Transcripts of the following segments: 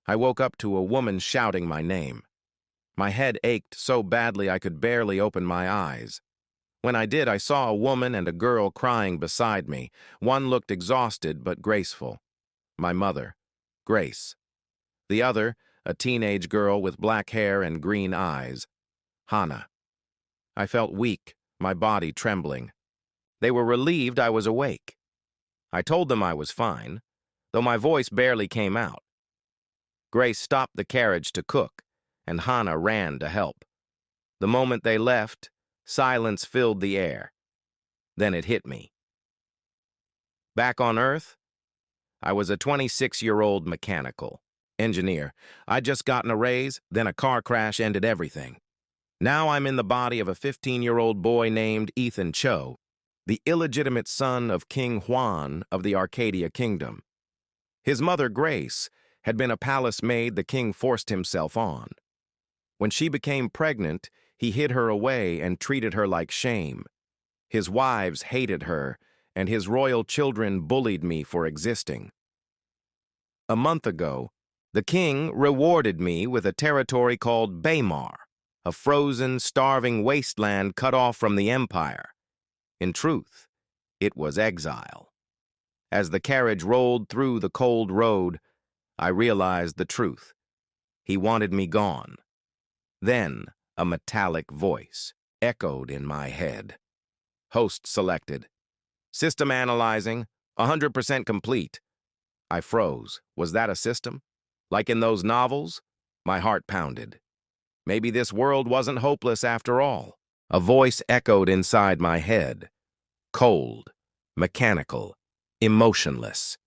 I woke up to a woman shouting my name. My head ached so badly I could barely open my eyes. When I did, I saw a woman and a girl crying beside me. One looked exhausted but graceful. My mother, Grace. The other, a teenage girl with black hair and green eyes, Hannah. I felt weak, my body trembling. They were relieved I was awake. I told them I was fine, though my voice barely came out. Grace stopped the carriage to cook, and Hannah ran to help. The moment they left, silence filled the air. Then it hit me. Back on Earth, I was a 26-year-old mechanical engineer. I'd just gotten a raise, then a car crash ended everything. Now I'm in the body of a 15-year-old boy named Ethan Cho, the illegitimate son of King Huan of the Arcadia Kingdom. His mother, Grace, had been a palace maid the king forced himself on. When she became pregnant, he hid her away and treated her like shame. His wives hated her, and his royal children bullied me for existing. A month ago, the king rewarded me with a territory called Baymar, a frozen, starving wasteland cut off from the empire. In truth, it was exile. As the carriage rolled through the cold road, I realized the truth. He wanted me gone. Then, a metallic voice echoed in my head. Host selected. System analyzing, 100% complete. I froze. Was that a system? Like in those novels? My heart pounded. Maybe this world wasn't hopeless after all. A voice echoed inside my head. Cold, mechanical, emotionless.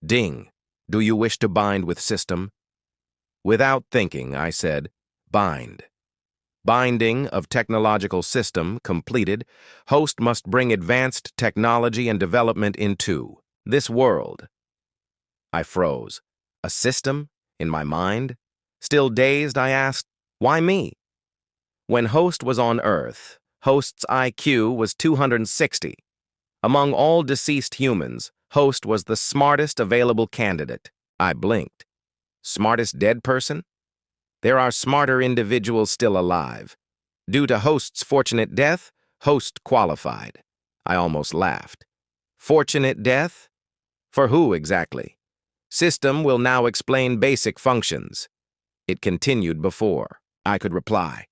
Ding. Do you wish to bind with system? Without thinking, I said, bind. Binding of technological system completed. Host must bring advanced technology and development into this world. I froze. A system? In my mind? Still dazed, I asked, why me? When Host was on Earth, Host's IQ was 260. Among all deceased humans, Host was the smartest available candidate. I blinked. Smartest dead person? There are smarter individuals still alive. Due to Host's fortunate death, Host qualified. I almost laughed. Fortunate death? For who exactly? System will now explain basic functions. It continued before I could reply.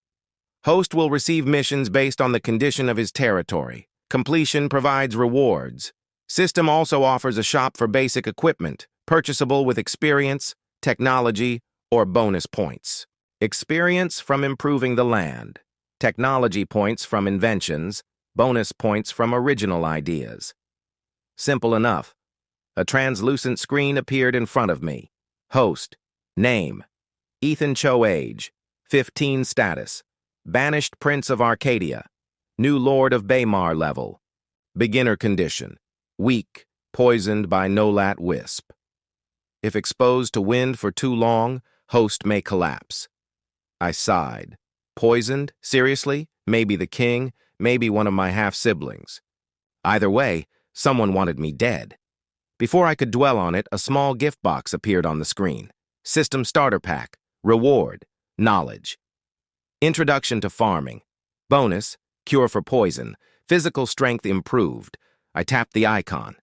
Host will receive missions based on the condition of his territory. Completion provides rewards. System also offers a shop for basic equipment, purchasable with experience, technology, or bonus points. Experience from improving the land. Technology points from inventions, bonus points from original ideas. Simple enough. A translucent screen appeared in front of me. Host. Name. Ethan Cho age. 15 status. Banished Prince of Arcadia. New Lord of Baymar level. Beginner condition. Weak, poisoned by Nolat Wisp. If exposed to wind for too long, Host may collapse. I sighed. Poisoned? Seriously? Maybe the king, maybe one of my half-siblings. Either way, someone wanted me dead. Before I could dwell on it, a small gift box appeared on the screen. System Starter Pack. Reward. Knowledge. Introduction to Farming. Bonus. Cure for poison. Physical strength improved. I tapped the icon.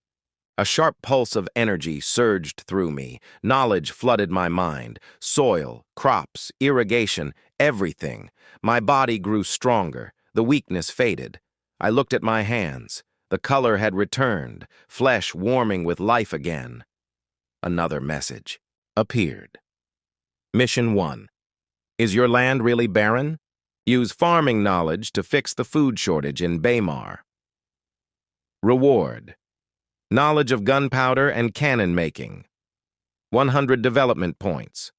A sharp pulse of energy surged through me. Knowledge flooded my mind. Soil, crops, irrigation, everything. My body grew stronger. The weakness faded. I looked at my hands. The color had returned, flesh warming with life again. Another message appeared. Mission 1. Is your land really barren? Use farming knowledge to fix the food shortage in Baymar. Reward. Knowledge of gunpowder and cannon making. 100 development points.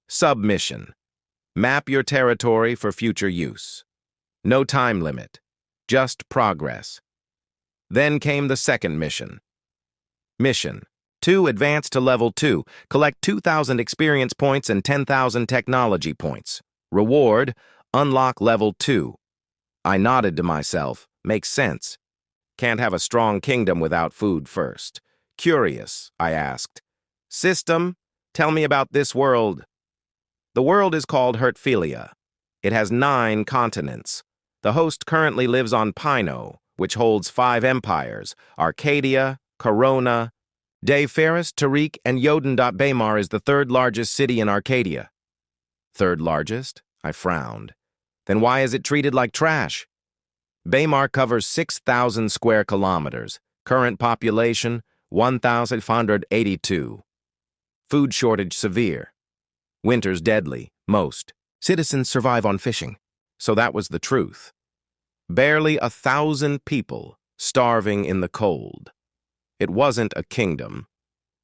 Submission. Map your territory for future use. No time limit. Just progress. Then came the second mission. Mission 2. Advance to level 2. Collect 2,000 experience points and 10,000 technology points. Reward. Unlock level 2. I nodded to myself. Makes sense. Can't have a strong kingdom without food first. Curious, I asked. System, Tell me about this world. The world is called Hertphilia. It has 9 continents. The host currently lives on Pino, which holds 5 empires: Arcadia, Corona, De Ferris, Tariq, and Yoden. Baymar is the 3rd largest city in Arcadia. 3rd largest? I frowned. Then why is it treated like trash? Baymar covers 6,000 square kilometers. Current population, 1,582. Food shortage severe. Winters deadly, most. Citizens survive on fishing. So that was the truth. Barely 1,000 people starving in the cold. It wasn't a kingdom.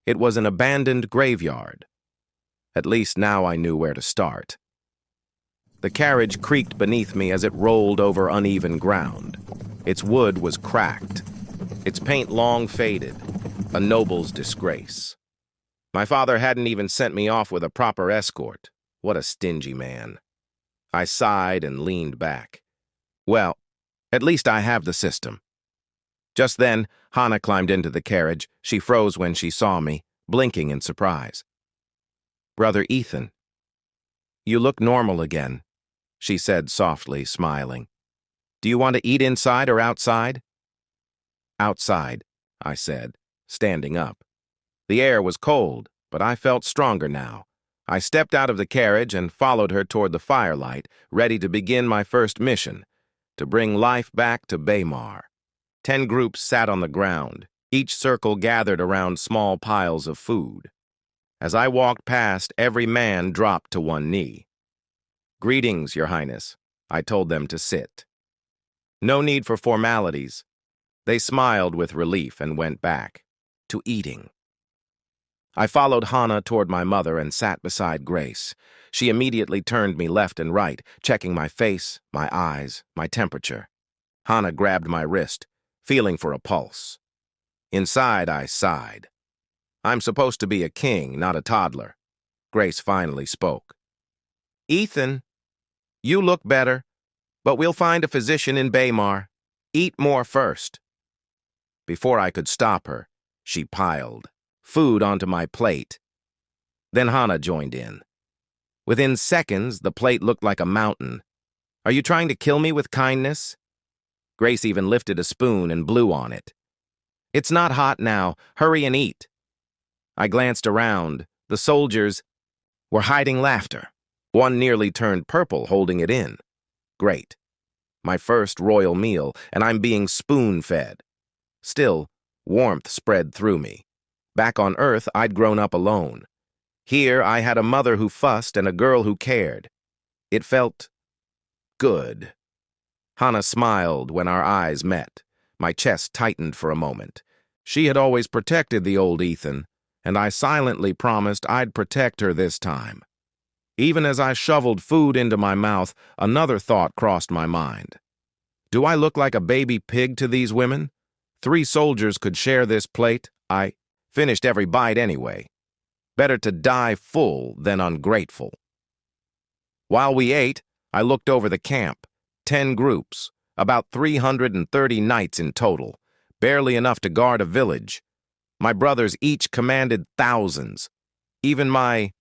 It was an abandoned graveyard. At least now I knew where to start. The carriage creaked beneath me as it rolled over uneven ground. Its wood was cracked. Its paint long faded. A noble's disgrace. My father hadn't even sent me off with a proper escort. What a stingy man. I sighed and leaned back. Well, at least I have the system. Just then, Hannah climbed into the carriage. She froze when she saw me, blinking in surprise. Brother Ethan, you look normal again, she said softly, smiling. Do you want to eat inside or outside? Outside, I said, standing up. The air was cold, but I felt stronger now. I stepped out of the carriage and followed her toward the firelight, ready to begin my first mission, to bring life back to Baymar. 10 groups sat on the ground, each circle gathered around small piles of food. As I walked past, every man dropped to one knee. Greetings, Your Highness, I told them to sit. No need for formalities. They smiled with relief and went back to eating. I followed Hannah toward my mother and sat beside Grace. She immediately turned me left and right, checking my face, my eyes, my temperature. Hannah grabbed my wrist, feeling for a pulse. Inside, I sighed. I'm supposed to be a king, not a toddler. Grace finally spoke. Ethan, you look better, but we'll find a physician in Baymar. Eat more first. Before I could stop her, she piled food onto my plate. Then Hannah joined in. Within seconds, the plate looked like a mountain. Are you trying to kill me with kindness? Grace even lifted a spoon and blew on it. It's not hot now. Hurry and eat. I glanced around. The soldiers were hiding laughter. One nearly turned purple, holding it in. Great. My first royal meal, and I'm being spoon-fed. Still, warmth spread through me. Back on Earth, I'd grown up alone. Here, I had a mother who fussed and a girl who cared. It felt good. Hannah smiled when our eyes met. My chest tightened for a moment. She had always protected the old Ethan, and I silently promised I'd protect her this time. Even as I shoveled food into my mouth, another thought crossed my mind. Do I look like a baby pig to these women? 3 soldiers could share this plate. I finished every bite anyway. Better to die full than ungrateful. While we ate, I looked over the camp. 10 groups, about 330 knights in total, barely enough to guard a village. My brothers each commanded thousands. Even my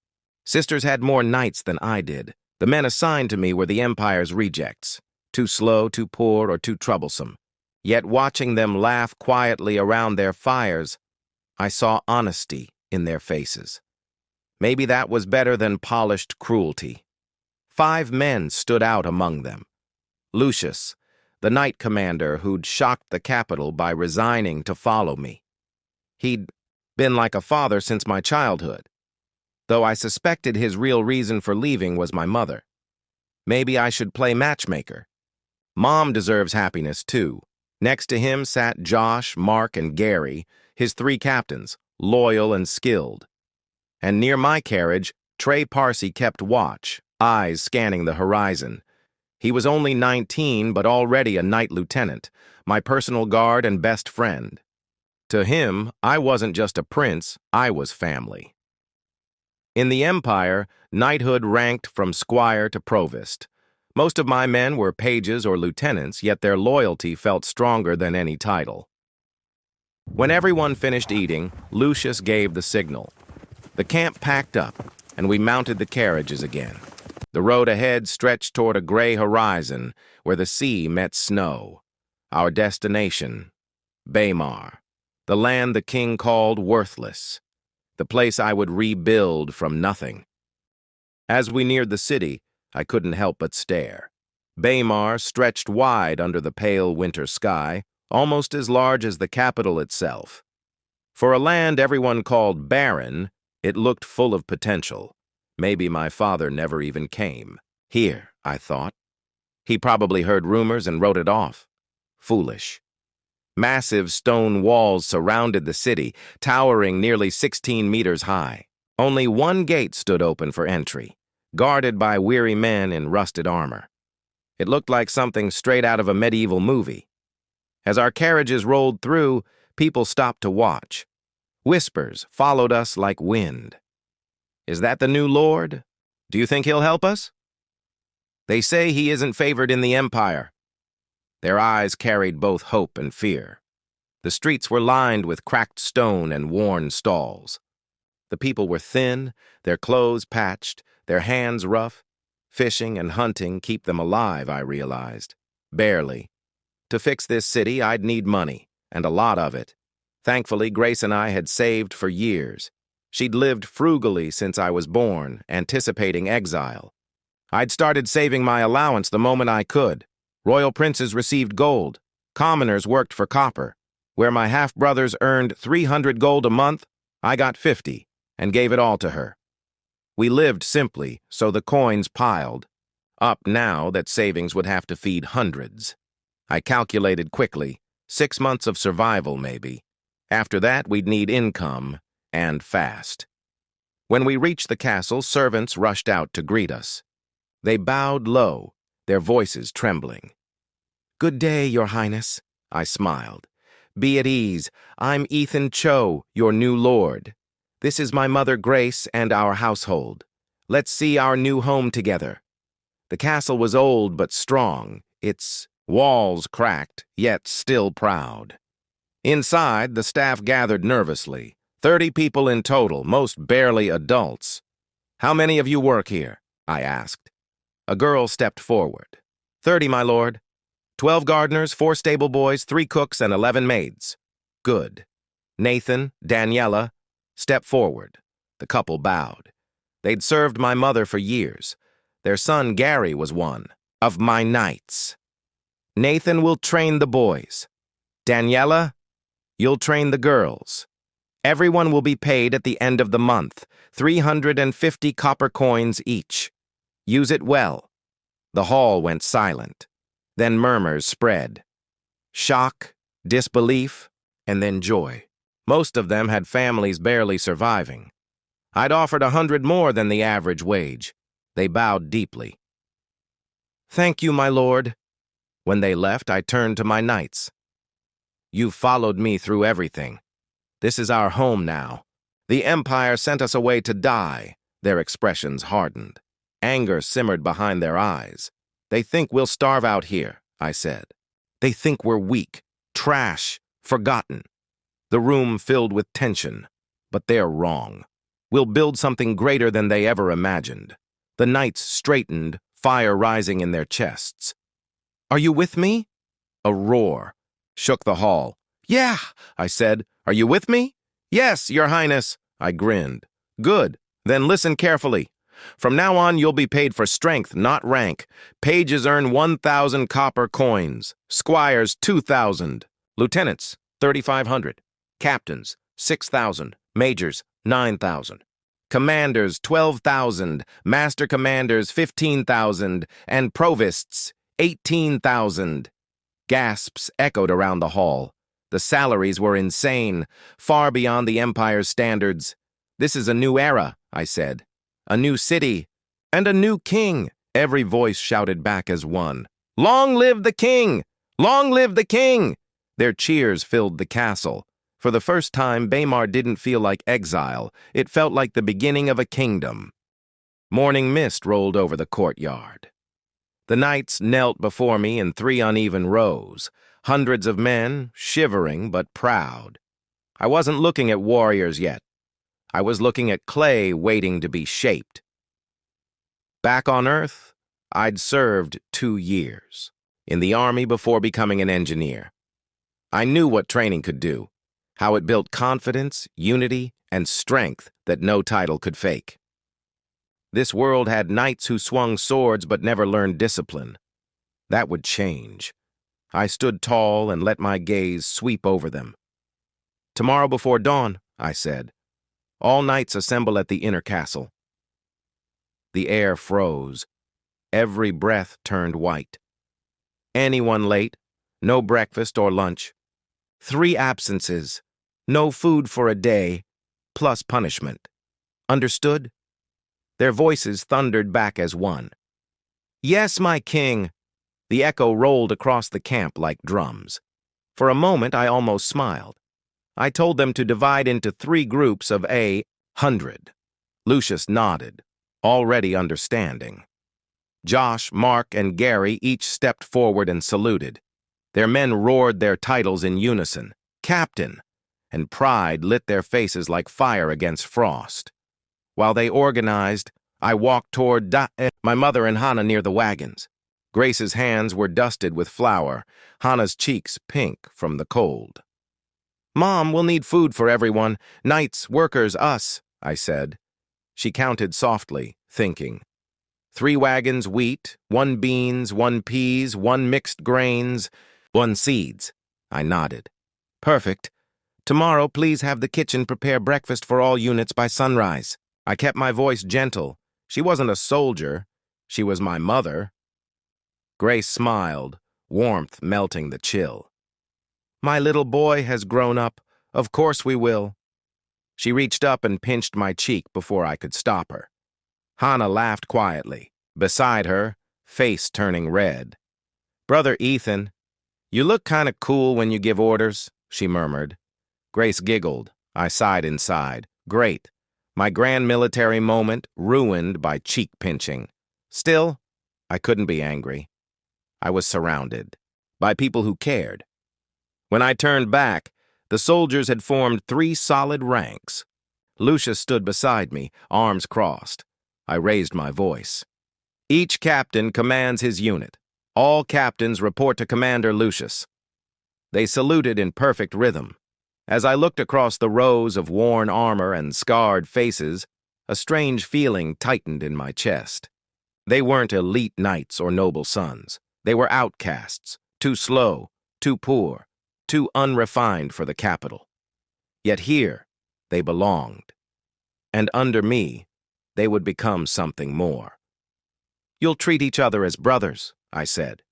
sisters had more knights than I did. The men assigned to me were the Empire's rejects, too slow, too poor, or too troublesome. Yet watching them laugh quietly around their fires, I saw honesty in their faces. Maybe that was better than polished cruelty. 5 men stood out among them. Lucius, the knight commander who'd shocked the capital by resigning to follow me. He'd been like a father since my childhood, though I suspected his real reason for leaving was my mother. Maybe I should play matchmaker. Mom deserves happiness, too. Next to him sat Josh, Mark, and Gary, his 3 captains, loyal and skilled. And near my carriage, Trey Parsi kept watch, eyes scanning the horizon. He was only 19, but already a knight lieutenant, my personal guard and best friend. To him, I wasn't just a prince, I was family. In the Empire, knighthood ranked from squire to provost. Most of my men were pages or lieutenants, yet their loyalty felt stronger than any title. When everyone finished eating, Lucius gave the signal. The camp packed up, and we mounted the carriages again. The road ahead stretched toward a gray horizon where the sea met snow. Our destination, Baymar, the land the king called worthless, the place I would rebuild from nothing. As we neared the city, I couldn't help but stare. Baymar stretched wide under the pale winter sky, almost as large as the capital itself. For a land everyone called barren, it looked full of potential. Maybe my father never even came. Here, I thought. He probably heard rumors and wrote it off. Foolish. Massive stone walls surrounded the city, towering nearly 16 meters high. Only one gate stood open for entry, guarded by weary men in rusted armor. It looked like something straight out of a medieval movie. As our carriages rolled through, people stopped to watch. Whispers followed us like wind. Is that the new lord? Do you think he'll help us? They say he isn't favored in the empire. Their eyes carried both hope and fear. The streets were lined with cracked stone and worn stalls. The people were thin, their clothes patched, their hands rough. Fishing and hunting keep them alive, I realized. Barely. To fix this city, I'd need money, and a lot of it. Thankfully, Grace and I had saved for years. She'd lived frugally since I was born, anticipating exile. I'd started saving my allowance the moment I could. Royal princes received gold. Commoners worked for copper. Where my half-brothers earned 300 gold a month, I got 50, and gave it all to her. We lived simply, so the coins piled. Up now that savings would have to feed hundreds. I calculated quickly, 6 months of survival maybe. After that, we'd need income, and fast. When we reached the castle, servants rushed out to greet us. They bowed low, their voices trembling. "Good day, Your Highness," I smiled. "Be at ease. I'm Ethan Cho, your new lord. This is my mother Grace and our household. Let's see our new home together." The castle was old but strong, its walls cracked, yet still proud. Inside, the staff gathered nervously. 30 people in total, most barely adults. "How many of you work here?" I asked. A girl stepped forward. 30, my lord. 12 gardeners, 4 stable boys, 3 cooks, and 11 maids." "Good." Nathan, Daniela, step forward. The couple bowed. They'd served my mother for years. Their son Gary was one of my knights. "Nathan will train the boys. Daniela, you'll train the girls. Everyone will be paid at the end of the month, 350 copper coins each. Use it well." The hall went silent. Then murmurs spread. Shock, disbelief, and then joy. Most of them had families barely surviving. I'd offered 100 more than the average wage. They bowed deeply. "Thank you, my lord." When they left, I turned to my knights. "You've followed me through everything. This is our home now. The Empire sent us away to die." Their expressions hardened. Anger simmered behind their eyes. "They think we'll starve out here," I said. "They think we're weak, trash, forgotten." The room filled with tension. But they're wrong. We'll build something greater than they ever imagined. The knights straightened, fire rising in their chests. "Are you with me?" A roar shook the hall. "Yeah," I said. "Are you with me?" "Yes, Your Highness," I grinned. "Good. Then listen carefully. From now on, you'll be paid for strength, not rank. Pages earn 1,000 copper coins. Squires, 2,000. Lieutenants, 3,500. Captains, 6,000. Majors, 9,000. Commanders, 12,000. Master commanders, 15,000. And provosts, 18,000. Gasps echoed around the hall. The salaries were insane, far beyond the Empire's standards. "This is a new era," I said. "A new city, and a new king," every voice shouted back as one. "Long live the king! Long live the king!" Their cheers filled the castle. For the first time, Baymar didn't feel like exile. It felt like the beginning of a kingdom. Morning mist rolled over the courtyard. The knights knelt before me in 3 uneven rows, hundreds of men, shivering but proud. I wasn't looking at warriors yet. I was looking at clay waiting to be shaped. Back on Earth, I'd served 2 years in the Army before becoming an engineer. I knew what training could do, how it built confidence, unity, and strength that no title could fake. This world had knights who swung swords but never learned discipline. That would change. I stood tall and let my gaze sweep over them. "Tomorrow before dawn," I said. "All knights assemble at the inner castle." The air froze. Every breath turned white. Anyone late, no breakfast or lunch. 3 absences, no food for a day, plus punishment. Understood? Their voices thundered back as one. "Yes, my king." The echo rolled across the camp like drums. For a moment, I almost smiled. I told them to divide into 3 groups of 100. Lucius nodded, already understanding. Josh, Mark, and Gary each stepped forward and saluted. Their men roared their titles in unison, "Captain," and pride lit their faces like fire against frost. While they organized, I walked toward my mother and Hannah near the wagons. Grace's hands were dusted with flour, Hannah's cheeks pink from the cold. "Mom, we'll need food for everyone. Knights, workers, us," I said. She counted softly, thinking. 3 wagons wheat, 1 beans, 1 peas, 1 mixed grains, 1 seeds. I nodded. "Perfect. Tomorrow, please have the kitchen prepare breakfast for all units by sunrise." I kept my voice gentle. She wasn't a soldier. She was my mother. Grace smiled, warmth melting the chill. "My little boy has grown up. Of course we will." She reached up and pinched my cheek before I could stop her. Hannah laughed quietly. Beside her, face turning red. "Brother Ethan, you look kind of cool when you give orders," she murmured. Grace giggled. I sighed inside. Great. My grand military moment ruined by cheek pinching. Still, I couldn't be angry. I was surrounded by people who cared. When I turned back, the soldiers had formed 3 solid ranks. Lucius stood beside me, arms crossed. I raised my voice. "Each captain commands his unit. All captains report to Commander Lucius." They saluted in perfect rhythm. As I looked across the rows of worn armor and scarred faces, a strange feeling tightened in my chest. They weren't elite knights or noble sons. They were outcasts, too slow, too poor, too unrefined for the capital. Yet here, they belonged. And under me, they would become something more. "You'll treat each other as brothers," I said.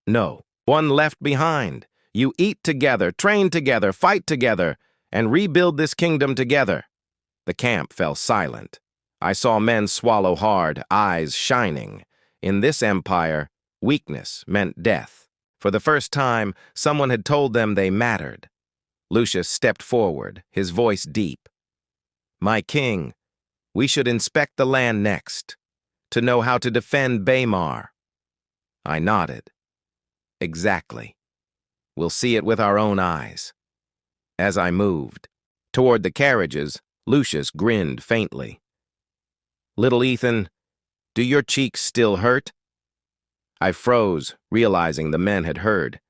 "No, one left behind. You eat together, train together, fight together, and rebuild this kingdom together." The camp fell silent. I saw men swallow hard, eyes shining. In this empire, weakness meant death. For the first time, someone had told them they mattered. Lucius stepped forward, his voice deep. "My king, we should inspect the land next, to know how to defend Baymar." I nodded. "Exactly. We'll see it with our own eyes." As I moved toward the carriages, Lucius grinned faintly. "Little Ethan, do your cheeks still hurt?" I froze, realizing the men had heard.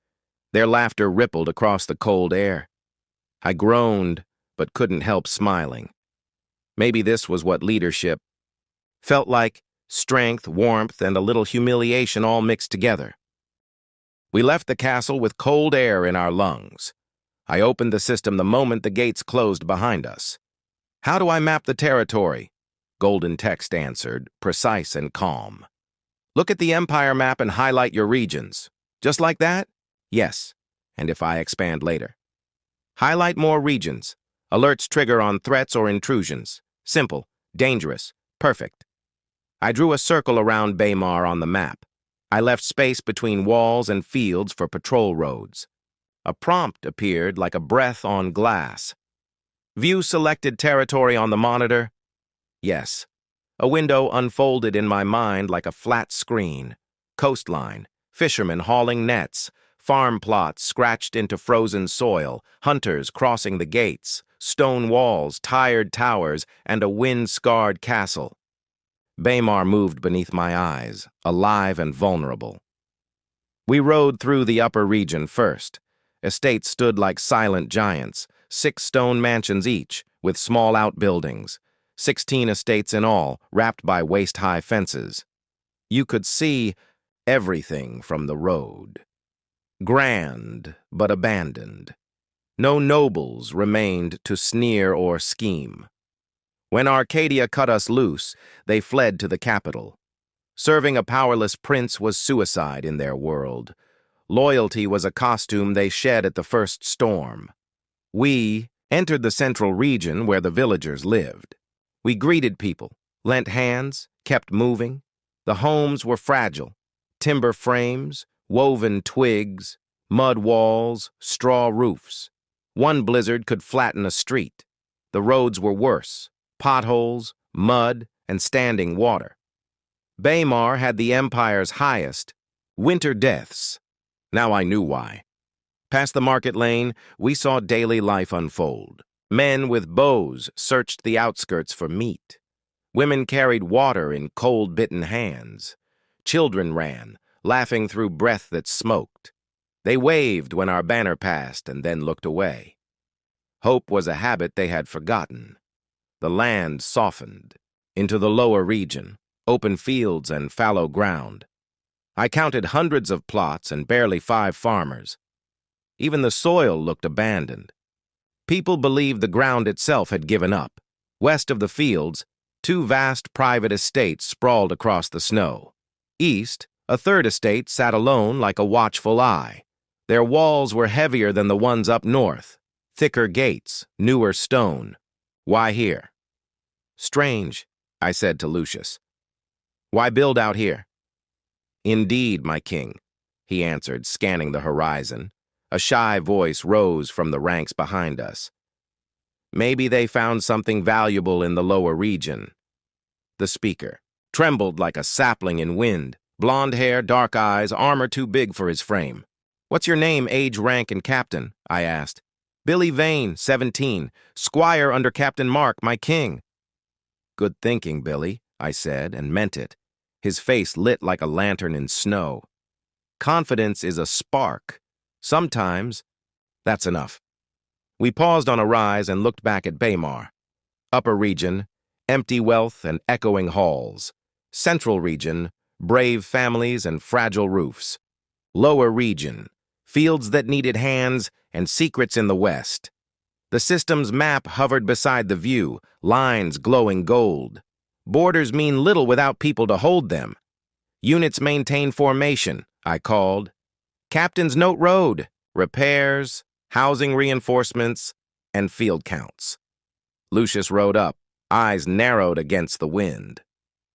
Their laughter rippled across the cold air. I groaned, but couldn't help smiling. Maybe this was what leadership felt like: strength, warmth, and a little humiliation all mixed together. We left the castle with cold air in our lungs. I opened the system the moment the gates closed behind us. "How do I map the territory?" Golden text answered, precise and calm. "Look at the empire map and highlight your regions." "Just like that?" "Yes, and if I expand later." "Highlight more regions. Alerts trigger on threats or intrusions. Simple, dangerous, perfect." I drew a circle around Baymar on the map. I left space between walls and fields for patrol roads. A prompt appeared like a breath on glass. "View selected territory on the monitor?" Yes. A window unfolded in my mind like a flat screen. Coastline, fishermen hauling nets, Farm plots scratched into frozen soil, hunters crossing the gates, stone walls, tired towers, and a wind-scarred castle. Baymar moved beneath my eyes, alive and vulnerable. We rode through the upper region first. Estates stood like silent giants, 6 stone mansions each, with small outbuildings, 16 estates in all, wrapped by waist-high fences. You could see everything from the road. Grand, but abandoned. No nobles remained to sneer or scheme. When Arcadia cut us loose, they fled to the capital. Serving a powerless prince was suicide in their world. Loyalty was a costume they shed at the first storm. We entered the central region where the villagers lived. We greeted people, lent hands, kept moving. The homes were fragile. Timber frames, woven twigs, mud walls, straw roofs. One blizzard could flatten a street. The roads were worse, potholes, mud, and standing water. Baymar had the Empire's highest winter deaths. Now I knew why. Past the market lane, we saw daily life unfold. Men with bows searched the outskirts for meat. Women carried water in cold-bitten hands. Children ran, laughing through breath that smoked. They waved when our banner passed and then looked away. Hope was a habit they had forgotten. The land softened into the lower region, open fields and fallow ground. I counted hundreds of plots and barely 5 farmers. Even the soil looked abandoned. People believed the ground itself had given up. West of the fields, 2 vast private estates sprawled across the snow. East, a 3rd estate sat alone like a watchful eye. Their walls were heavier than the ones up north, thicker gates, newer stone. Why here? Strange, I said to Lucius. Why build out here? Indeed, my king, he answered, scanning the horizon. A shy voice rose from the ranks behind us. Maybe they found something valuable in the lower region. The speaker trembled like a sapling in wind, blonde hair, dark eyes, armor too big for his frame. What's your name, age, rank, and captain? I asked. Billy Vane, 17, squire under Captain Mark, my king. Good thinking, Billy, I said, and meant it. His face lit like a lantern in snow. Confidence is a spark. Sometimes, that's enough. We paused on a rise and looked back at Baymar. Upper region, empty wealth and echoing halls. Central region, brave families and fragile roofs. Lower region, fields that needed hands and secrets in the west. The system's map hovered beside the view, lines glowing gold. Borders mean little without people to hold them. Units maintain formation, I called. Captains note road, repairs, housing reinforcements, and field counts. Lucius rode up, eyes narrowed against the wind.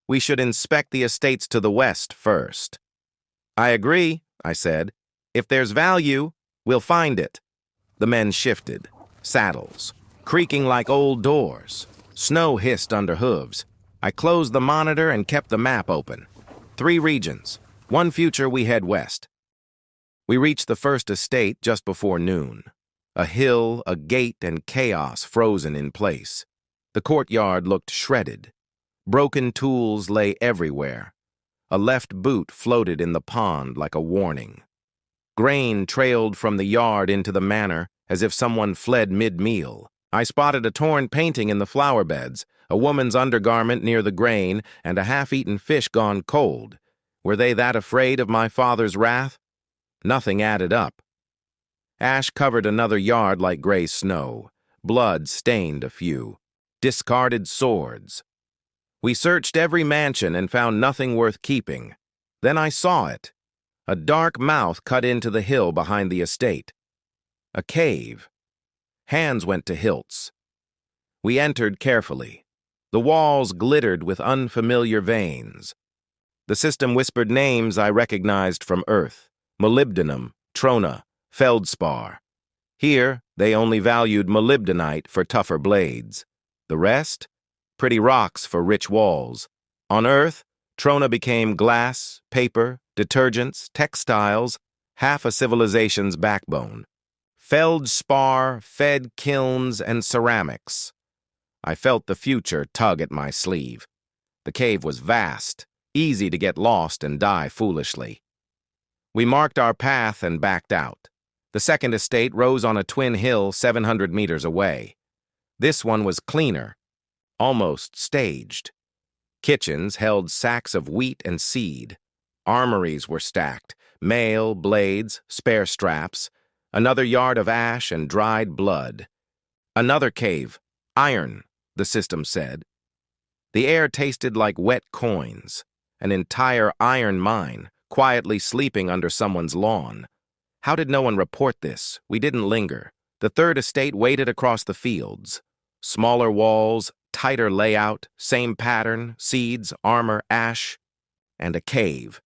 We should inspect the estates to the west first. I agree, I said. If there's value, we'll find it. The men shifted, saddles, creaking like old doors. Snow hissed under hooves. I closed the monitor and kept the map open. 3 regions. One future we head west. We reached the first estate just before noon. A hill, a gate, and chaos frozen in place. The courtyard looked shredded. Broken tools lay everywhere. A left boot floated in the pond like a warning. Grain trailed from the yard into the manor as if someone fled mid-meal. I spotted a torn painting in the flower beds, a woman's undergarment near the grain, and a half-eaten fish gone cold. Were they that afraid of my father's wrath? Nothing added up. Ash covered another yard like gray snow. Blood stained a few. Discarded swords. We searched every mansion and found nothing worth keeping. Then I saw it. A dark mouth cut into the hill behind the estate. A cave. Hands went to hilts. We entered carefully. The walls glittered with unfamiliar veins. The system whispered names I recognized from Earth. Molybdenum, trona, feldspar. Here, they only valued molybdenite for tougher blades. The rest? Pretty rocks for rich walls. On Earth, trona became glass, paper, detergents, textiles, half a civilization's backbone. Feldspar, fed kilns, and ceramics. I felt the future tug at my sleeve. The cave was vast, easy to get lost and die foolishly. We marked our path and backed out. The second estate rose on a twin hill 700 meters away. This one was cleaner, almost staged. Kitchens held sacks of wheat and seed. Armories were stacked, mail, blades, spare straps, another yard of ash and dried blood. Another cave, iron, the system said. The air tasted like wet coins, an entire iron mine, quietly sleeping under someone's lawn. How did no one report this? We didn't linger. The third estate waited across the fields. Smaller walls, tighter layout, same pattern, seeds, armor, ash, and a cave.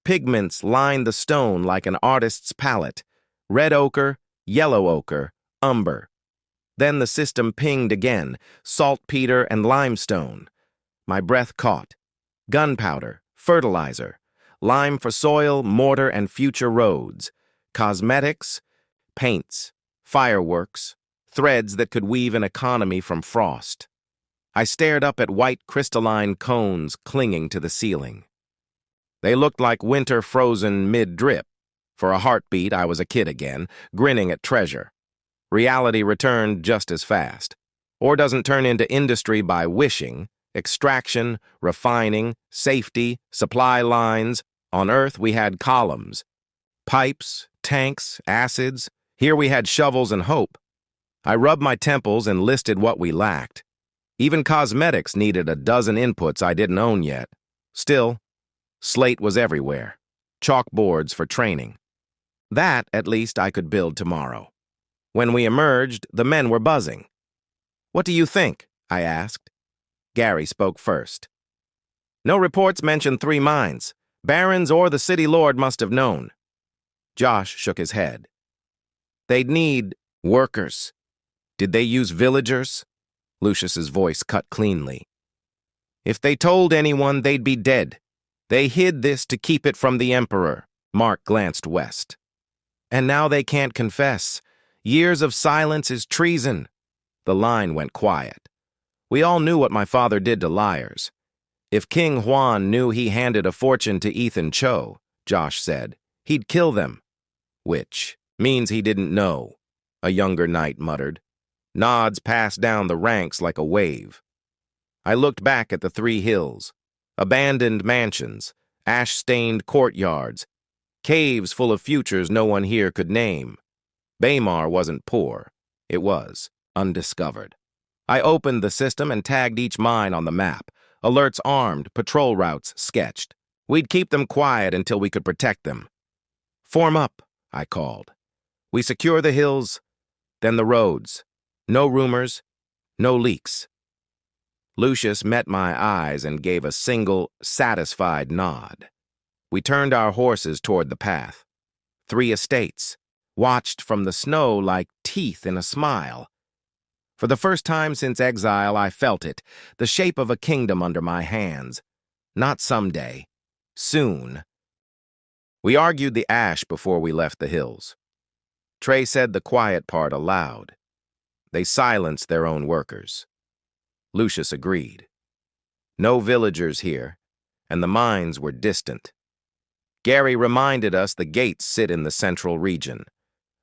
Pigments lined the stone like an artist's palette. Red ochre, yellow ochre, umber. Then the system pinged again, saltpeter and limestone. My breath caught. Gunpowder, fertilizer, lime for soil, mortar, and future roads. Cosmetics, paints, fireworks, threads that could weave an economy from frost. I stared up at white crystalline cones clinging to the ceiling. They looked like winter frozen mid-drip. For a heartbeat, I was a kid again, grinning at treasure. Reality returned just as fast. Ore doesn't turn into industry by wishing. Extraction, refining, safety, supply lines. On Earth, we had columns. Pipes, tanks, acids. Here we had shovels and hope. I rubbed my temples and listed what we lacked. Even cosmetics needed a dozen inputs I didn't own yet. Still, slate was everywhere. Chalkboards for training. That, at least, I could build tomorrow. When we emerged, the men were buzzing. "What do you think?" I asked. Gary spoke first. "No reports mention 3 mines. Barons or the city lord must have known." Josh shook his head. "They'd need workers. Did they use villagers?" Lucius's voice cut cleanly. "If they told anyone, they'd be dead. They hid this to keep it from the Emperor." Mark glanced west. "And now they can't confess. Years of silence is treason." The line went quiet. We all knew what my father did to liars. "If King Huan knew he handed a fortune to Ethan Cho," Josh said, "he'd kill them." "Which means he didn't know," a younger knight muttered. Nods passed down the ranks like a wave. I looked back at the 3 hills. Abandoned mansions, ash-stained courtyards, caves full of futures no one here could name. Baymar wasn't poor. It was undiscovered. I opened the system and tagged each mine on the map. Alerts armed, patrol routes sketched. We'd keep them quiet until we could protect them. "Form up," I called. "We secure the hills, then the roads. No rumors, no leaks." Lucius met my eyes and gave a single, satisfied nod. We turned our horses toward the path. 3 estates, watched from the snow like teeth in a smile. For the first time since exile, I felt it, the shape of a kingdom under my hands. Not someday. Soon. We argued the ash before we left the hills. Trey said the quiet part aloud. They silenced their own workers. Lucius agreed. No villagers here, and the mines were distant. Gary reminded us the gates sit in the central region.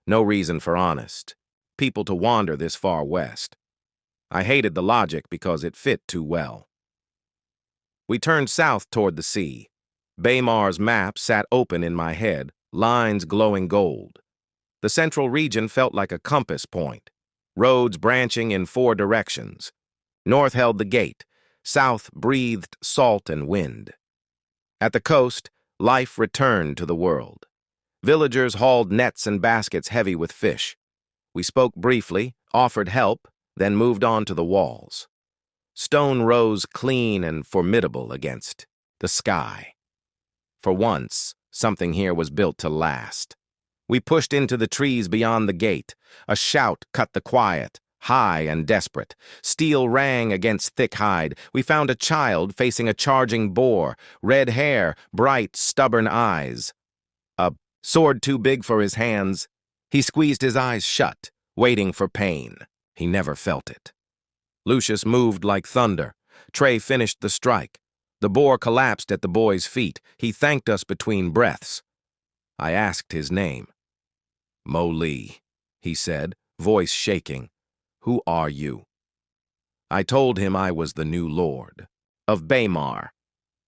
No reason for honest people to wander this far west. I hated the logic because it fit too well. We turned south toward the sea. Baymar's map sat open in my head, lines glowing gold. The central region felt like a compass point, roads branching in 4 directions. North held the gate, south breathed salt and wind. At the coast, life returned to the world. Villagers hauled nets and baskets heavy with fish. We spoke briefly, offered help, then moved on to the walls. Stone rose clean and formidable against the sky. For once, something here was built to last. We pushed into the trees beyond the gate. A shout cut the quiet, high and desperate. Steel rang against thick hide. We found a child facing a charging boar, red hair, bright, stubborn eyes. A Sword too big for his hands. He squeezed his eyes shut, waiting for pain. He never felt it. Lucius moved like thunder. Trey finished the strike. The boar collapsed at the boy's feet. He thanked us between breaths. I asked his name. Mo Lee, he said, voice shaking. Who are you? I told him I was the new lord of Baymar.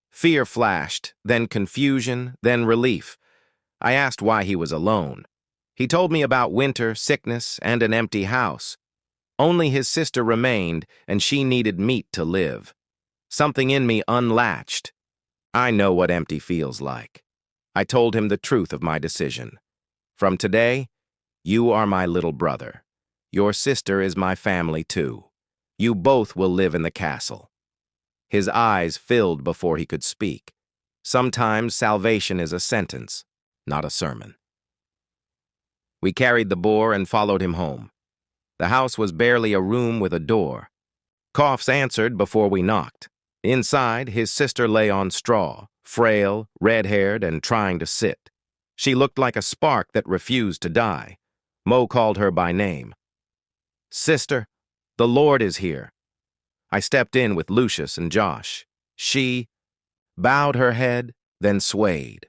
Fear flashed, then confusion, then relief. I asked why he was alone. He told me about winter, sickness, and an empty house. Only his sister remained, and she needed meat to live. Something in me unlatched. I know what empty feels like. I told him the truth of my decision. From today, you are my little brother. Your sister is my family too. You both will live in the castle. His eyes filled before he could speak. Sometimes salvation is a sentence, not a sermon. We carried the boar and followed him home. The house was barely a room with a door. Coughs answered before we knocked. Inside, his sister lay on straw, frail, red-haired, and trying to sit. She looked like a spark that refused to die. Mo called her by name. Sister, the Lord is here. I stepped in with Lucius and Josh. She bowed her head, then swayed.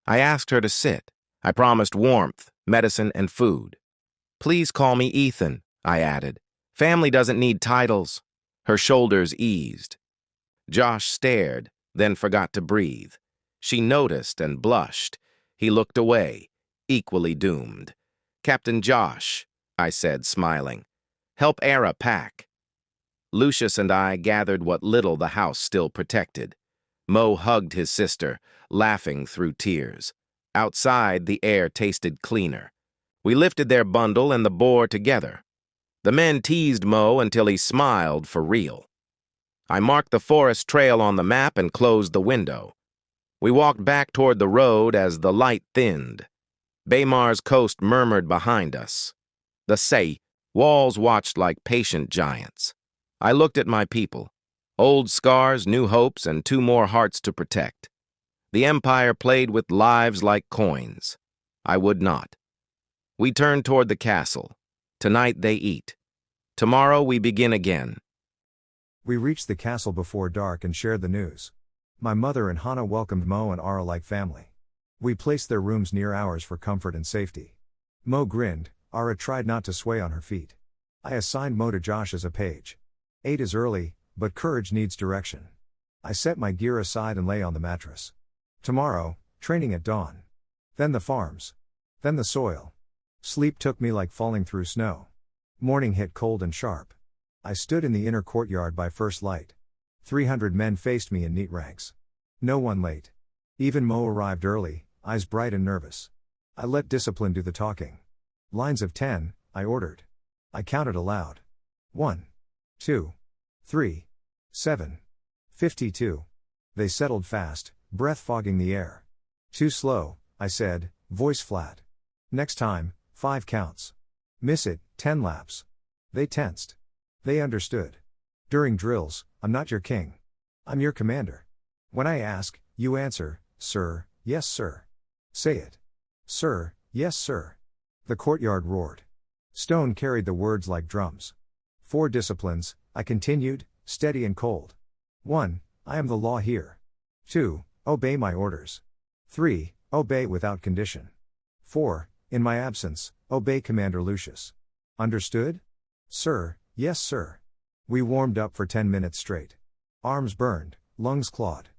I asked her to sit. I promised warmth, medicine, and food. Please call me Ethan, I added. Family doesn't need titles. Her shoulders eased. Josh stared, then forgot to breathe. She noticed and blushed. He looked away, equally doomed. Captain Josh, I said, smiling. Help Era pack. Lucius and I gathered what little the house still protected. Mo hugged his sister, laughing through tears. Outside, the air tasted cleaner. We lifted their bundle and the boar together. The men teased Mo until he smiled for real. I marked the forest trail on the map and closed the window. We walked back toward the road as the light thinned. Baymar's coast murmured behind us. The say, walls watched like patient giants. I looked at my people. Old scars, new hopes, and 2 more hearts to protect. The Empire played with lives like coins. I would not. We turned toward the castle. Tonight they eat. Tomorrow we begin again. We reached the castle before dark and shared the news. My mother and Hana welcomed Mo and Ara like family. We placed their rooms near ours for comfort and safety. Mo grinned, Ara tried not to sway on her feet. I assigned Mo to Josh as a page. 8 is early, but courage needs direction. I set my gear aside and lay on the mattress. Tomorrow, training at dawn. Then the farms. Then the soil. Sleep took me like falling through snow. Morning hit cold and sharp. I stood in the inner courtyard by first light. 300 men faced me in neat ranks. No one late. Even Mo arrived early, eyes bright and nervous. I let discipline do the talking. Lines of 10, I ordered. I counted aloud. 1, 2, 3, 7, 52. They settled fast, breath fogging the air. Too slow, I said, voice flat. Next time, 5 counts. Miss it, 10 laps. They tensed. They understood. During drills, I'm not your king. I'm your commander. When I ask, you answer, sir, yes sir. Say it. Sir, yes sir. The courtyard roared. Stone carried the words like drums. 4 disciplines, I continued, steady and cold. 1, I am the law here. 2, obey my orders. 3, obey without condition. 4, in my absence, obey Commander Lucius. Understood? Sir, yes sir. We warmed up for 10 minutes straight. Arms burned, lungs clawed.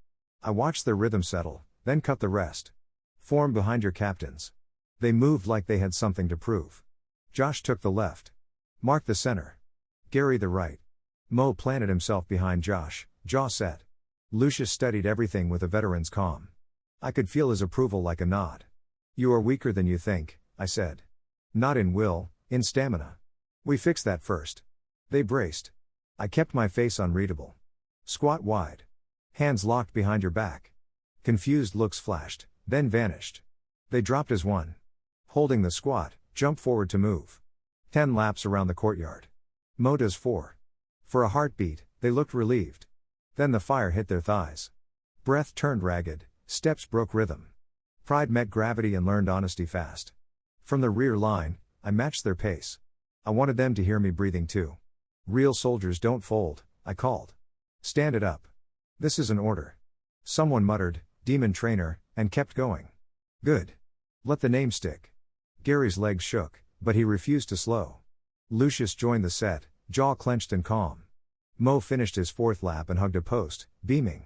I watched their rhythm settle, then cut the rest. Form behind your captains. They moved like they had something to prove. Josh took the left. Mark the center. Gary the right. Mo planted himself behind Josh, jaw set. Lucius studied everything with a veteran's calm. I could feel his approval like a nod. You are weaker than you think, I said. Not in will, in stamina. We fixed that first. They braced. I kept my face unreadable. Squat wide. Hands locked behind your back. Confused looks flashed, then vanished. They dropped as one. Holding the squat, jump forward to move. 10 laps around the courtyard. Mo does 4. For a heartbeat, they looked relieved. Then the fire hit their thighs. Breath turned ragged, steps broke rhythm. Pride met gravity and learned honesty fast. From the rear line, I matched their pace. I wanted them to hear me breathing too. Real soldiers don't fold, I called. Stand it up. This is an order. Someone muttered, demon trainer, and kept going. Good. Let the name stick. Gary's legs shook, but he refused to slow. Lucius joined the set, jaw clenched and calm. Mo finished his fourth lap and hugged a post, beaming.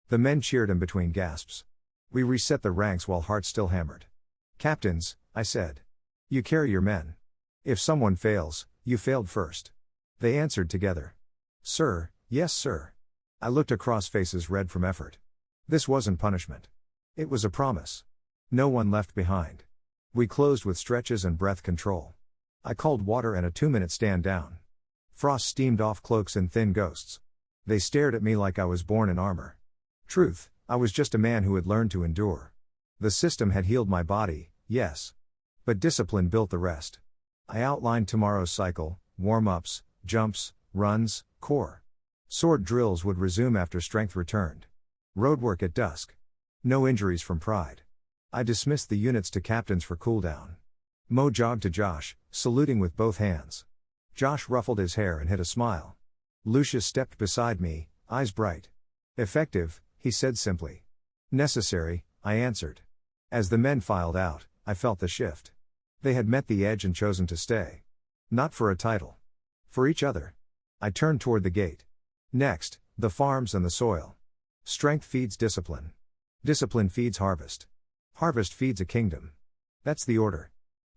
The men cheered him between gasps. We reset the ranks while hearts still hammered. Captains, I said. You carry your men. If someone fails, you failed first. They answered together. Sir, yes sir. I looked across faces red from effort. This wasn't punishment. It was a promise. No one left behind. We closed with stretches and breath control. I called water and a 2-minute stand down. Frost steamed off cloaks in thin ghosts. They stared at me like I was born in armor. Truth, I was just a man who had learned to endure. The system had healed my body, yes. But discipline built the rest. I outlined tomorrow's cycle: warm-ups, jumps, runs, core. Sword drills would resume after strength returned. Roadwork at dusk. No injuries from pride. I dismissed the units to captains for cooldown. Mo jogged to Josh, saluting with both hands. Josh ruffled his hair and hid a smile. Lucius stepped beside me, eyes bright. Effective, he said simply. Necessary, I answered. As the men filed out, I felt the shift. They had met the edge and chosen to stay. Not for a title. For each other. I turned toward the gate. Next, the farms and the soil. Strength feeds discipline. Discipline feeds harvest. Harvest feeds a kingdom. That's the order.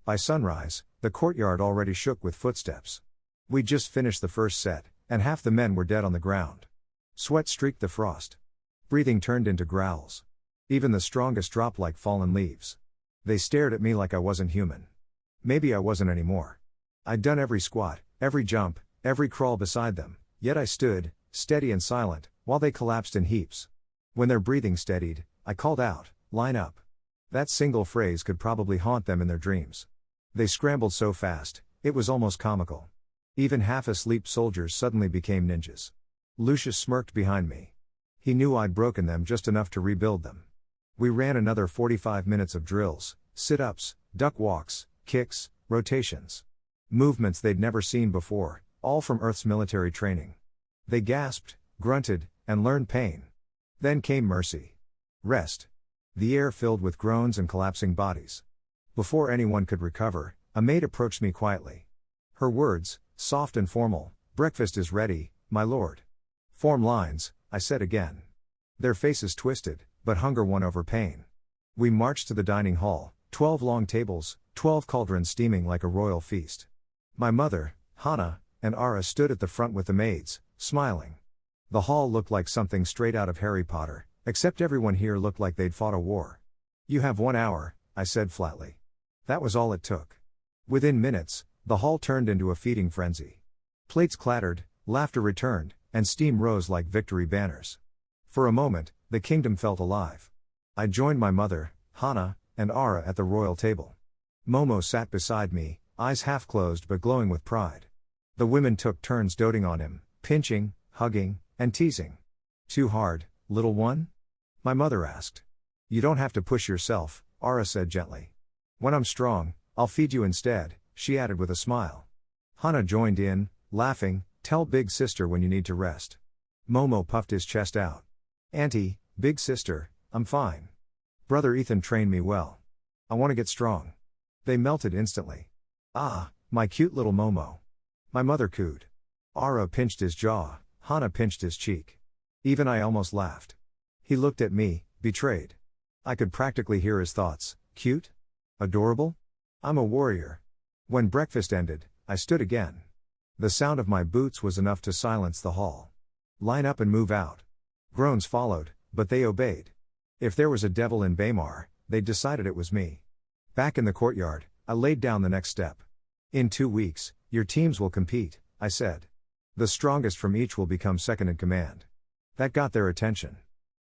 By sunrise, the courtyard already shook with footsteps. We'd just finished the first set, and half the men were dead on the ground. Sweat streaked the frost. Breathing turned into growls. Even the strongest dropped like fallen leaves. They stared at me like I wasn't human. Maybe I wasn't anymore. I'd done every squat, every jump, every crawl beside them, yet I stood, steady and silent, while they collapsed in heaps. When their breathing steadied, I called out, "Line up." That single phrase could probably haunt them in their dreams. They scrambled so fast, it was almost comical. Even half-asleep soldiers suddenly became ninjas. Lucius smirked behind me. He knew I'd broken them just enough to rebuild them. We ran another 45 minutes of drills, sit-ups, duck walks, kicks, rotations. Movements they'd never seen before, all from Earth's military training. They gasped, grunted, and learned pain. Then came mercy. Rest. The air filled with groans and collapsing bodies. Before anyone could recover, a maid approached me quietly. Her words, soft and formal, "Breakfast is ready, my lord." "Form lines," I said again. Their faces twisted, but hunger won over pain. We marched to the dining hall, 12 long tables, 12 cauldrons steaming like a royal feast. My mother, Hannah, and Ara stood at the front with the maids, smiling. The hall looked like something straight out of Harry Potter, except everyone here looked like they'd fought a war. "You have 1 hour," I said flatly. That was all it took. Within minutes, the hall turned into a feeding frenzy. Plates clattered, laughter returned, and steam rose like victory banners. For a moment, the kingdom felt alive. I joined my mother, Hannah, and Ara at the royal table. Momo sat beside me, eyes half closed but glowing with pride. The women took turns doting on him, pinching, hugging, and teasing. "Too hard, little one?" my mother asked. "You don't have to push yourself," Ara said gently. "When I'm strong, I'll feed you instead," she added with a smile. Hannah joined in, laughing, "Tell big sister when you need to rest." Momo puffed his chest out. "Auntie, big sister, I'm fine. Brother Ethan trained me well. I want to get strong." They melted instantly. "Ah, my cute little Momo." My mother cooed. Ara pinched his jaw, Hannah pinched his cheek. Even I almost laughed. He looked at me, betrayed. I could practically hear his thoughts. Cute? Adorable? I'm a warrior. When breakfast ended, I stood again. The sound of my boots was enough to silence the hall. "Line up and move out." Groans followed, but they obeyed. If there was a devil in Baymar, they'd decided it was me. Back in the courtyard, I laid down the next step. "In 2 weeks, your teams will compete," I said. "The strongest from each will become second in command." That got their attention.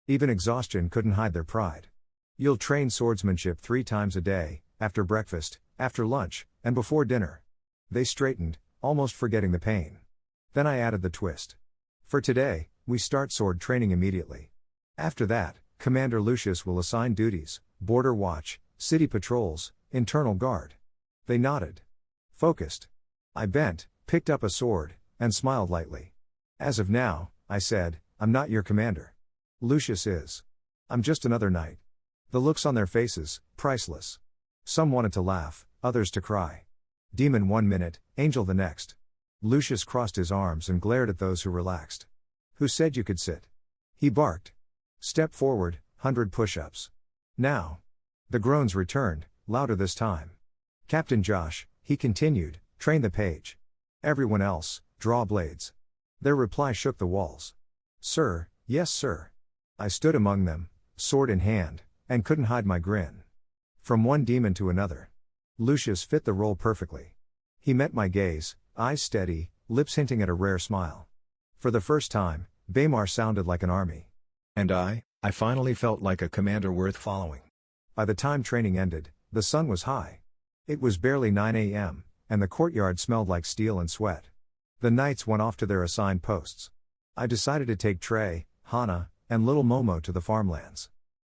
Even exhaustion couldn't hide their pride. "You'll train swordsmanship 3 times a day, after breakfast, after lunch, and before dinner." They straightened, almost forgetting the pain. Then I added the twist. "For today, we start sword training immediately. After that, Commander Lucius will assign duties, border watch, city patrols, internal guard. They nodded. Focused. I bent, picked up a sword, and smiled lightly. As of now, I said, I'm not your commander. Lucius is. I'm just another knight. The looks on their faces, priceless. Some wanted to laugh, others to cry. Demon 1 minute, angel the next. Lucius crossed his arms and glared at those who relaxed. Who said you could sit? He barked. Step forward, 100 push-ups. Now. The groans returned, louder this time. Captain Josh, he continued, train the page. Everyone else, draw blades. Their reply shook the walls. Sir, yes sir. I stood among them, sword in hand, and couldn't hide my grin. From one demon to another. Lucius fit the role perfectly. He met my gaze, eyes steady, lips hinting at a rare smile. For the first time, Baymar sounded like an army. And I finally felt like a commander worth following. By the time training ended, the sun was high. It was barely 9 a.m., and the courtyard smelled like steel and sweat. The knights went off to their assigned posts. I decided to take Trey, Hana, and little Momo to the farmlands.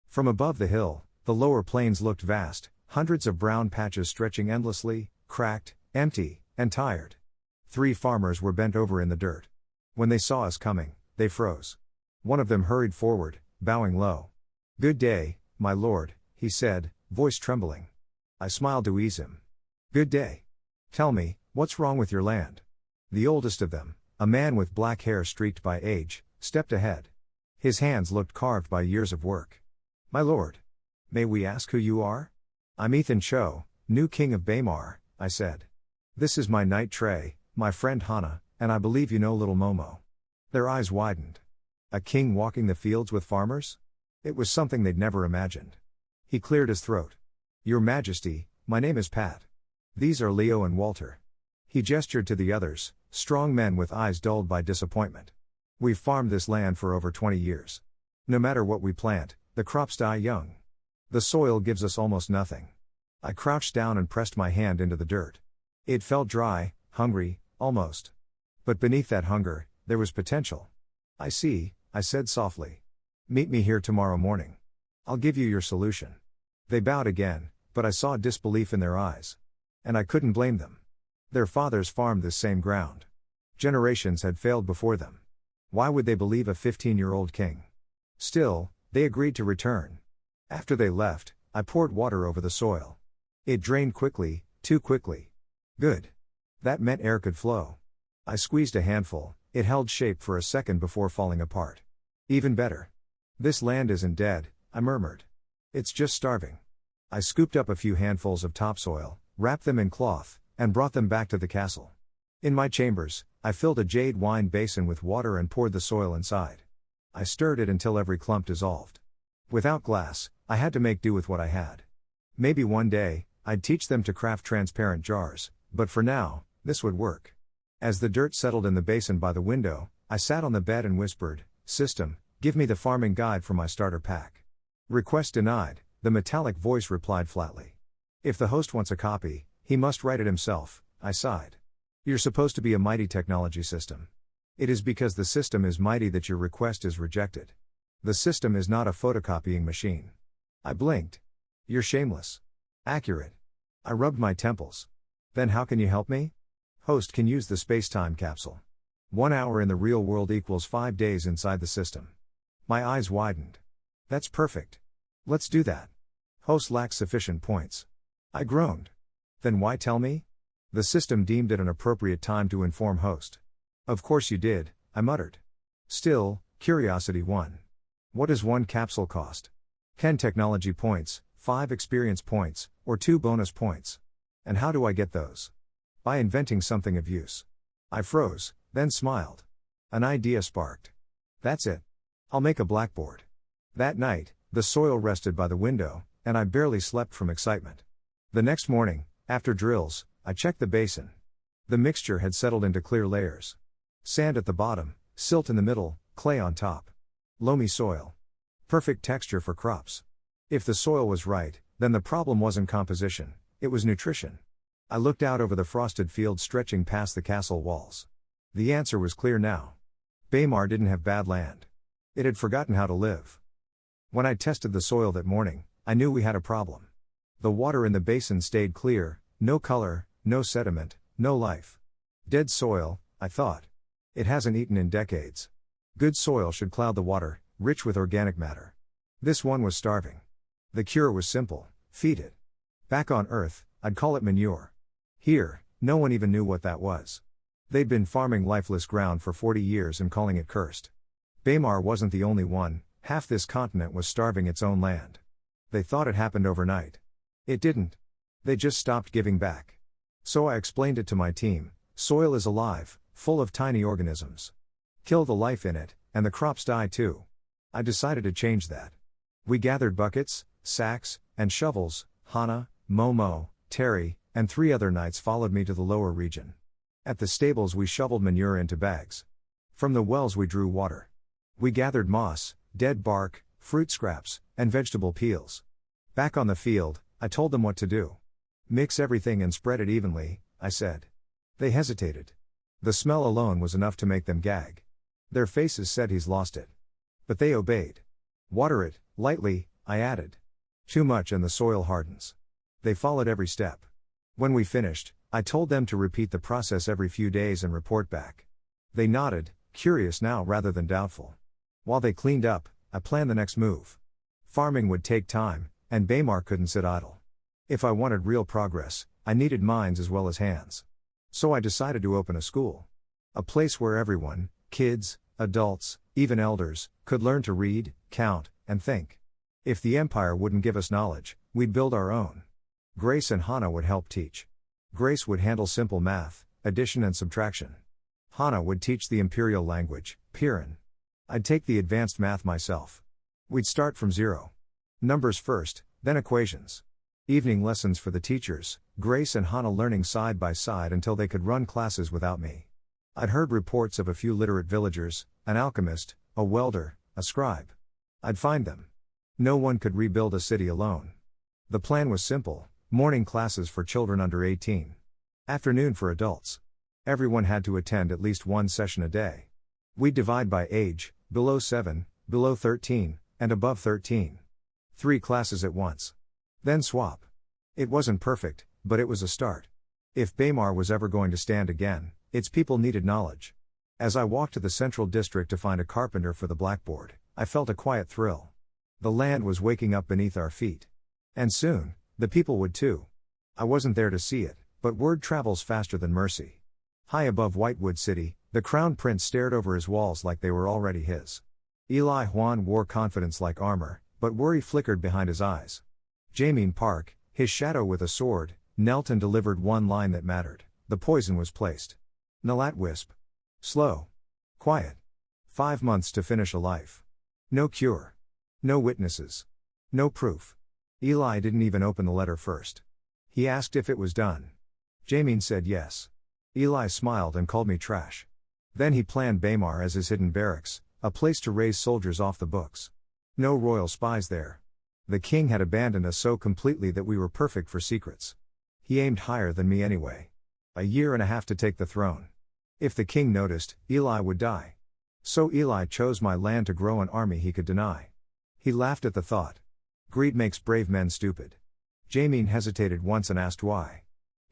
From above the hill, the lower plains looked vast, hundreds of brown patches stretching endlessly, cracked, empty, and tired. 3 farmers were bent over in the dirt. When they saw us coming, they froze. One of them hurried forward, bowing low. Good day, my lord, he said, voice trembling. I smiled to ease him. Good day. Tell me, what's wrong with your land? The oldest of them, a man with black hair streaked by age, stepped ahead. His hands looked carved by years of work. My lord. May we ask who you are? I'm Ethan Cho, new king of Baymar, I said. This is my knight Trey, my friend Hana, and I believe you know little Momo. Their eyes widened. A king walking the fields with farmers? It was something they'd never imagined. He cleared his throat. Your Majesty, my name is Pat. These are Leo and Walter. He gestured to the others, strong men with eyes dulled by disappointment. We've farmed this land for over 20 years. No matter what we plant, the crops die young. The soil gives us almost nothing. I crouched down and pressed my hand into the dirt. It felt dry, hungry, almost. But beneath that hunger, there was potential. I see, I said softly. Meet me here tomorrow morning. I'll give you your solution. They bowed again, but I saw disbelief in their eyes. And I couldn't blame them. Their fathers farmed this same ground. Generations had failed before them. Why would they believe a 15-year-old king? Still, they agreed to return. After they left, I poured water over the soil. It drained quickly, too quickly. Good. That meant air could flow. I squeezed a handful, it held shape for a second before falling apart. Even better. This land isn't dead, I murmured. It's just starving. I scooped up a few handfuls of topsoil, wrapped them in cloth, and brought them back to the castle. In my chambers, I filled a jade wine basin with water and poured the soil inside. I stirred it until every clump dissolved. Without glass, I had to make do with what I had. Maybe one day, I'd teach them to craft transparent jars, but for now, this would work. As the dirt settled in the basin by the window, I sat on the bed and whispered, System, give me the farming guide for my starter pack. Request denied, the metallic voice replied flatly. If the host wants a copy, he must write it himself, I sighed. You're supposed to be a mighty technology system. It is because the system is mighty that your request is rejected. The system is not a photocopying machine. I blinked. You're shameless. Accurate. I rubbed my temples. Then how can you help me? Host can use the space-time capsule. 1 hour in the real world equals 5 days inside the system. My eyes widened. That's perfect. Let's do that. Host lacks sufficient points. I groaned. Then why tell me? The system deemed it an appropriate time to inform host. Of course you did, I muttered. Still, curiosity won. What does 1 capsule cost? 10 technology points, 5 experience points, or 2 bonus points. And how do I get those? By inventing something of use. I froze, then smiled. An idea sparked. That's it. I'll make a blackboard. That night, the soil rested by the window, and I barely slept from excitement. The next morning, after drills, I checked the basin. The mixture had settled into clear layers. Sand at the bottom, silt in the middle, clay on top. Loamy soil. Perfect texture for crops. If the soil was right, then the problem wasn't composition, it was nutrition. I looked out over the frosted fields stretching past the castle walls. The answer was clear now. Baymar didn't have bad land. It had forgotten how to live. When I tested the soil that morning, I knew we had a problem. The water in the basin stayed clear, no color, no sediment, no life. Dead soil, I thought. It hasn't eaten in decades. Good soil should cloud the water, rich with organic matter. This one was starving. The cure was simple: feed it. Back on Earth, I'd call it manure. Here, no one even knew what that was. They'd been farming lifeless ground for 40 years and calling it cursed. Baymar wasn't the only one, half this continent was starving its own land. They thought it happened overnight. It didn't. They just stopped giving back. So I explained it to my team: soil is alive, full of tiny organisms. Kill the life in it, and the crops die too. I decided to change that. We gathered buckets, sacks, and shovels. Hana, Momo, Terry, and 3 other knights followed me to the lower region. At the stables we shoveled manure into bags. From the wells we drew water. We gathered moss, dead bark, fruit scraps, and vegetable peels. Back on the field, I told them what to do. Mix everything and spread it evenly, I said. They hesitated. The smell alone was enough to make them gag. Their faces said he's lost it. But they obeyed. Water it, lightly, I added. Too much and the soil hardens. They followed every step. When we finished, I told them to repeat the process every few days and report back. They nodded, curious now rather than doubtful. While they cleaned up, I planned the next move. Farming would take time, and Baymar couldn't sit idle. If I wanted real progress, I needed minds as well as hands. So I decided to open a school. A place where everyone, kids, adults, even elders, could learn to read, count, and think. If the Empire wouldn't give us knowledge, we'd build our own. Grace and Hana would help teach. Grace would handle simple math, addition and subtraction. Hana would teach the imperial language, Piran. I'd take the advanced math myself. We'd start from zero. Numbers first, then equations. Evening lessons for the teachers, Grace and Hana learning side by side until they could run classes without me. I'd heard reports of a few literate villagers, an alchemist, a welder, a scribe. I'd find them. No one could rebuild a city alone. The plan was simple: morning classes for children under 18. Afternoon for adults. Everyone had to attend at least one session a day. We'd divide by age: below 7, below 13, and above 13. 3 classes at once. Then swap. It wasn't perfect, but it was a start. If Baymar was ever going to stand again, its people needed knowledge. As I walked to the central district to find a carpenter for the blackboard, I felt a quiet thrill. The land was waking up beneath our feet. And soon, the people would too. I wasn't there to see it, but word travels faster than mercy. High above Whitewood City, the Crown Prince stared over his walls like they were already his. Eli Huan wore confidence like armor, but worry flickered behind his eyes. Jamin Park, his shadow with a sword, knelt and delivered one line that mattered: the poison was placed. Nalat Wisp. Slow. Quiet. 5 months to finish a life. No cure. No witnesses. No proof. Eli didn't even open the letter first. He asked if it was done. Jamin said yes. Eli smiled and called me trash. Then he planned Baymar as his hidden barracks, a place to raise soldiers off the books. No royal spies there. The king had abandoned us so completely that we were perfect for secrets. He aimed higher than me anyway. A year and a half to take the throne. If the king noticed, Eli would die. So Eli chose my land to grow an army he could deny. He laughed at the thought. Greed makes brave men stupid. Jamin hesitated once and asked why.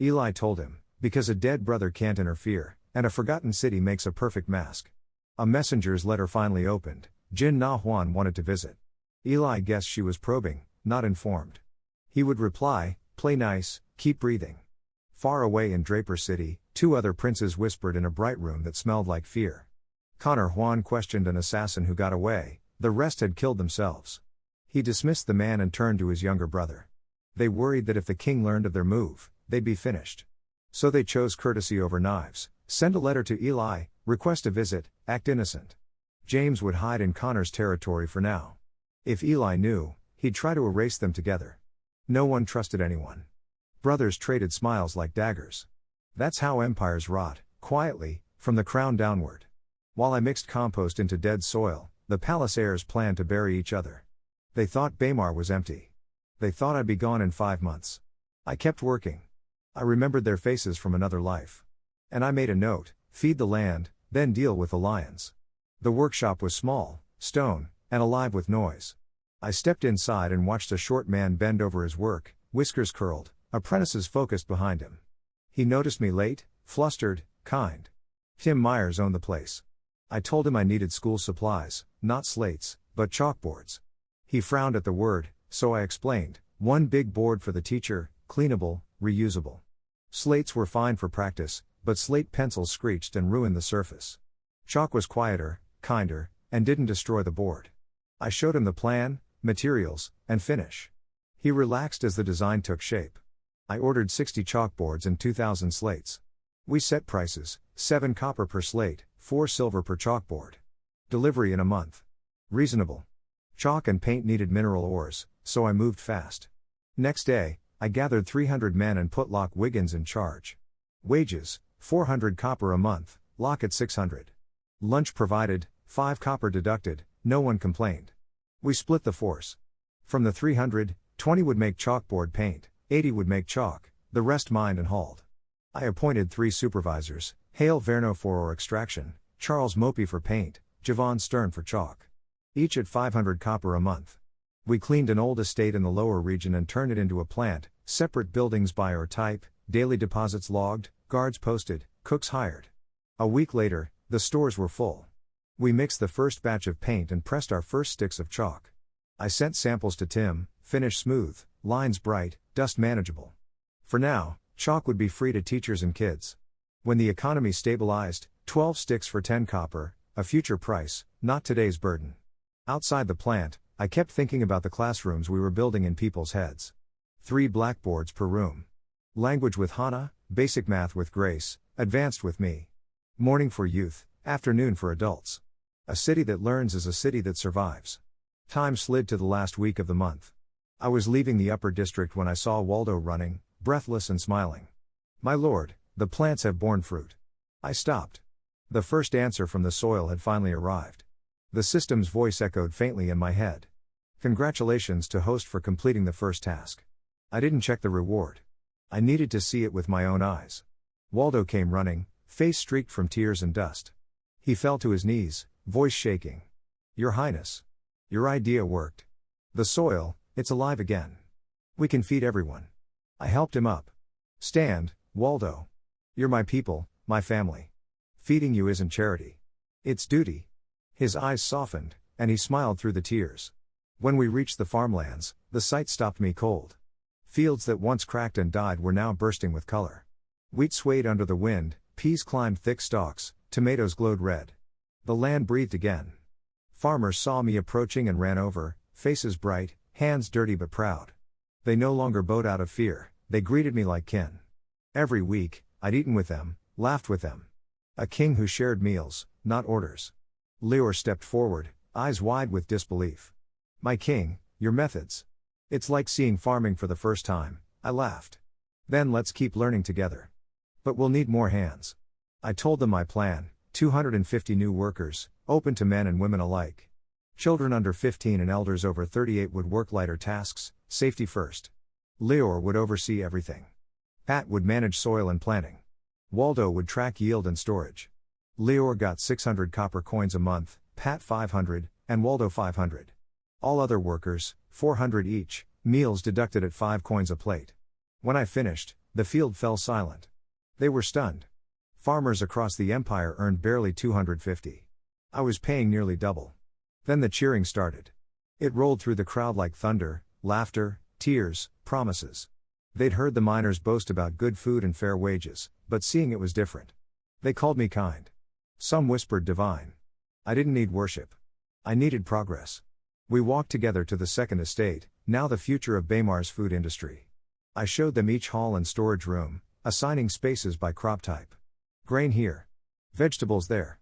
Eli told him, because a dead brother can't interfere, and a forgotten city makes a perfect mask. A messenger's letter finally opened. Jin Na Huan wanted to visit. Eli guessed she was probing, not informed. He would reply, play nice, keep breathing. Far away in Draper City, 2 other princes whispered in a bright room that smelled like fear. Connor Huan questioned an assassin who got away, the rest had killed themselves. He dismissed the man and turned to his younger brother. They worried that if the king learned of their move, they'd be finished. So they chose courtesy over knives: send a letter to Eli, request a visit, act innocent. James would hide in Connor's territory for now. If Eli knew, he'd try to erase them together. No one trusted anyone. Brothers traded smiles like daggers. That's how empires rot, quietly, from the crown downward. While I mixed compost into dead soil, the palace heirs planned to bury each other. They thought Baymar was empty. They thought I'd be gone in 5 months. I kept working. I remembered their faces from another life. And I made a note: feed the land, then deal with the lions. The workshop was small, stone, and alive with noise. I stepped inside and watched a short man bend over his work, whiskers curled, apprentices focused behind him. He noticed me late, flustered, kind. Tim Myers owned the place. I told him I needed school supplies, not slates, but chalkboards. He frowned at the word, so I explained, one big board for the teacher, cleanable, reusable. Slates were fine for practice, but slate pencils screeched and ruined the surface. Chalk was quieter, kinder, and didn't destroy the board. I showed him the plan, materials, and finish. He relaxed as the design took shape. I ordered 60 chalkboards and 2,000 slates. We set prices, 7 copper per slate, 4 silver per chalkboard. Delivery in a month. Reasonable. Chalk and paint needed mineral ores, so I moved fast. Next day, I gathered 300 men and put Locke Wiggins in charge. Wages, 400 copper a month, Locke at 600. Lunch provided, 5 copper deducted, no one complained. We split the force. From the 300, 20 would make chalkboard paint, 80 would make chalk, the rest mined and hauled. I appointed 3 supervisors, Hale Verno for ore extraction, Charles Mopey for paint, Javon Stern for chalk. Each at 500 copper a month. We cleaned an old estate in the lower region and turned it into a plant, separate buildings by or type, daily deposits logged, guards posted, cooks hired. A week later, the stores were full. We mixed the first batch of paint and pressed our first sticks of chalk. I sent samples to Tim, finish smooth, lines bright, dust manageable. For now, chalk would be free to teachers and kids. When the economy stabilized, 12 sticks for 10 copper, a future price, not today's burden. Outside the plant, I kept thinking about the classrooms we were building in people's heads. 3 blackboards per room. Language with Hannah, basic math with Grace, advanced with me. Morning for youth, afternoon for adults. A city that learns is a city that survives. Time slid to the last week of the month. I was leaving the upper district when I saw Waldo running, breathless and smiling. My lord, the plants have borne fruit. I stopped. The first answer from the soil had finally arrived. The system's voice echoed faintly in my head. Congratulations to host for completing the first task. I didn't check the reward. I needed to see it with my own eyes. Waldo came running, face streaked from tears and dust. He fell to his knees, voice shaking. Your Highness. Your idea worked. The soil, it's alive again. We can feed everyone. I helped him up. Stand, Waldo. You're my people, my family. Feeding you isn't charity. It's duty. His eyes softened, and he smiled through the tears. When we reached the farmlands, the sight stopped me cold. Fields that once cracked and died were now bursting with color. Wheat swayed under the wind, peas climbed thick stalks, tomatoes glowed red. The land breathed again. Farmers saw me approaching and ran over, faces bright, hands dirty but proud. They no longer bowed out of fear, they greeted me like kin. Every week, I'd eaten with them, laughed with them. A king who shared meals, not orders. Leor stepped forward, eyes wide with disbelief. My king, your methods. It's like seeing farming for the first time, I laughed. Then let's keep learning together. But we'll need more hands. I told them my plan, 250 new workers, open to men and women alike. Children under 15 and elders over 38 would work lighter tasks, safety first. Leor would oversee everything. Pat would manage soil and planting. Waldo would track yield and storage. Leor got 600 copper coins a month, Pat 500, and Waldo 500. All other workers, 400 each, meals deducted at 5 coins a plate. When I finished, the field fell silent. They were stunned. Farmers across the empire earned barely 250. I was paying nearly double. Then the cheering started. It rolled through the crowd like thunder, laughter, tears, promises. They'd heard the miners boast about good food and fair wages, but seeing it was different. They called me kind. Some whispered divine. I didn't need worship. I needed progress. We walked together to the second estate, now the future of Baymar's food industry. I showed them each hall and storage room, assigning spaces by crop type. Grain here. Vegetables there.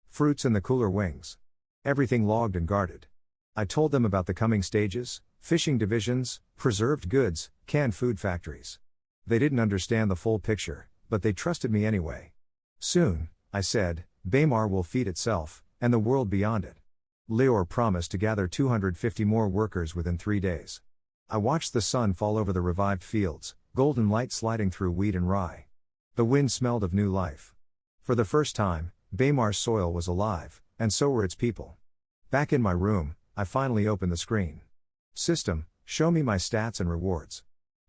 Fruits in the cooler wings. Everything logged and guarded. I told them about the coming stages, fishing divisions, preserved goods, canned food factories. They didn't understand the full picture, but they trusted me anyway. Soon, I said, Baymar will feed itself, and the world beyond it. Leor promised to gather 250 more workers within 3 days. I watched the sun fall over the revived fields, golden light sliding through wheat and rye. The wind smelled of new life. For the first time, Baymar's soil was alive, and so were its people. Back in my room, I finally opened the screen. System, show me my stats and rewards.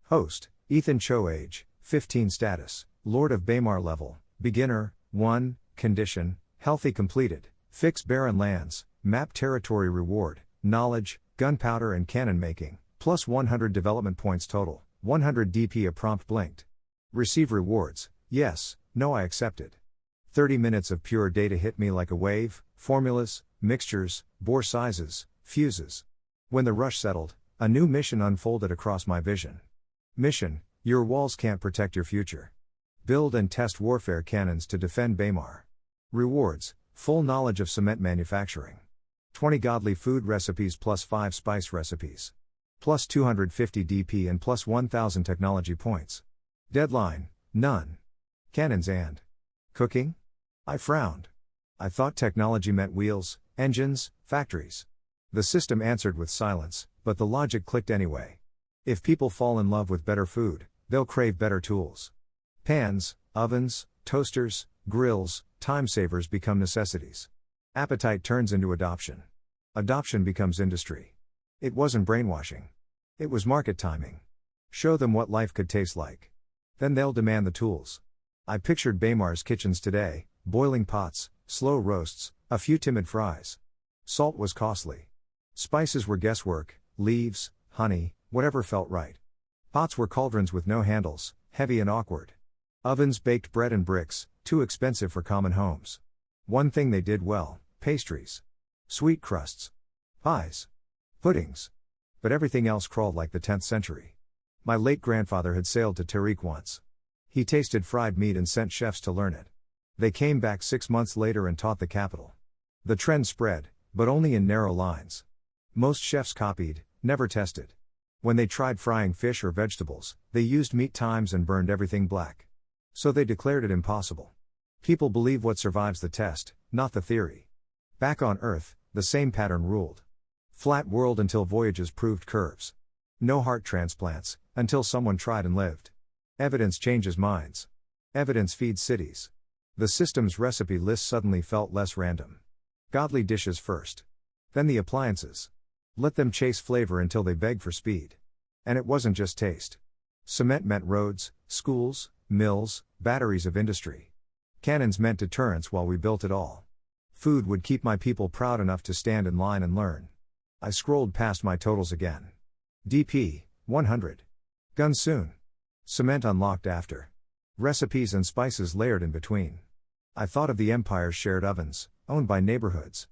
Host, Ethan Cho age, 15 status, Lord of Baymar level, beginner, 1, condition, healthy completed, fix barren lands, map territory reward, knowledge, gunpowder and cannon making, plus 100 development points total, 100 DP. A prompt blinked. Receive rewards, yes, no, I accepted. 30 minutes of pure data hit me like a wave, formulas, mixtures, bore sizes, fuses. When the rush settled, a new mission unfolded across my vision. Mission, your walls can't protect your future. Build and test warfare cannons to defend Baymar. Rewards, full knowledge of cement manufacturing. 20 godly food recipes plus 5 spice recipes. Plus 250 DP and plus 1000 technology points. Deadline, none. Cannons and cooking? I frowned. I thought technology meant wheels, engines, factories. The system answered with silence, but the logic clicked anyway. If people fall in love with better food, they'll crave better tools. Pans, ovens, toasters, grills, time savers become necessities. Appetite turns into adoption. Adoption becomes industry. It wasn't brainwashing. It was market timing. Show them what life could taste like. Then they'll demand the tools. I pictured Baymar's kitchens today, boiling pots, slow roasts, a few timid fries. Salt was costly. Spices were guesswork, leaves, honey, whatever felt right. Pots were cauldrons with no handles, heavy and awkward. Ovens baked bread and bricks, too expensive for common homes. One thing they did well, pastries. Sweet crusts. Pies. Puddings. But everything else crawled like the 10th century. My late grandfather had sailed to Tariq once. He tasted fried meat and sent chefs to learn it. They came back 6 months later and taught the capital. The trend spread, but only in narrow lines. Most chefs copied, never tested. When they tried frying fish or vegetables, they used meat times and burned everything black. So they declared it impossible. People believe what survives the test, not the theory. Back on Earth, the same pattern ruled. Flat world until voyages proved curves. No heart transplants, until someone tried and lived. Evidence changes minds. Evidence feeds cities. The system's recipe list suddenly felt less random. Godly dishes first. Then the appliances. Let them chase flavor until they beg for speed. And it wasn't just taste. Cement meant roads, schools, mills, batteries of industry. Cannons meant deterrence while we built it all. Food would keep my people proud enough to stand in line and learn. I scrolled past my totals again. DP, 100. Guns soon. Cement unlocked after. Recipes and spices layered in between. I thought of the Empire's shared ovens, owned by neighborhoods.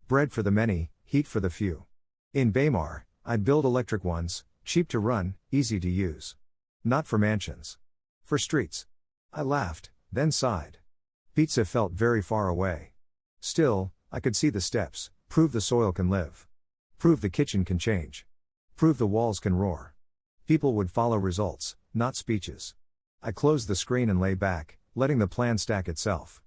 Bread for the many, heat for the few. In Baymar, I'd build electric ones, cheap to run, easy to use. Not for mansions. For streets. I laughed, then sighed. Pizza felt very far away. Still, I could see the steps, prove the soil can live. Prove the kitchen can change. Prove the walls can roar. People would follow results, not speeches. I closed the screen and lay back, letting the plan stack itself.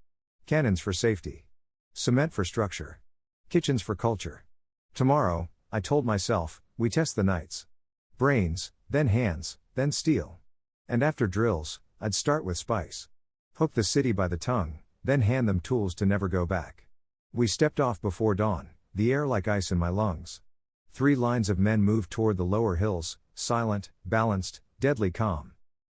Cannons for safety. Cement for structure. Kitchens for culture. Tomorrow, I told myself, we test the knights. Brains, then hands, then steel. And after drills, I'd start with spice. Hook the city by the tongue, then hand them tools to never go back. We stepped off before dawn, the air like ice in my lungs. 3 lines of men moved toward the lower hills, silent, balanced, deadly calm.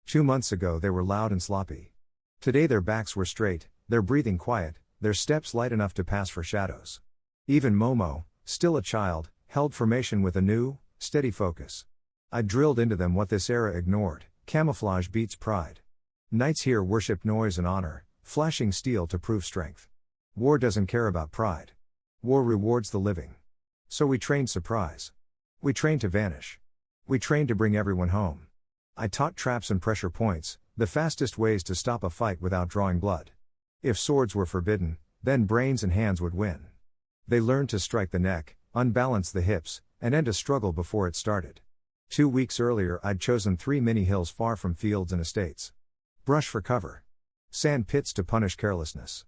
2 months ago they were loud and sloppy. Today their backs were straight, their breathing quiet, their steps light enough to pass for shadows. Even Momo, still a child, held formation with a new, steady focus. I drilled into them what this era ignored: camouflage beats pride. Knights here worship noise and honor, flashing steel to prove strength. War doesn't care about pride. War rewards the living. So we trained surprise. We trained to vanish. We trained to bring everyone home. I taught traps and pressure points, the fastest ways to stop a fight without drawing blood. If swords were forbidden, then brains and hands would win. They learned to strike the neck, unbalance the hips, and end a struggle before it started. 2 weeks earlier I'd chosen 3 mini hills far from fields and estates. Brush for cover. Sand pits to punish carelessness.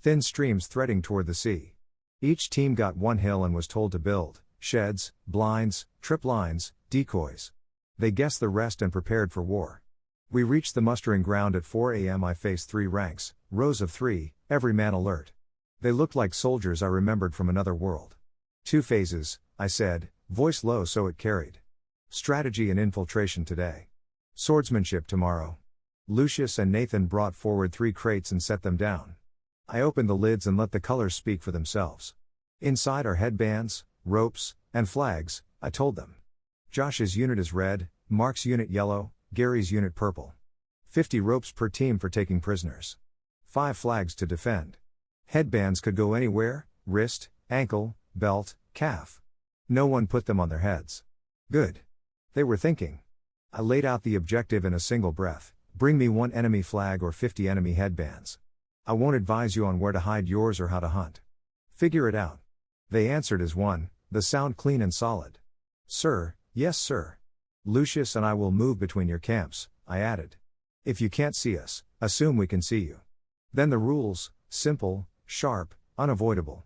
Thin streams threading toward the sea. Each team got 1 hill and was told to build sheds, blinds, trip lines, decoys. They guessed the rest and prepared for war. We reached the mustering ground at 4 a.m. I faced 3 ranks, rows of 3, every man alert. They looked like soldiers I remembered from another world. 2 phases, I said, Voice low so it carried. Strategy and infiltration today. Swordsmanship tomorrow. Lucius and Nathan brought forward 3 crates and set them down. I opened the lids and let the colors speak for themselves. Inside are headbands, ropes, and flags, I told them. Josh's unit is red, Mark's unit yellow, Gary's unit purple. 50 ropes per team for taking prisoners. 5 flags to defend. Headbands could go anywhere, wrist, ankle, belt, calf. No one put them on their heads. Good. They were thinking. I laid out the objective in a single breath: bring me 1 enemy flag or 50 enemy headbands. I won't advise you on where to hide yours or how to hunt. Figure it out. They answered as one, the sound clean and solid. Sir, yes sir. Lucius and I will move between your camps, I added. If you can't see us, assume we can see you. Then the rules: simple, sharp, unavoidable.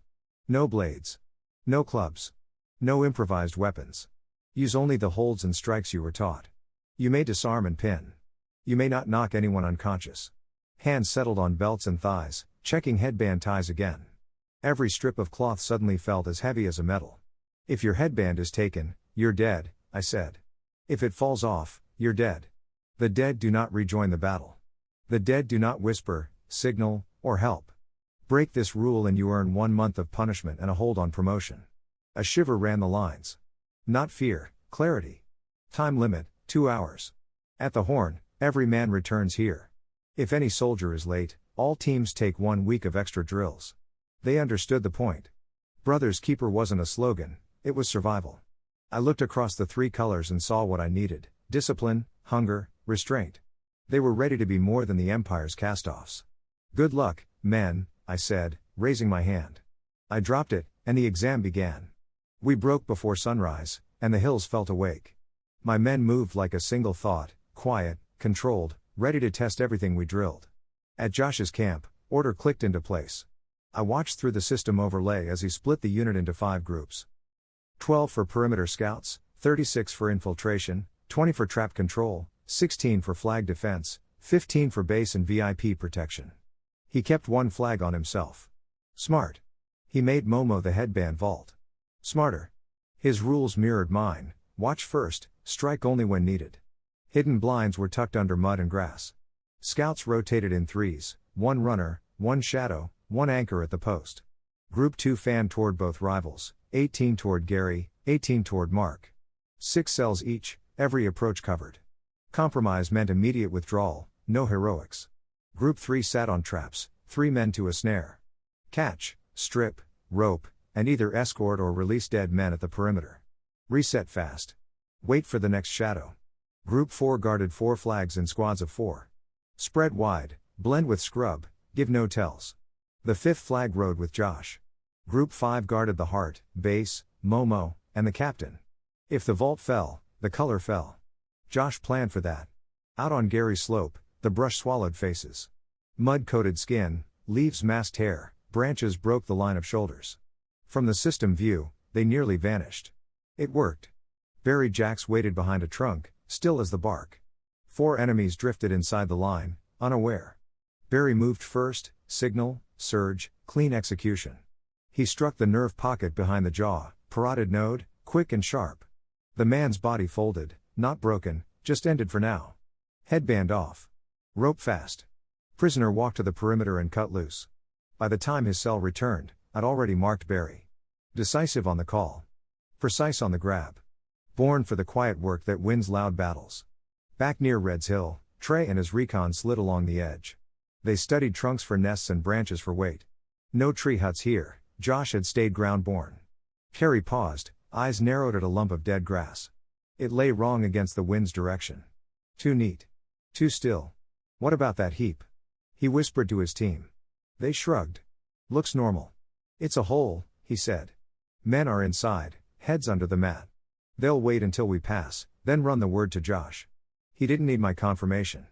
No blades. No clubs. No improvised weapons. Use only the holds and strikes you were taught. You may disarm and pin. You may not knock anyone unconscious. Hands settled on belts and thighs, checking headband ties again. Every strip of cloth suddenly felt as heavy as a metal. If your headband is taken, you're dead, I said. If it falls off, you're dead. The dead do not rejoin the battle. The dead do not whisper, signal, or help. Break this rule and you earn 1 month of punishment and a hold on promotion. A shiver ran the lines. Not fear, clarity. Time limit, 2 hours. At the horn, every man returns here. If any soldier is late, all teams take 1 week of extra drills. They understood the point. Brothers Keeper wasn't a slogan, it was survival. I looked across the 3 colors and saw what I needed: discipline, hunger, restraint. They were ready to be more than the Empire's cast-offs. Good luck, men, I said, raising my hand. I dropped it, and the exam began. We broke before sunrise, and the hills felt awake. My men moved like a single thought, quiet, controlled, ready to test everything we drilled. At Josh's camp, order clicked into place. I watched through the system overlay as he split the unit into 5 groups. 12 for perimeter scouts, 36 for infiltration, 20 for trap control, 16 for flag defense, 15 for base and VIP protection. He kept 1 flag on himself. Smart. He made Momo the headband vault. Smarter. His rules mirrored mine: watch first, strike only when needed. Hidden blinds were tucked under mud and grass. Scouts rotated in 3s, 1 runner, 1 shadow, 1 anchor at the post. Group 2 fanned toward both rivals, 18 toward Gary, 18 toward Mark. 6 cells each, every approach covered. Compromise meant immediate withdrawal, no heroics. Group 3 sat on traps, 3 men to a snare. Catch, strip, rope, and either escort or release dead men at the perimeter. Reset fast. Wait for the next shadow. Group 4 guarded 4 flags in squads of 4. Spread wide, blend with scrub, give no tells. The 5th flag rode with Josh. Group 5 guarded the heart, base, Momo, and the captain. If the vault fell, the color fell. Josh planned for that. Out on Gary's slope, the brush swallowed faces. Mud-coated skin, leaves masked hair, branches broke the line of shoulders. From the system view, they nearly vanished. It worked. Buried jacks waited behind a trunk, still as the bark. 4 enemies drifted inside the line, unaware. Barry moved first, signal, surge, clean execution. He struck the nerve pocket behind the jaw, parotid node, quick and sharp. The man's body folded, not broken, just ended for now. Headband off. Rope fast. Prisoner walked to the perimeter and cut loose. By the time his cell returned, I'd already marked Barry. Decisive on the call. Precise on the grab. Born for the quiet work that wins loud battles. Back near Red's Hill, Trey and his recon slid along the edge. They studied trunks for nests and branches for weight. No tree huts here, Josh had stayed ground-born. Carrie paused, eyes narrowed at a lump of dead grass. It lay wrong against the wind's direction. Too neat. Too still. What about that heap? He whispered to his team. They shrugged. Looks normal. It's a hole, he said. Men are inside, heads under the mat. They'll wait until we pass, then run the word to Josh. He didn't need my confirmation.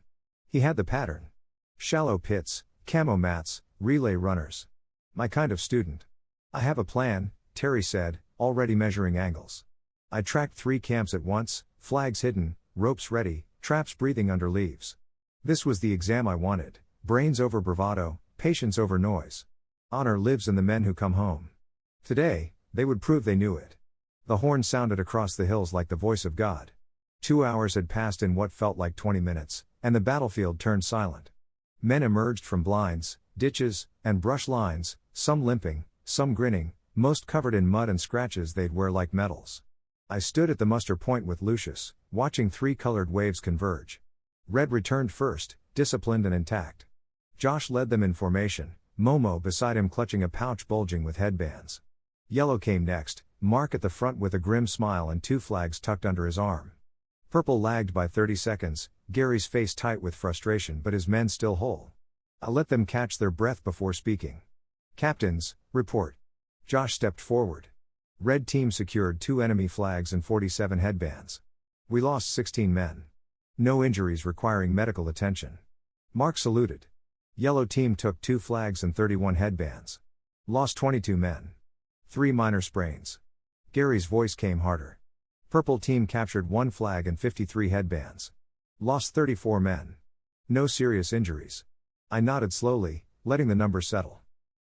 He had the pattern. Shallow pits, camo mats, relay runners. My kind of student. I have a plan, Terry said, already measuring angles. I tracked 3 camps at once, flags hidden, ropes ready, traps breathing under leaves. This was the exam I wanted: brains over bravado, patience over noise. Honor lives in the men who come home. Today, they would prove they knew it. The horn sounded across the hills like the voice of God. 2 hours had passed in what felt like 20 minutes, and the battlefield turned silent. Men emerged from blinds, ditches, and brush lines, some limping, some grinning, most covered in mud and scratches they'd wear like medals. I stood at the muster point with Lucius, watching 3 colored waves converge. Red returned first, disciplined and intact. Josh led them in formation, Momo beside him clutching a pouch bulging with headbands. Yellow came next, Mark at the front with a grim smile and 2 flags tucked under his arm. Purple lagged by 30 seconds, Gary's face tight with frustration but his men still whole. I let them catch their breath before speaking. Captains, report. Josh stepped forward. Red team secured 2 enemy flags and 47 headbands. We lost 16 men. No injuries requiring medical attention. Mark saluted. Yellow team took 2 flags and 31 headbands. Lost 22 men. 3 minor sprains. Gary's voice came harder. Purple team captured 1 flag and 53 headbands. Lost 34 men. No serious injuries. I nodded slowly, letting the numbers settle.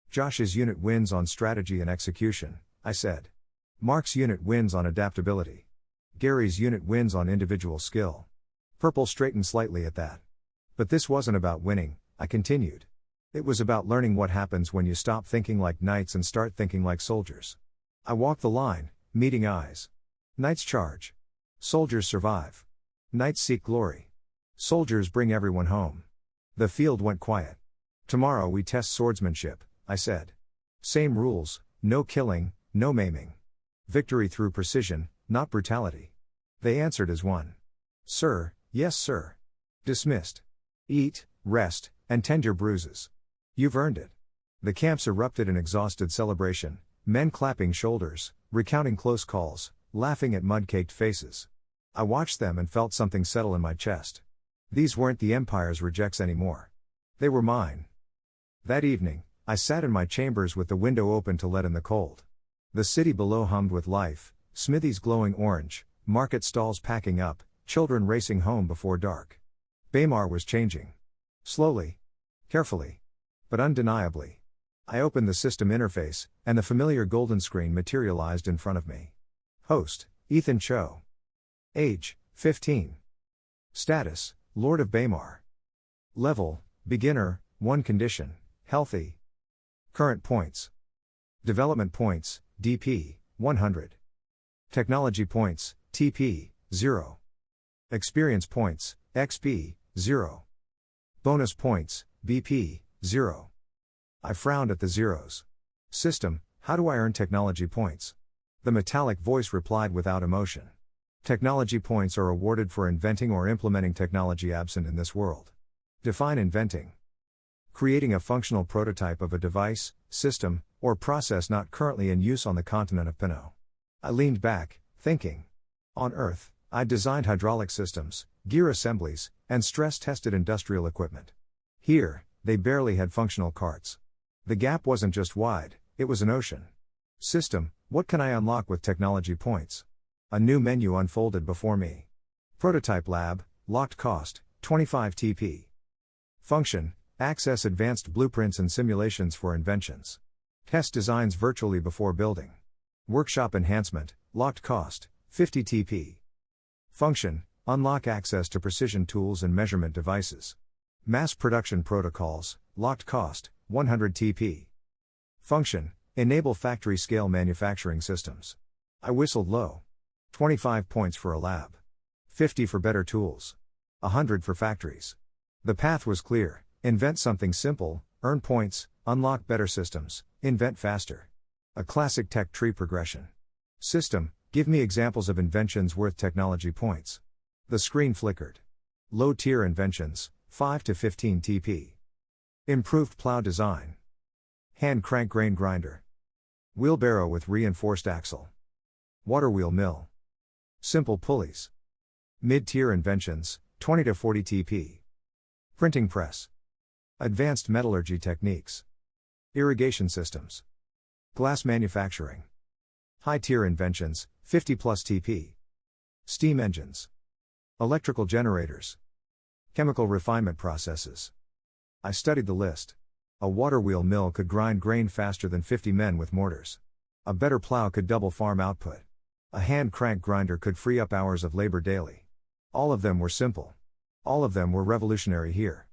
Josh's unit wins on strategy and execution, I said. Mark's unit wins on adaptability. Gary's unit wins on individual skill. Purple straightened slightly at that. But this wasn't about winning, I continued. It was about learning what happens when you stop thinking like knights and start thinking like soldiers. I walked the line, meeting eyes. Knights charge. Soldiers survive. Knights seek glory. Soldiers bring everyone home. The field went quiet. Tomorrow we test swordsmanship, I said. Same rules, no killing, no maiming. Victory through precision, not brutality. They answered as one. Sir, yes sir. Dismissed. Eat, rest, and tend your bruises. You've earned it. The camps erupted in exhausted celebration, men clapping shoulders, recounting close calls, laughing at mud-caked faces. I watched them and felt something settle in my chest. These weren't the Empire's rejects anymore. They were mine. That evening, I sat in my chambers with the window open to let in the cold. The city below hummed with life, smithies glowing orange, market stalls packing up, children racing home before dark. Baymar was changing. Slowly. Carefully. But undeniably. I opened the system interface, and the familiar golden screen materialized in front of me. Host, Ethan Cho. Age, 15. Status, Lord of Baymar. Level, Beginner, 1 condition, Healthy. Current points. Development points, DP, 100. Technology points, TP, 0. Experience points, XP, 0. Bonus points, BP, 0. I frowned at the zeros. System, how do I earn technology points? The metallic voice replied without emotion. Technology points are awarded for inventing or implementing technology absent in this world. Define inventing. Creating a functional prototype of a device, system, or process not currently in use on the continent of Pinot. I leaned back, thinking. On Earth, I designed hydraulic systems, gear assemblies, and stress-tested industrial equipment. Here, they barely had functional carts. The gap wasn't just wide, it was an ocean. System, what can I unlock with technology points? A new menu unfolded before me. Prototype Lab, locked cost, 25 TP. Function, access advanced blueprints and simulations for inventions. Test designs virtually before building. Workshop enhancement, locked cost, 50 TP. Function, unlock access to precision tools and measurement devices. Mass production protocols, locked cost, 100 TP. Function, enable factory scale manufacturing systems. I whistled low. 25 points for a lab. 50 for better tools. 100 for factories. The path was clear: invent something simple, earn points, unlock better systems, invent faster. A classic tech tree progression. System, give me examples of inventions worth technology points. The screen flickered. Low tier inventions, 5 to 15 TP. Improved plow design. Hand crank grain grinder. Wheelbarrow with reinforced axle. Water wheel mill. Simple pulleys. Mid-tier inventions, 20 to 40 TP. Printing press. Advanced metallurgy techniques. Irrigation systems. Glass manufacturing. High-tier inventions, 50 plus TP. Steam engines. Electrical generators. Chemical refinement processes. I studied the list. A water wheel mill could grind grain faster than 50 men with mortars. A better plow could double farm output. A hand crank grinder could free up hours of labor daily. All of them were simple. All of them were revolutionary here.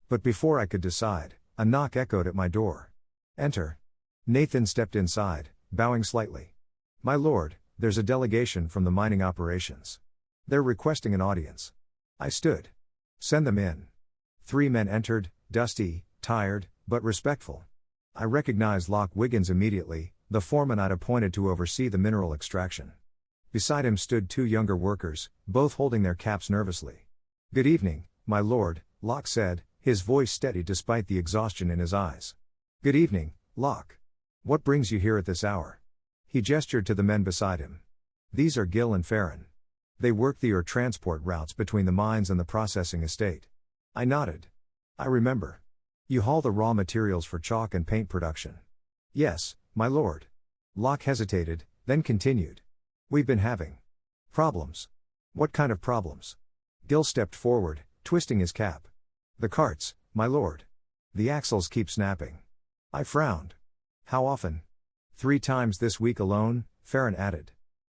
But before I could decide, a knock echoed at my door. Enter. Nathan stepped inside, bowing slightly. My lord, there's a delegation from the mining operations. They're requesting an audience. I stood. Send them in. 3 men entered, dusty, tired, but respectful. I recognized Locke Wiggins immediately, the foreman I'd appointed to oversee the mineral extraction. Beside him stood 2 younger workers, both holding their caps nervously. Good evening, my lord, Locke said, his voice steady despite the exhaustion in his eyes. Good evening, Locke. What brings you here at this hour? He gestured to the men beside him. These are Gil and Farron. They work the ore transport routes between the mines and the processing estate. I nodded. I remember. You haul the raw materials for chalk and paint production. Yes, my lord. Locke hesitated, then continued. We've been having problems. What kind of problems? Gil stepped forward, twisting his cap. The carts, my lord. The axles keep snapping. I frowned. How often? 3 times this week alone, Farron added.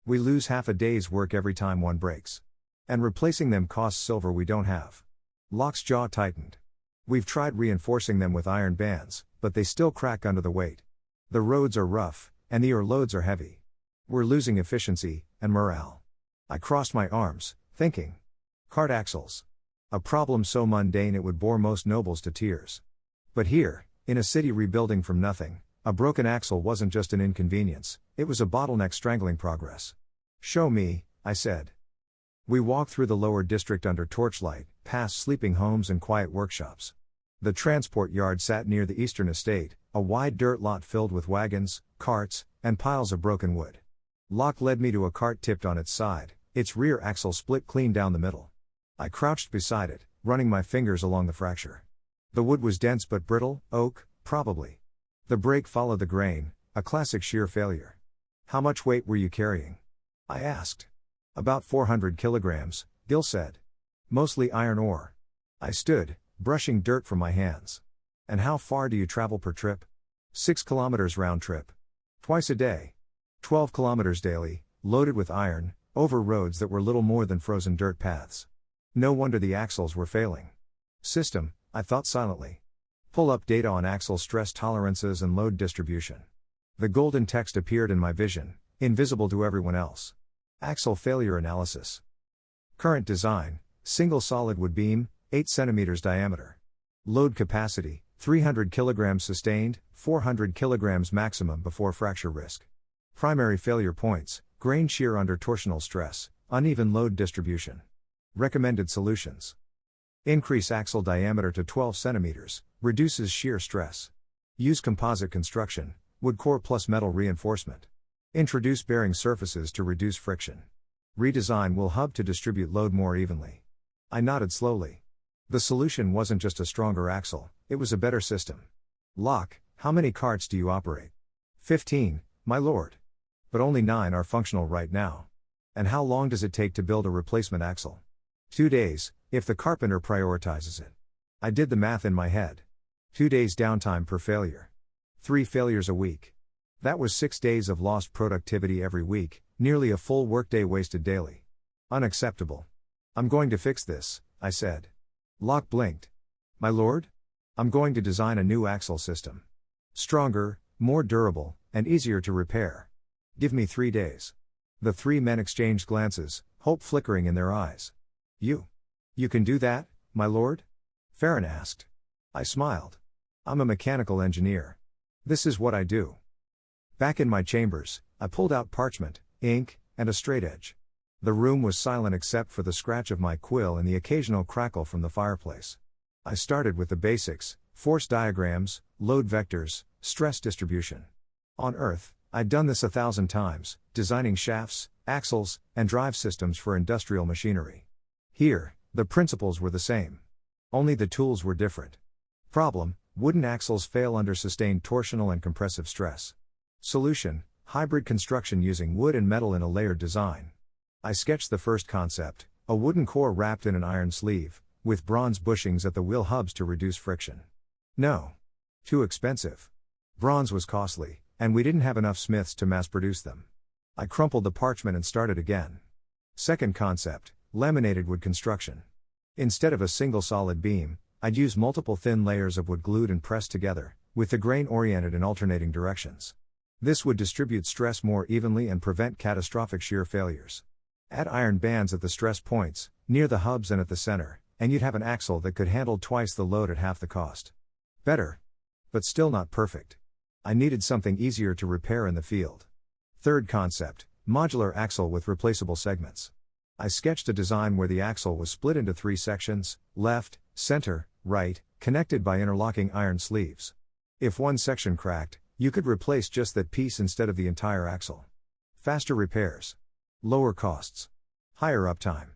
We lose half a day's work every time one breaks. And replacing them costs silver we don't have. Locke's jaw tightened. We've tried reinforcing them with iron bands, but they still crack under the weight. The roads are rough, and the ore loads are heavy. We're losing efficiency and morale. I crossed my arms, thinking. Cart axles. A problem so mundane it would bore most nobles to tears. But here, in a city rebuilding from nothing, a broken axle wasn't just an inconvenience, it was a bottleneck strangling progress. Show me, I said. We walked through the lower district under torchlight, past sleeping homes and quiet workshops. The transport yard sat near the eastern estate, a wide dirt lot filled with wagons, carts, and piles of broken wood. Locke led me to a cart tipped on its side, its rear axle split clean down the middle. I crouched beside it, running my fingers along the fracture. The wood was dense but brittle, oak, probably. The brake followed the grain, a classic shear failure. How much weight were you carrying? I asked. About 400 kilograms, Gil said. Mostly iron ore. I stood, brushing dirt from my hands. And how far do you travel per trip? 6 kilometers round trip. Twice a day. 12 kilometers daily, loaded with iron, over roads that were little more than frozen dirt paths. No wonder the axles were failing. System, I thought silently. Pull up data on axle stress tolerances and load distribution. The golden text appeared in my vision, invisible to everyone else. Axle failure analysis. Current design, single solid wood beam, 8 cm diameter. Load capacity, 300 kg sustained, 400 kg maximum before fracture risk. Primary failure points, grain shear under torsional stress, uneven load distribution. Recommended solutions. Increase axle diameter to 12 cm, reduces shear stress. Use composite construction, wood core plus metal reinforcement. Introduce bearing surfaces to reduce friction. Redesign will hub to distribute load more evenly. I nodded slowly. The solution wasn't just a stronger axle, it was a better system. Locke, how many carts do you operate? 15, my lord. But only 9 are functional right now. And how long does it take to build a replacement axle? 2 days, if the carpenter prioritizes it. I did the math in my head. 2 days downtime per failure. 3 failures a week. That was 6 days of lost productivity every week, nearly a full workday wasted daily. Unacceptable. I'm going to fix this, I said. Locke blinked. My lord? I'm going to design a new axle system. Stronger, more durable, and easier to repair. Give me 3 days. The 3 men exchanged glances, hope flickering in their eyes. You can do that, my lord? Farron asked. I smiled. I'm a mechanical engineer. This is what I do. Back in my chambers, I pulled out parchment, ink, and a straightedge. The room was silent except for the scratch of my quill and the occasional crackle from the fireplace. I started with the basics, force diagrams, load vectors, stress distribution. On Earth, I'd done this 1,000 times, designing shafts, axles, and drive systems for industrial machinery. Here, the principles were the same. Only the tools were different. Problem: wooden axles fail under sustained torsional and compressive stress. Solution: hybrid construction using wood and metal in a layered design. I sketched the first concept, a wooden core wrapped in an iron sleeve, with bronze bushings at the wheel hubs to reduce friction. No. Too expensive. Bronze was costly, and we didn't have enough smiths to mass produce them. I crumpled the parchment and started again. Second concept, laminated wood construction. Instead of a single solid beam, I'd use multiple thin layers of wood glued and pressed together, with the grain oriented in alternating directions. This would distribute stress more evenly and prevent catastrophic shear failures. Add iron bands at the stress points, near the hubs and at the center, and you'd have an axle that could handle twice the load at half the cost. Better. But still not perfect. I needed something easier to repair in the field. Third concept, modular axle with replaceable segments. I sketched a design where the axle was split into 3 sections, left, center, right, connected by interlocking iron sleeves. If one section cracked, you could replace just that piece instead of the entire axle. Faster repairs. Lower costs. Higher uptime.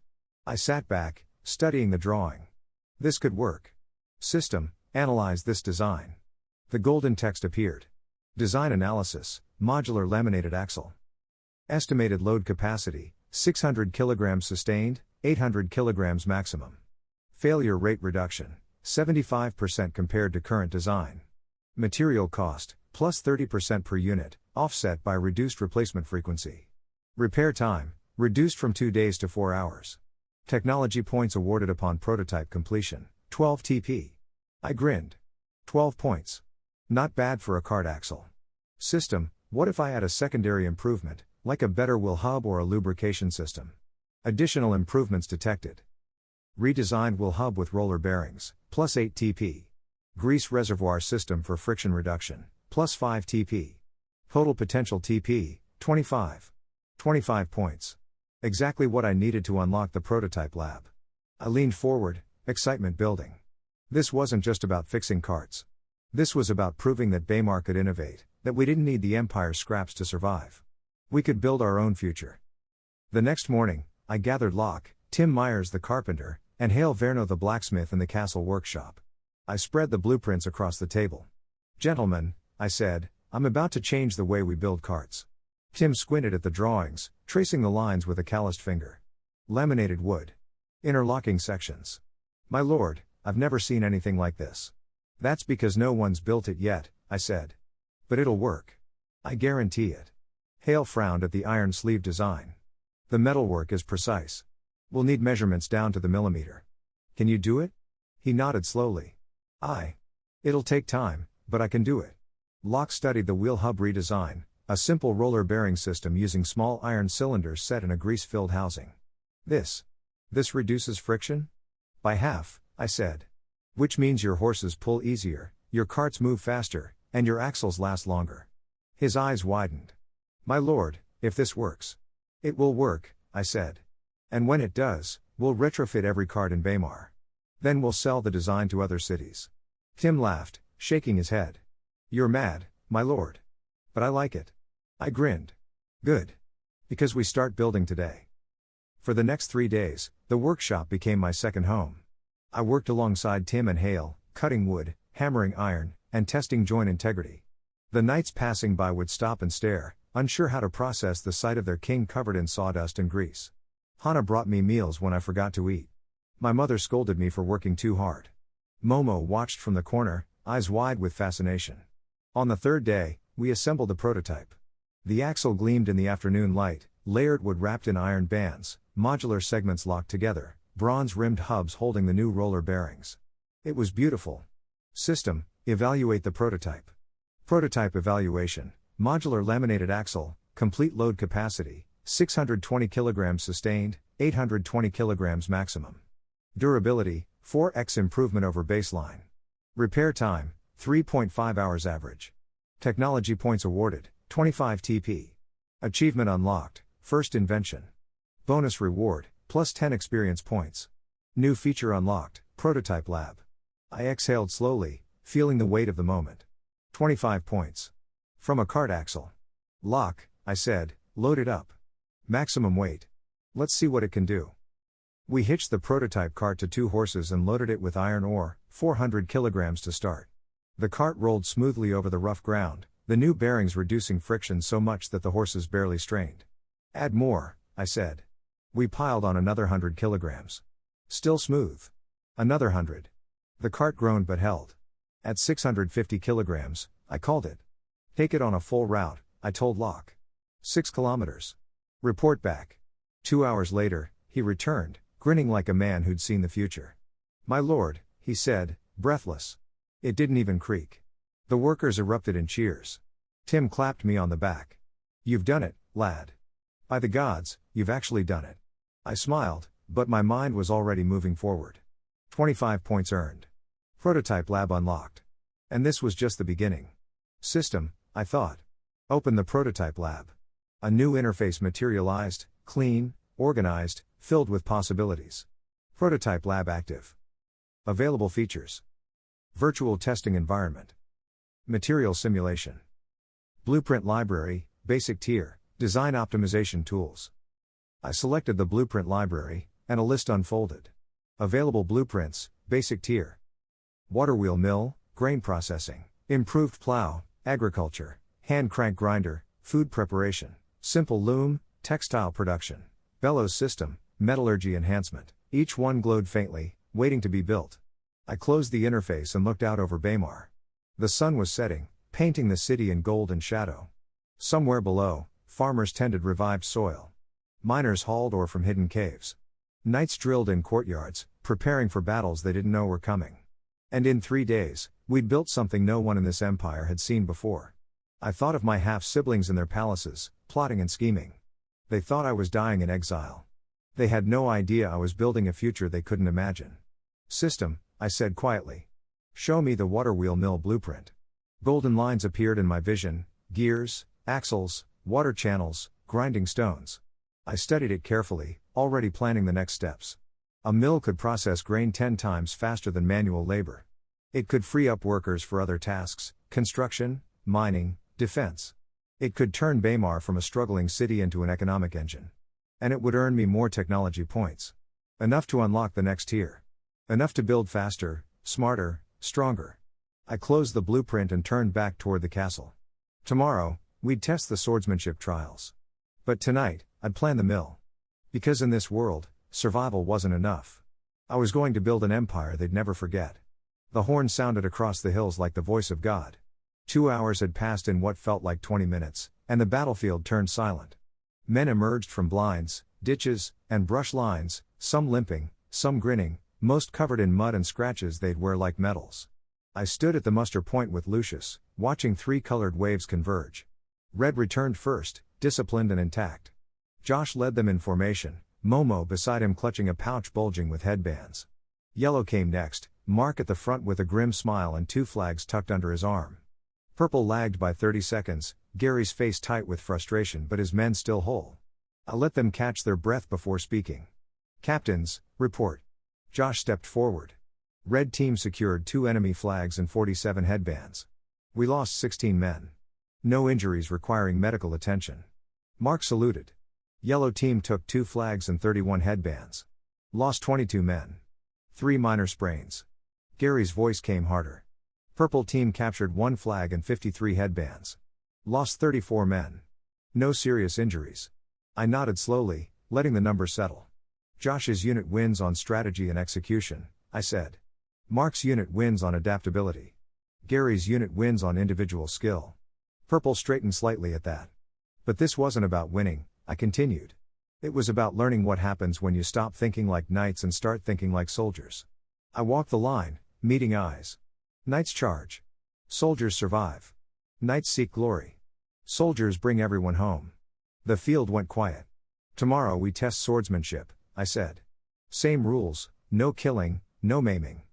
I sat back, studying the drawing. This could work. System, analyze this design. The golden text appeared. Design analysis, modular laminated axle. Estimated load capacity, 600 kg sustained, 800 kg maximum. Failure rate reduction, 75% compared to current design. Material cost, plus 30% per unit, offset by reduced replacement frequency. Repair time, reduced from 2 days to 4 hours. Technology points awarded upon prototype completion, 12 TP. I grinned. 12 points. Not bad for a cart axle. System, what if I add a secondary improvement, like a better wheel hub or a lubrication system? Additional improvements detected. Redesigned wheel hub with roller bearings, plus 8 TP. Grease reservoir system for friction reduction, plus 5 TP. Total potential TP, 25. 25 points. Exactly what I needed to unlock the prototype lab. I leaned forward, excitement building. This wasn't just about fixing carts. This was about proving that Baymar could innovate, that we didn't need the Empire's scraps to survive. We could build our own future. The next morning, I gathered Locke, Tim Myers the carpenter, and Hale Verno the blacksmith in the castle workshop. I spread the blueprints across the table. Gentlemen, I said, I'm about to change the way we build carts. Tim squinted at the drawings, tracing the lines with a calloused finger. Laminated wood. Interlocking sections. My lord, I've never seen anything like this. That's because no one's built it yet, I said. But it'll work. I guarantee it. Hale frowned at the iron sleeve design. The metalwork is precise. We'll need measurements down to the millimeter. Can you do it? He nodded slowly. It'll take time, but I can do it. Locke studied the wheel hub redesign, a simple roller bearing system using small iron cylinders set in a grease-filled housing. This reduces friction? By half, I said. Which means your horses pull easier, your carts move faster, and your axles last longer. His eyes widened. My lord, if this works. It will work, I said. And when it does, we'll retrofit every cart in Baymar. Then we'll sell the design to other cities. Tim laughed, shaking his head. You're mad, my lord. But I like it. I grinned. Good. Because we start building today. For the next 3 days, the workshop became my second home. I worked alongside Tim and Hale, cutting wood, hammering iron, and testing joint integrity. The knights passing by would stop and stare, unsure how to process the sight of their king covered in sawdust and grease. Hana brought me meals when I forgot to eat. My mother scolded me for working too hard. Momo watched from the corner, eyes wide with fascination. On the 3rd day, we assembled the prototype. The axle gleamed in the afternoon light, layered wood wrapped in iron bands, modular segments locked together, bronze-rimmed hubs holding the new roller bearings. It was beautiful. System, evaluate the prototype. Prototype evaluation, modular laminated axle, complete load capacity, 620 kg sustained, 820 kg maximum. Durability, 4x improvement over baseline. Repair time, 3.5 hours average. Technology points awarded, 25 TP. Achievement unlocked, first invention. Bonus reward, plus 10 experience points. New feature unlocked, prototype lab. I exhaled slowly, feeling the weight of the moment. 25 points. From a cart axle. Locke, I said, load it up. Maximum weight. Let's see what it can do. We hitched the prototype cart to 2 horses and loaded it with iron ore, 400 kilograms to start. The cart rolled smoothly over the rough ground, the new bearings reducing friction so much that the horses barely strained. Add more, I said. We piled on another 100 kilograms. Still smooth. Another 100. The cart groaned but held. At 650 kilograms, I called it. Take it on a full route, I told Locke. 6 kilometers. Report back. 2 hours later, he returned, grinning like a man who'd seen the future. My lord, he said, breathless. It didn't even creak. The workers erupted in cheers. Tim clapped me on the back. You've done it, lad. By the gods, you've actually done it. I smiled, but my mind was already moving forward. 25 points earned. Prototype lab unlocked. And this was just the beginning. System, I thought. Open the prototype lab. A new interface materialized, clean, organized, filled with possibilities. Prototype lab active. Available features. Virtual testing environment. Material simulation. Blueprint library, basic tier, design optimization tools. I selected the blueprint library, and a list unfolded. Available blueprints, basic tier. Waterwheel mill, grain processing, improved plow, agriculture, hand crank grinder, food preparation, simple loom, textile production, bellows system, metallurgy enhancement. Each one glowed faintly, waiting to be built. I closed the interface and looked out over Baymar. The sun was setting, painting the city in gold and shadow. Somewhere below, farmers tended revived soil. Miners hauled ore from hidden caves. Knights drilled in courtyards, preparing for battles they didn't know were coming. And in 3 days, we'd built something no one in this empire had seen before. I thought of my half-siblings in their palaces, plotting and scheming. They thought I was dying in exile. They had no idea I was building a future they couldn't imagine. System, I said quietly. Show me the waterwheel mill blueprint. Golden lines appeared in my vision, gears, axles, water channels, grinding stones. I studied it carefully, already planning the next steps. A mill could process grain 10 times faster than manual labor. It could free up workers for other tasks, construction, mining, defense. It could turn Baymar from a struggling city into an economic engine. And it would earn me more technology points. Enough to unlock the next tier. Enough to build faster, smarter, stronger. I closed the blueprint and turned back toward the castle. Tomorrow, we'd test the swordsmanship trials. But tonight, I'd plan the mill. Because in this world, survival wasn't enough. I was going to build an empire they'd never forget. The horn sounded across the hills like the voice of God. 2 hours had passed in what felt like 20 minutes, and the battlefield turned silent. Men emerged from blinds, ditches, and brush lines, some limping, some grinning, most covered in mud and scratches they'd wear like medals. I stood at the muster point with Lucius, watching 3 colored waves converge. Red returned first, disciplined and intact. Josh led them in formation, Momo beside him clutching a pouch bulging with headbands. Yellow came next, Mark at the front with a grim smile and 2 flags tucked under his arm. Purple lagged by 30 seconds, Gary's face tight with frustration but his men still whole. I let them catch their breath before speaking. Captains, report. Josh stepped forward. Red team secured 2 enemy flags and 47 headbands. We lost 16 men. No injuries requiring medical attention. Mark saluted. Yellow team took 2 flags and 31 headbands. Lost 22 men. 3 minor sprains. Gary's voice came harder. Purple team captured 1 flag and 53 headbands. Lost 34 men. No serious injuries. I nodded slowly, letting the numbers settle. Josh's unit wins on strategy and execution, I said. Mark's unit wins on adaptability. Gary's unit wins on individual skill. Purple straightened slightly at that. But this wasn't about winning, I continued. It was about learning what happens when you stop thinking like knights and start thinking like soldiers. I walked the line, meeting eyes. Knights charge. Soldiers survive. Knights seek glory. Soldiers bring everyone home. The field went quiet. Tomorrow we test swordsmanship, I said. Same rules, no killing, no maiming.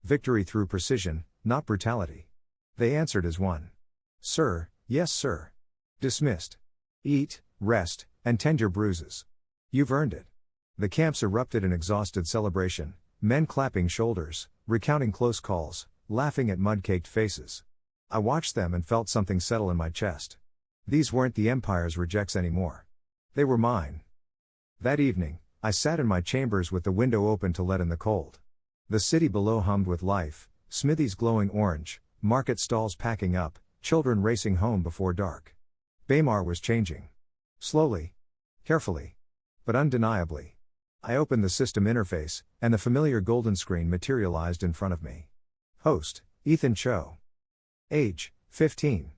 Victory through precision, not brutality. They answered as one. Sir, yes sir. Dismissed. Eat, rest, and tend your bruises. You've earned it. The camps erupted in exhausted celebration, men clapping shoulders, recounting close calls, laughing at mud-caked faces. I watched them and felt something settle in my chest. These weren't the Empire's rejects anymore. They were mine. That evening, I sat in my chambers with the window open to let in the cold. The city below hummed with life, smithies glowing orange, market stalls packing up, children racing home before dark. Baymar was changing. Slowly. Carefully. But undeniably. I opened the system interface, and the familiar golden screen materialized in front of me. Host, Ethan Cho. Age, 15.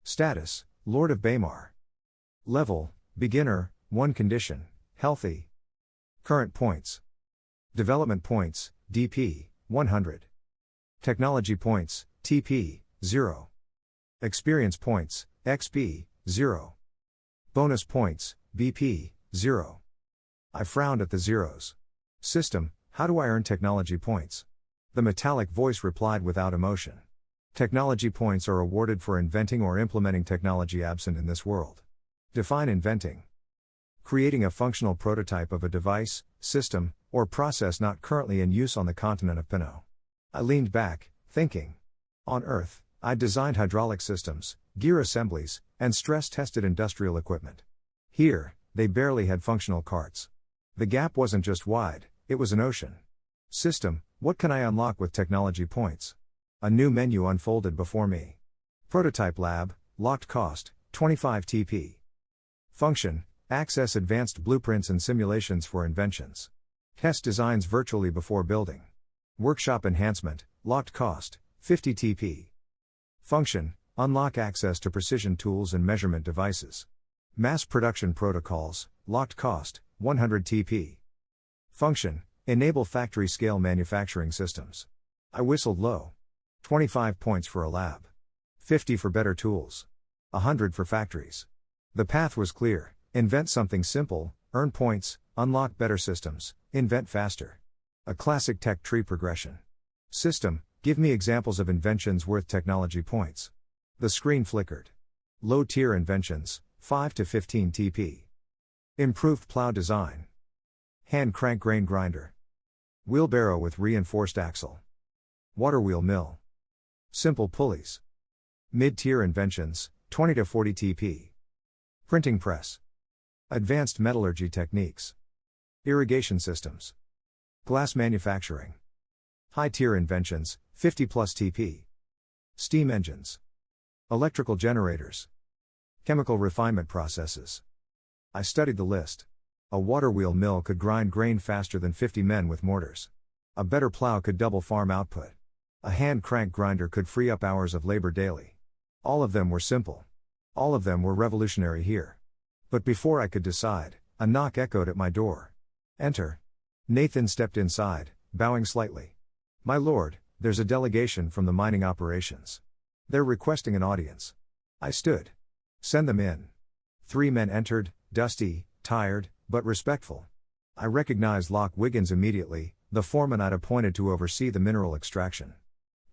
Status, Lord of Baymar. Level, beginner, 1 condition, healthy. Current points. Development points, DP, 100. Technology points, TP, 0. Experience points, XP, 0. Bonus points, BP, 0. I frowned at the zeros. System, how do I earn technology points? The metallic voice replied without emotion. Technology points are awarded for inventing or implementing technology absent in this world. Define inventing. Creating a functional prototype of a device, system, or process not currently in use on the continent of Pinot. I leaned back, thinking. On Earth, I designed hydraulic systems, gear assemblies, and stress-tested industrial equipment. Here, they barely had functional carts. The gap wasn't just wide, it was an ocean. System, what can I unlock with technology points? A new menu unfolded before me. Prototype lab, locked cost, 25 TP. Function, access advanced blueprints and simulations for inventions. Test designs virtually before building. Workshop enhancement, locked cost, 50 TP. Function, unlock access to precision tools and measurement devices. Mass production protocols, locked cost, 100 TP. Function, enable factory scale manufacturing systems. I whistled low. 25 points for a lab. 50 for better tools. 100 for factories. The path was clear: invent something simple, earn points, unlock better systems, invent faster. A classic tech tree progression. System, give me examples of inventions worth technology points. The screen flickered. Low tier inventions, 5 to 15 TP. Improved plow design. Hand crank grain grinder. Wheelbarrow with reinforced axle. Water wheel mill. Simple pulleys. Mid-tier inventions, 20 to 40 TP. Printing press. Advanced metallurgy techniques. Irrigation systems. Glass manufacturing. High-tier inventions, 50 plus TP. Steam engines. Electrical generators. Chemical refinement processes. I studied the list. A water wheel mill could grind grain faster than 50 men with mortars. A better plow could double farm output. A hand crank grinder could free up hours of labor daily. All of them were simple. All of them were revolutionary here. But before I could decide, a knock echoed at my door. Enter. Nathan stepped inside, bowing slightly. My lord, there's a delegation from the mining operations. They're requesting an audience. I stood. Send them in. 3 men entered, dusty, tired, but respectful. I recognized Locke Wiggins immediately, the foreman I'd appointed to oversee the mineral extraction.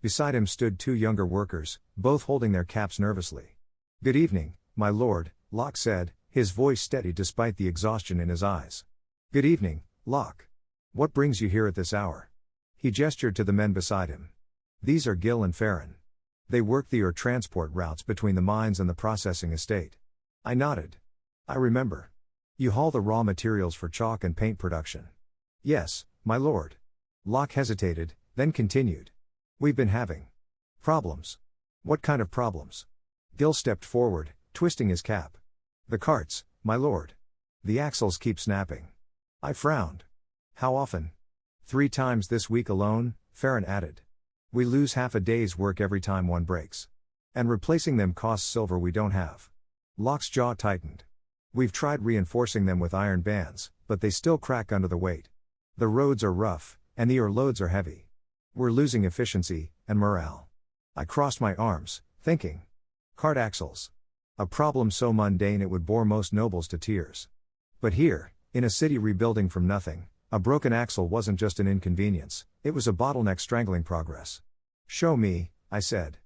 Beside him stood 2 younger workers, both holding their caps nervously. Good evening, my lord, Locke said, his voice steady despite the exhaustion in his eyes. Good evening, Locke. What brings you here at this hour? He gestured to the men beside him. These are Gil and Farron. They work the ore transport routes between the mines and the processing estate. I nodded. I remember. You haul the raw materials for chalk and paint production. Yes, my lord. Locke hesitated, then continued. We've been having problems. What kind of problems? Gil stepped forward, twisting his cap. The carts, my lord. The axles keep snapping. I frowned. How often? 3 times this week alone, Farron added. We lose half a day's work every time one breaks. And replacing them costs silver we don't have. Locke's jaw tightened. We've tried reinforcing them with iron bands, but they still crack under the weight. The roads are rough, and the ore loads are heavy. We're losing efficiency and morale. I crossed my arms, thinking. Cart axles. A problem so mundane it would bore most nobles to tears. But here, in a city rebuilding from nothing, a broken axle wasn't just an inconvenience, it was a bottleneck strangling progress. Show me, I said.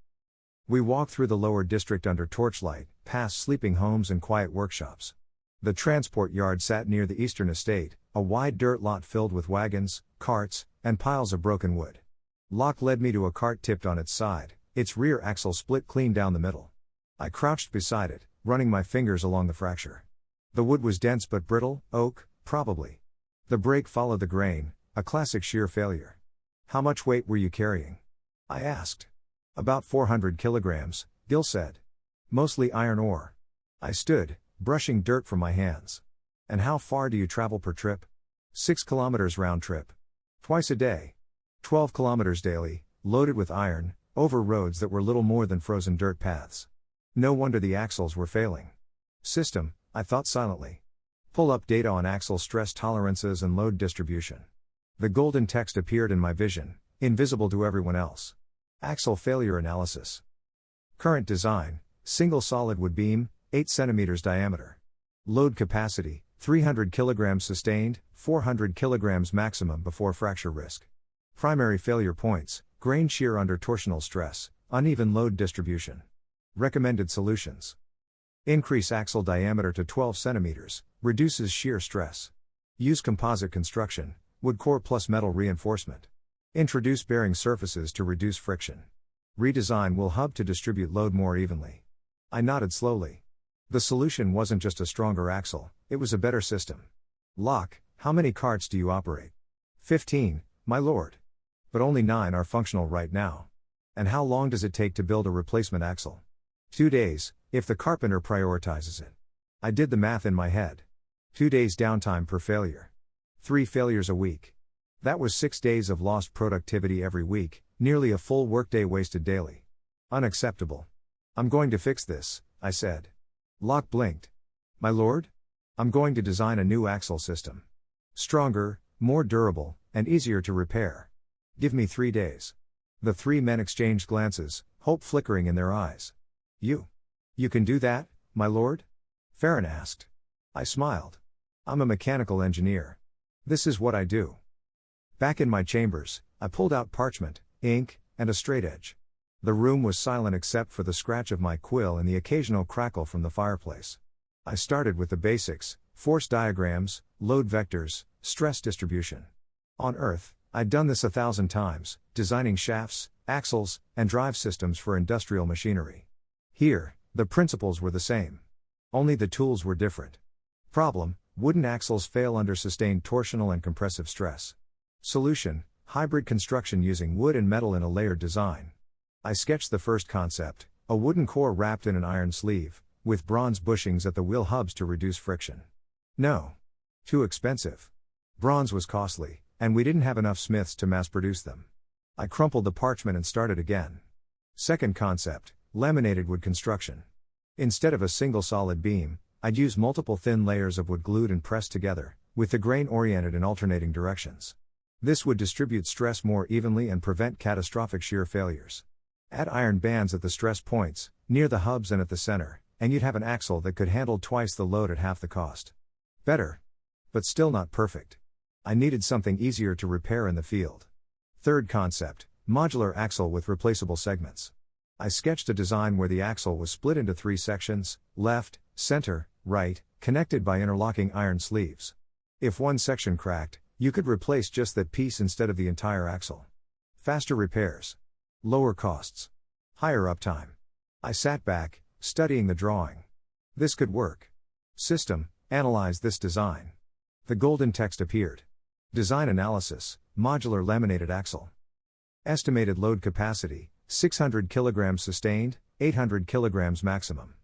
We walked through the lower district under torchlight, past sleeping homes and quiet workshops. The transport yard sat near the eastern estate, a wide dirt lot filled with wagons, carts, and piles of broken wood. Locke led me to a cart tipped on its side, its rear axle split clean down the middle. I crouched beside it, running my fingers along the fracture. The wood was dense but brittle, oak, probably. The brake followed the grain, a classic shear failure. How much weight were you carrying? I asked. About 400 kilograms, Gil said. Mostly iron ore. I stood, brushing dirt from my hands. And how far do you travel per trip? 6 kilometers round trip. Twice a day. 12 kilometers daily, loaded with iron, over roads that were little more than frozen dirt paths. No wonder the axles were failing. System, I thought silently. Pull up data on axle stress tolerances and load distribution. The golden text appeared in my vision, invisible to everyone else. Axle failure analysis. Current design, single solid wood beam, 8 cm diameter. Load capacity, 300 kg sustained, 400 kg maximum before fracture risk. Primary failure points, grain shear under torsional stress, uneven load distribution. Recommended solutions. Increase axle diameter to 12 cm, reduces shear stress. Use composite construction, wood core plus metal reinforcement. Introduce bearing surfaces to reduce friction. Redesign wheel hub to distribute load more evenly. I nodded slowly. The solution wasn't just a stronger axle, it was a better system. Locke, how many carts do you operate? 15, my lord. But only 9 are functional right now. And how long does it take to build a replacement axle? 2 days, if the carpenter prioritizes it. I did the math in my head. 2 days downtime per failure. 3 failures a week. That was 6 days of lost productivity every week, nearly a full workday wasted daily. Unacceptable. I'm going to fix this, I said. Locke blinked. My lord? I'm going to design a new axle system. Stronger, more durable, and easier to repair. Give me 3 days. The 3 men exchanged glances, hope flickering in their eyes. You can do that, my lord? Farron asked. I smiled. I'm a mechanical engineer. This is what I do. Back in my chambers, I pulled out parchment, ink, and a straightedge. The room was silent except for the scratch of my quill and the occasional crackle from the fireplace. I started with the basics, force diagrams, load vectors, stress distribution. On Earth, I'd done this 1,000 times, designing shafts, axles, and drive systems for industrial machinery. Here, the principles were the same. Only the tools were different. Problem: wooden axles fail under sustained torsional and compressive stress. Solution: hybrid construction using wood and metal in a layered design. I sketched the first concept, a wooden core wrapped in an iron sleeve, with bronze bushings at the wheel hubs to reduce friction. No. Too expensive. Bronze was costly, and we didn't have enough smiths to mass produce them. I crumpled the parchment and started again. Second concept, laminated wood construction. Instead of a single solid beam, I'd use multiple thin layers of wood glued and pressed together, with the grain oriented in alternating directions. This would distribute stress more evenly and prevent catastrophic shear failures. Add iron bands at the stress points, near the hubs and at the center, and you'd have an axle that could handle twice the load at half the cost. Better. But still not perfect. I needed something easier to repair in the field. Third concept, modular axle with replaceable segments. I sketched a design where the axle was split into 3 sections, left, center, right, connected by interlocking iron sleeves. If one section cracked, you could replace just that piece instead of the entire axle. Faster repairs. Lower costs. Higher uptime. I sat back, studying the drawing. This could work. System: analyze this design. The golden text appeared. Design analysis: modular laminated axle. Estimated load capacity: 600 kg sustained, 800 kg maximum.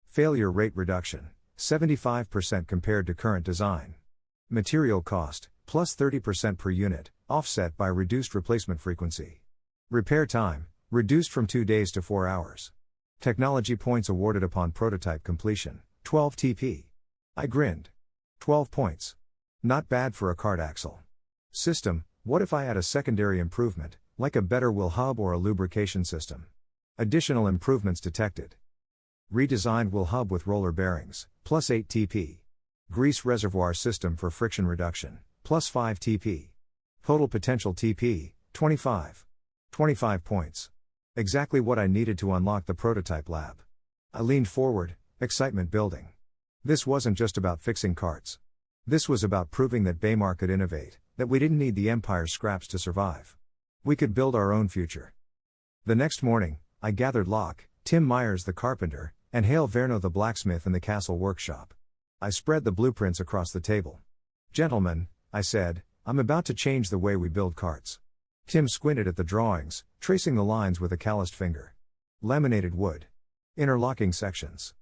Failure rate reduction: 75% compared to current design. Material cost: plus 30% per unit, offset by reduced replacement frequency. Repair time: reduced from 2 days to 4 hours. Technology points awarded upon prototype completion: 12 TP. I grinned. 12 points. Not bad for a cart axle. System: what if I add a secondary improvement, like a better wheel hub or a lubrication system? Additional improvements detected. Redesigned wheel hub with roller bearings, plus 8 TP. Grease reservoir system for friction reduction, plus 5 TP. Total potential TP, 25. 25 points. Exactly what I needed to unlock the prototype lab. I leaned forward, excitement building. This wasn't just about fixing carts. This was about proving that Baymar could innovate, that we didn't need the Empire's scraps to survive. We could build our own future. The next morning, I gathered Locke, Tim Myers the carpenter, and Hale Verno the blacksmith in the castle workshop. I spread the blueprints across the table. Gentlemen, I said, I'm about to change the way we build carts. Tim squinted at the drawings, tracing the lines with a calloused finger. Laminated wood. Interlocking sections.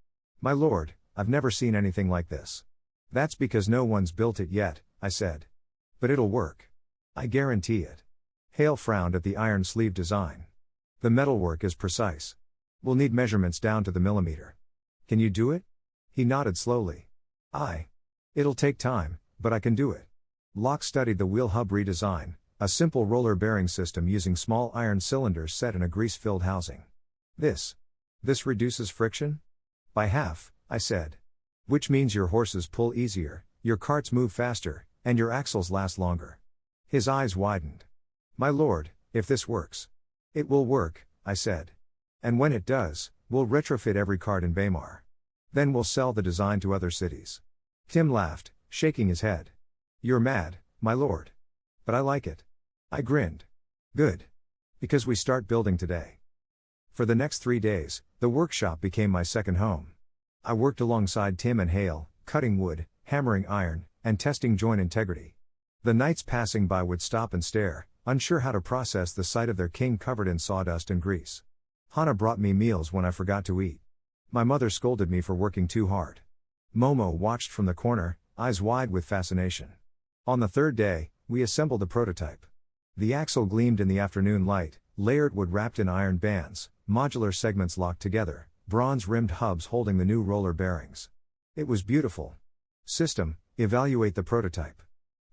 My lord, I've never seen anything like this. That's because no one's built it yet, I said. But it'll work. I guarantee it. Hale frowned at the iron sleeve design. The metalwork is precise. We'll need measurements down to the millimeter. Can you do it? He nodded slowly. It'll take time, but I can do it. Locke studied the wheel hub redesign, a simple roller bearing system using small iron cylinders set in a grease-filled housing. This reduces friction? By half, I said. Which means your horses pull easier, your carts move faster, and your axles last longer. His eyes widened. My lord, if this works. It will work, I said. And when it does, we'll retrofit every cart in Baymar. Then we'll sell the design to other cities. Tim laughed, shaking his head. You're mad, my lord. But I like it. I grinned. Good. Because we start building today. For the next 3 days, the workshop became my second home. I worked alongside Tim and Hale, cutting wood, hammering iron, and testing joint integrity. The knights passing by would stop and stare, unsure how to process the sight of their king covered in sawdust and grease. Hana brought me meals when I forgot to eat. My mother scolded me for working too hard. Momo watched from the corner, eyes wide with fascination. On the third day, we assembled the prototype. The axle gleamed in the afternoon light, layered wood wrapped in iron bands, modular segments locked together, bronze-rimmed hubs holding the new roller bearings. It was beautiful. System, evaluate the prototype.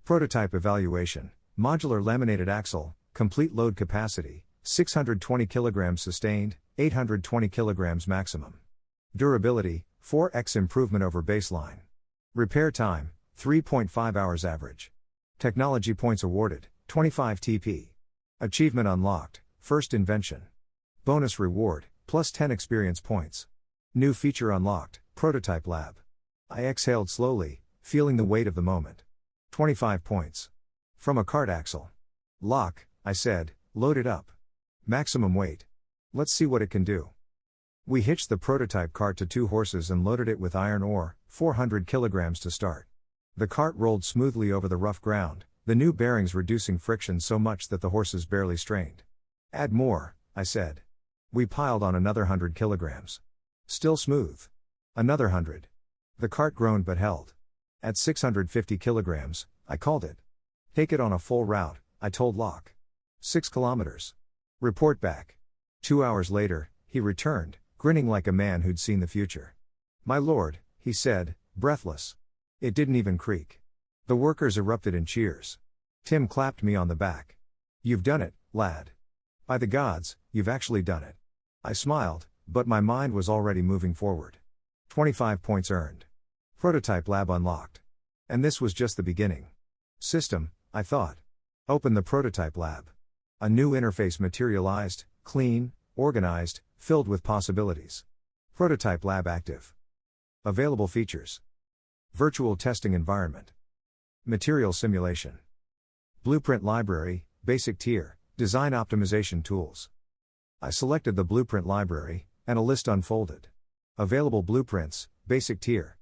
Prototype evaluation, modular laminated axle, complete load capacity, 620 kg sustained, 820 kg maximum. Durability, 4x improvement over baseline. Repair time, 3.5 hours average. Technology points awarded, 25 TP. Achievement unlocked, first invention. Bonus reward, plus 10 experience points. New feature unlocked, prototype lab. I exhaled slowly, feeling the weight of the moment. 25 points. From a cart axle. Lock, I said, load it up. Maximum weight. Let's see what it can do. We hitched the prototype cart to 2 horses and loaded it with iron ore, 400 kilograms to start. The cart rolled smoothly over the rough ground, the new bearings reducing friction so much that the horses barely strained. Add more, I said. We piled on another 100 kilograms. Still smooth. Another 100. The cart groaned but held. At 650 kilograms, I called it. Take it on a full route, I told Locke. 6 kilometers. Report back. 2 hours later, he returned, grinning like a man who'd seen the future. My lord, he said, breathless. It didn't even creak. The workers erupted in cheers. Tim clapped me on the back. You've done it, lad. By the gods, you've actually done it. I smiled, but my mind was already moving forward. 25 points earned. Prototype lab unlocked. And this was just the beginning. System, I thought. Open the prototype lab. A new interface materialized, clean, organized, filled with possibilities. Prototype lab active. Available features. Virtual testing environment. Material simulation. Blueprint library, basic tier, design optimization tools. I selected the blueprint library, and a list unfolded. Available blueprints, basic tier.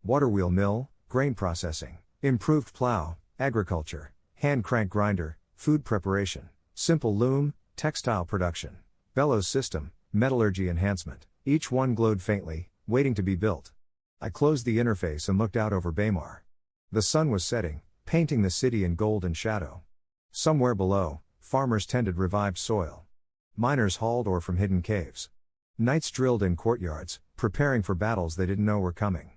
Water wheel mill, grain processing, improved plow, agriculture, hand crank grinder, food preparation, simple loom, textile production, bellows system, metallurgy enhancement. Each one glowed faintly, waiting to be built. I closed the interface and looked out over Baymar. The sun was setting, painting the city in gold and shadow. Somewhere below, farmers tended revived soil. Miners hauled ore from hidden caves. Knights drilled in courtyards, preparing for battles they didn't know were coming.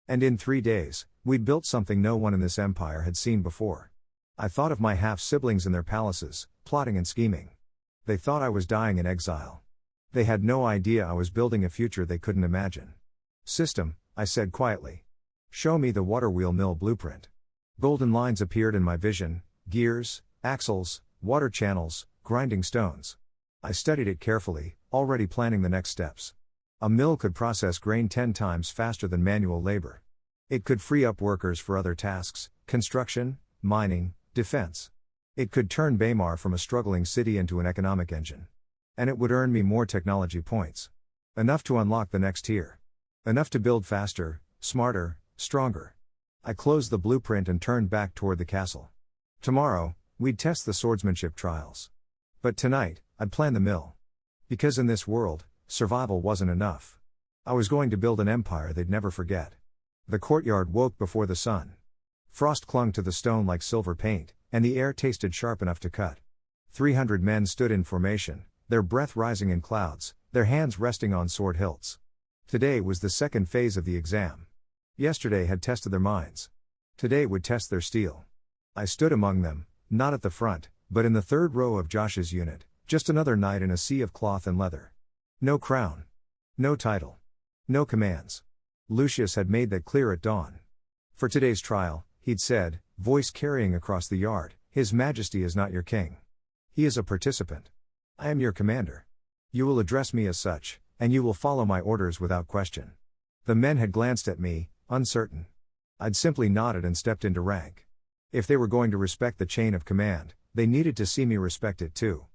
And in 3 days, we'd built something no one in this empire had seen before. I thought of my half-siblings in their palaces, plotting and scheming. They thought I was dying in exile. They had no idea I was building a future they couldn't imagine. System, I said quietly. Show me the water wheel mill blueprint. Golden lines appeared in my vision, gears, axles, water channels, grinding stones. I studied it carefully, already planning the next steps. A mill could process grain 10 times faster than manual labor. It could free up workers for other tasks, construction, mining, defense. It could turn Baymar from a struggling city into an economic engine. And it would earn me more technology points. Enough to unlock the next tier. Enough to build faster, smarter, stronger. I closed the blueprint and turned back toward the castle. Tomorrow, we'd test the swordsmanship trials. But tonight, I'd plan the mill. Because in this world, survival wasn't enough. I was going to build an empire they'd never forget. The courtyard woke before the sun. Frost clung to the stone like silver paint, and the air tasted sharp enough to cut. 300 men stood in formation, their breath rising in clouds, their hands resting on sword hilts. Today was the second phase of the exam. Yesterday had tested their minds. Today would test their steel. I stood among them, not at the front, but in the third row of Josh's unit, just another knight in a sea of cloth and leather. No crown. No title. No commands. Lucius had made that clear at dawn. For today's trial, he'd said, voice carrying across the yard, His Majesty is not your king. He is a participant. I am your commander. You will address me as such, and you will follow my orders without question. The men had glanced at me, uncertain. I'd simply nodded and stepped into rank. If they were going to respect the chain of command, they needed to see me respect it too.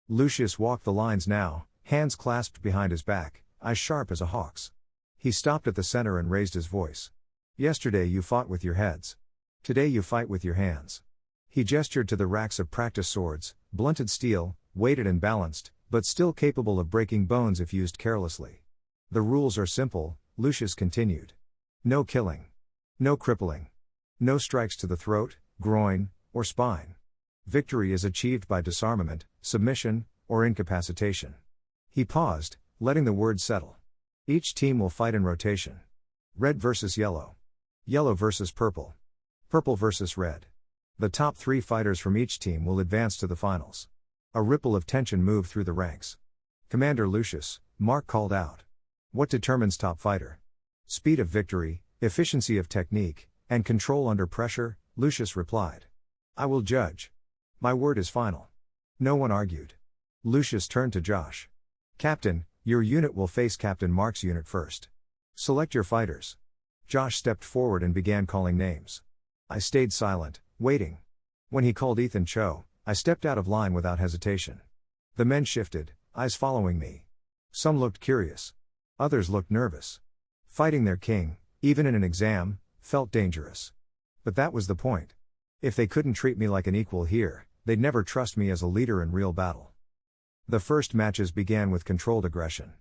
Lucius walked the lines now, hands clasped behind his back, eyes sharp as a hawk's. He stopped at the center and raised his voice. Yesterday you fought with your heads. Today you fight with your hands. He gestured to the racks of practice swords, blunted steel, weighted and balanced, but still capable of breaking bones if used carelessly. The rules are simple, Lucius continued. No killing. No crippling. No strikes to the throat, groin, or spine. Victory is achieved by disarmament, submission, or incapacitation. He paused, letting the words settle. Each team will fight in rotation. Red versus yellow. Yellow versus purple. Purple versus red. The top 3 fighters from each team will advance to the finals. A ripple of tension moved through the ranks. Commander Lucius, Mark called out. What determines top fighter? Speed of victory, efficiency of technique, and control under pressure, Lucius replied. I will judge. My word is final. No one argued. Lucius turned to Josh. Captain, your unit will face Captain Mark's unit first. Select your fighters. Josh stepped forward and began calling names. I stayed silent, waiting. When he called Ethan Cho, I stepped out of line without hesitation. The men shifted, eyes following me. Some looked curious. Others looked nervous. Fighting their king, even in an exam, felt dangerous. But that was the point. If they couldn't treat me like an equal here, they'd never trust me as a leader in real battle. The first matches began with controlled aggression.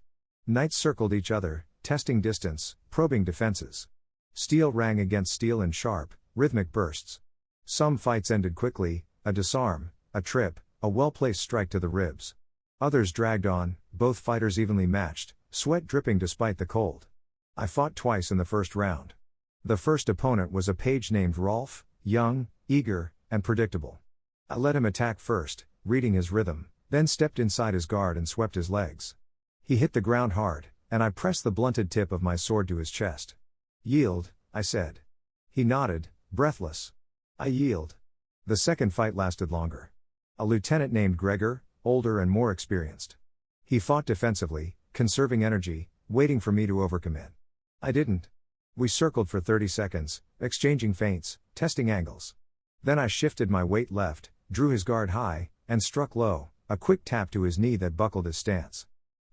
Knights circled each other, testing distance, probing defenses. Steel rang against steel in sharp, rhythmic bursts. Some fights ended quickly, a disarm, a trip, a well-placed strike to the ribs. Others dragged on, both fighters evenly matched, sweat dripping despite the cold. I fought twice in the first round. The first opponent was a page named Rolf, young, eager, and predictable. I let him attack first, reading his rhythm, then stepped inside his guard and swept his legs. He hit the ground hard, and I pressed the blunted tip of my sword to his chest. Yield, I said. He nodded, breathless. I yield. The second fight lasted longer. A lieutenant named Gregor, older and more experienced. He fought defensively, conserving energy, waiting for me to overcommit. I didn't. We circled for 30 seconds, exchanging feints, testing angles. Then I shifted my weight left, drew his guard high, and struck low, a quick tap to his knee that buckled his stance.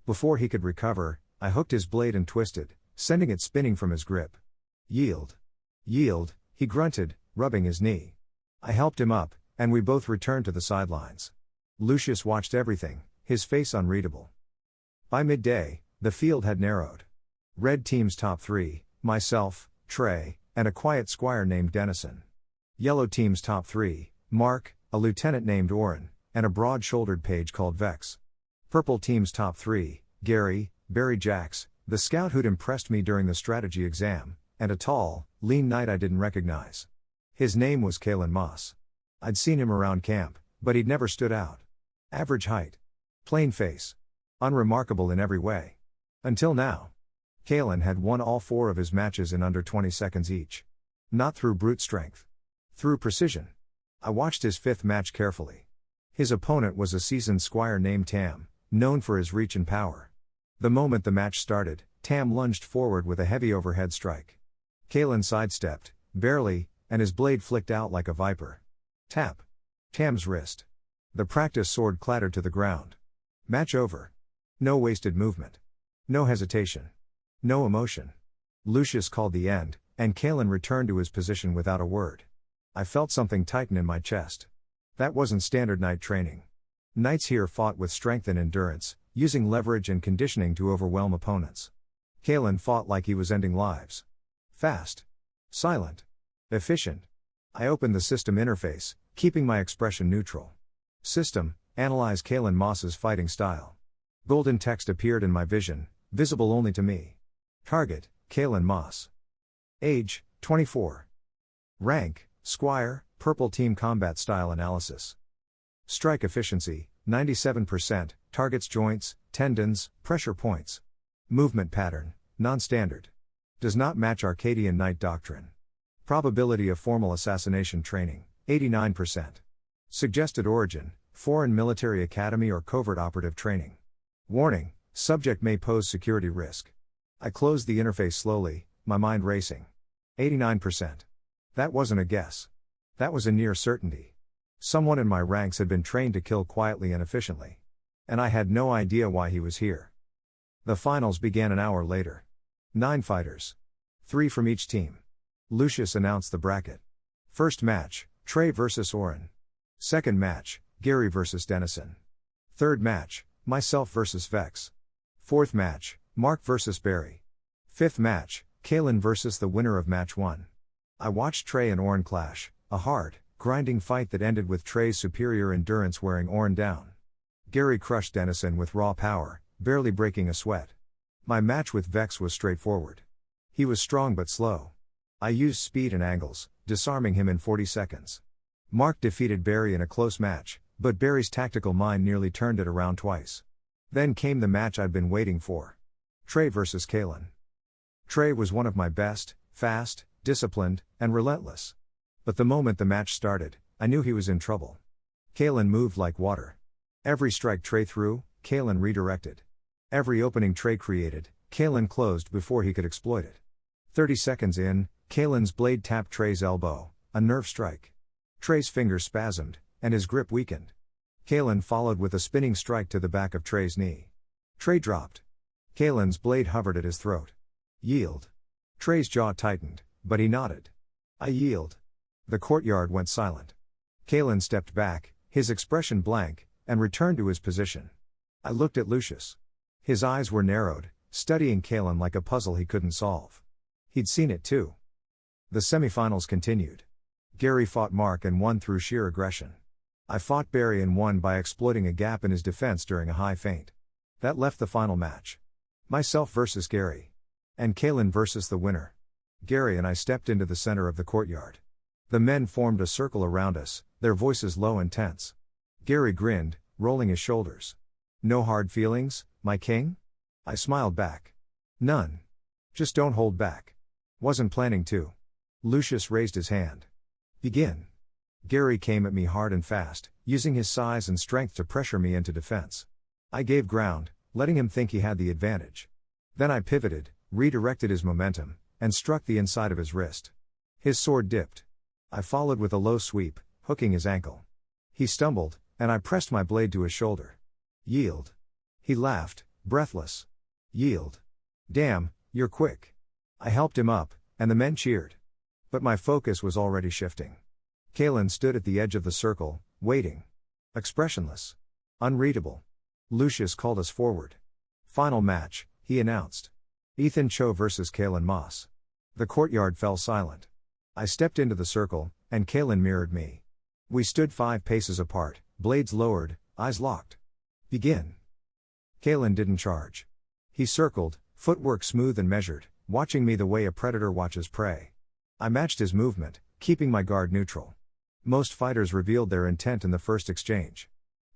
Before he could recover, I hooked his blade and twisted, sending it spinning from his grip. Yield. Yield, he grunted, rubbing his knee. I helped him up, and we both returned to the sidelines. Lucius watched everything, his face unreadable. By midday, the field had narrowed. Red team's top 3, myself, Trey, and a quiet squire named Dennison. Yellow team's top 3, Mark, a lieutenant named Oren, and a broad-shouldered page called Vex. Purple team's top 3, Gary, Barry Jacks, the scout who'd impressed me during the strategy exam, and a tall, lean knight I didn't recognize. His name was Kalen Moss. I'd seen him around camp, but he'd never stood out. Average height. Plain face. Unremarkable in every way. Until now. Kalen had won all 4 of his matches in under 20 seconds each. Not through brute strength. Through precision. I watched his 5th match carefully. His opponent was a seasoned squire named Tam, known for his reach and power. The moment the match started, Tam lunged forward with a heavy overhead strike. Kalen sidestepped, barely, and his blade flicked out like a viper. Tap. Tam's wrist. The practice sword clattered to the ground. Match over. No wasted movement. No hesitation. No emotion. Lucius called the end, and Kalen returned to his position without a word. I felt something tighten in my chest. That wasn't standard knight training. Knights here fought with strength and endurance, using leverage and conditioning to overwhelm opponents. Kalen fought like he was ending lives. Fast. Silent. Efficient. I opened the system interface, keeping my expression neutral. System, analyze Kalen Moss's fighting style. Golden text appeared in my vision, visible only to me. Target, Kalen Moss. Age, 24. Rank, Squire, Purple Team Combat Style Analysis. Strike Efficiency, 97%, targets joints, tendons, pressure points. Movement Pattern, Non-Standard. Does not match Arcadian Knight Doctrine. Probability of Formal Assassination Training, 89%. Suggested Origin, Foreign Military Academy or Covert Operative Training. Warning, subject may pose security risk. I closed the interface slowly, my mind racing. 89%. That wasn't a guess. That was a near certainty. Someone in my ranks had been trained to kill quietly and efficiently. And I had no idea why he was here. The finals began an hour later. 9 fighters. 3 from each team. Lucius announced the bracket. First match, Trey vs Oren. Second match, Gary vs Dennison. Third match, myself vs Vex. Fourth match, Mark vs Barry. Fifth match, Kalen vs the winner of match 1. I watched Trey and Oren clash, a hard, grinding fight that ended with Trey's superior endurance wearing Oren down. Gary crushed Dennison with raw power, barely breaking a sweat. My match with Vex was straightforward. He was strong but slow. I used speed and angles, disarming him in 40 seconds. Mark defeated Barry in a close match, but Barry's tactical mind nearly turned it around twice. Then came the match I'd been waiting for. Trey vs Kalen. Trey was one of my best, fast, disciplined, and relentless. But the moment the match started, I knew he was in trouble. Kalen moved like water. Every strike Trey threw, Kalen redirected. Every opening Trey created, Kalen closed before he could exploit it. 30 seconds in, Kalen's blade tapped Trey's elbow, a nerve strike. Trey's fingers spasmed, and his grip weakened. Kalen followed with a spinning strike to the back of Trey's knee. Trey dropped. Kalen's blade hovered at his throat. Yield. Trey's jaw tightened, but he nodded. I yield. The courtyard went silent. Kalen stepped back, his expression blank, and returned to his position. I looked at Lucius. His eyes were narrowed, studying Kalen like a puzzle he couldn't solve. He'd seen it too. The semifinals continued. Gary fought Mark and won through sheer aggression. I fought Barry and won by exploiting a gap in his defense during a high feint. That left the final match. Myself versus Gary. And Kalen versus the winner. Gary and I stepped into the center of the courtyard. The men formed a circle around us, their voices low and tense. Gary grinned, rolling his shoulders. No hard feelings, my king? I smiled back. None. Just don't hold back. Wasn't planning to. Lucius raised his hand. Begin. Gary came at me hard and fast, using his size and strength to pressure me into defense. I gave ground, letting him think he had the advantage. Then I pivoted, redirected his momentum, and struck the inside of his wrist. His sword dipped. I followed with a low sweep, hooking his ankle. He stumbled, and I pressed my blade to his shoulder. Yield. He laughed, breathless. Yield. Damn, you're quick. I helped him up, and the men cheered. But my focus was already shifting. Kalen stood at the edge of the circle, waiting. Expressionless. Unreadable. Lucius called us forward. Final match, he announced. Ethan Cho vs Kalen Moss. The courtyard fell silent. I stepped into the circle, and Kalen mirrored me. We stood 5 paces apart, blades lowered, eyes locked. Begin. Kalen didn't charge. He circled, footwork smooth and measured, watching me the way a predator watches prey. I matched his movement, keeping my guard neutral. Most fighters revealed their intent in the first exchange.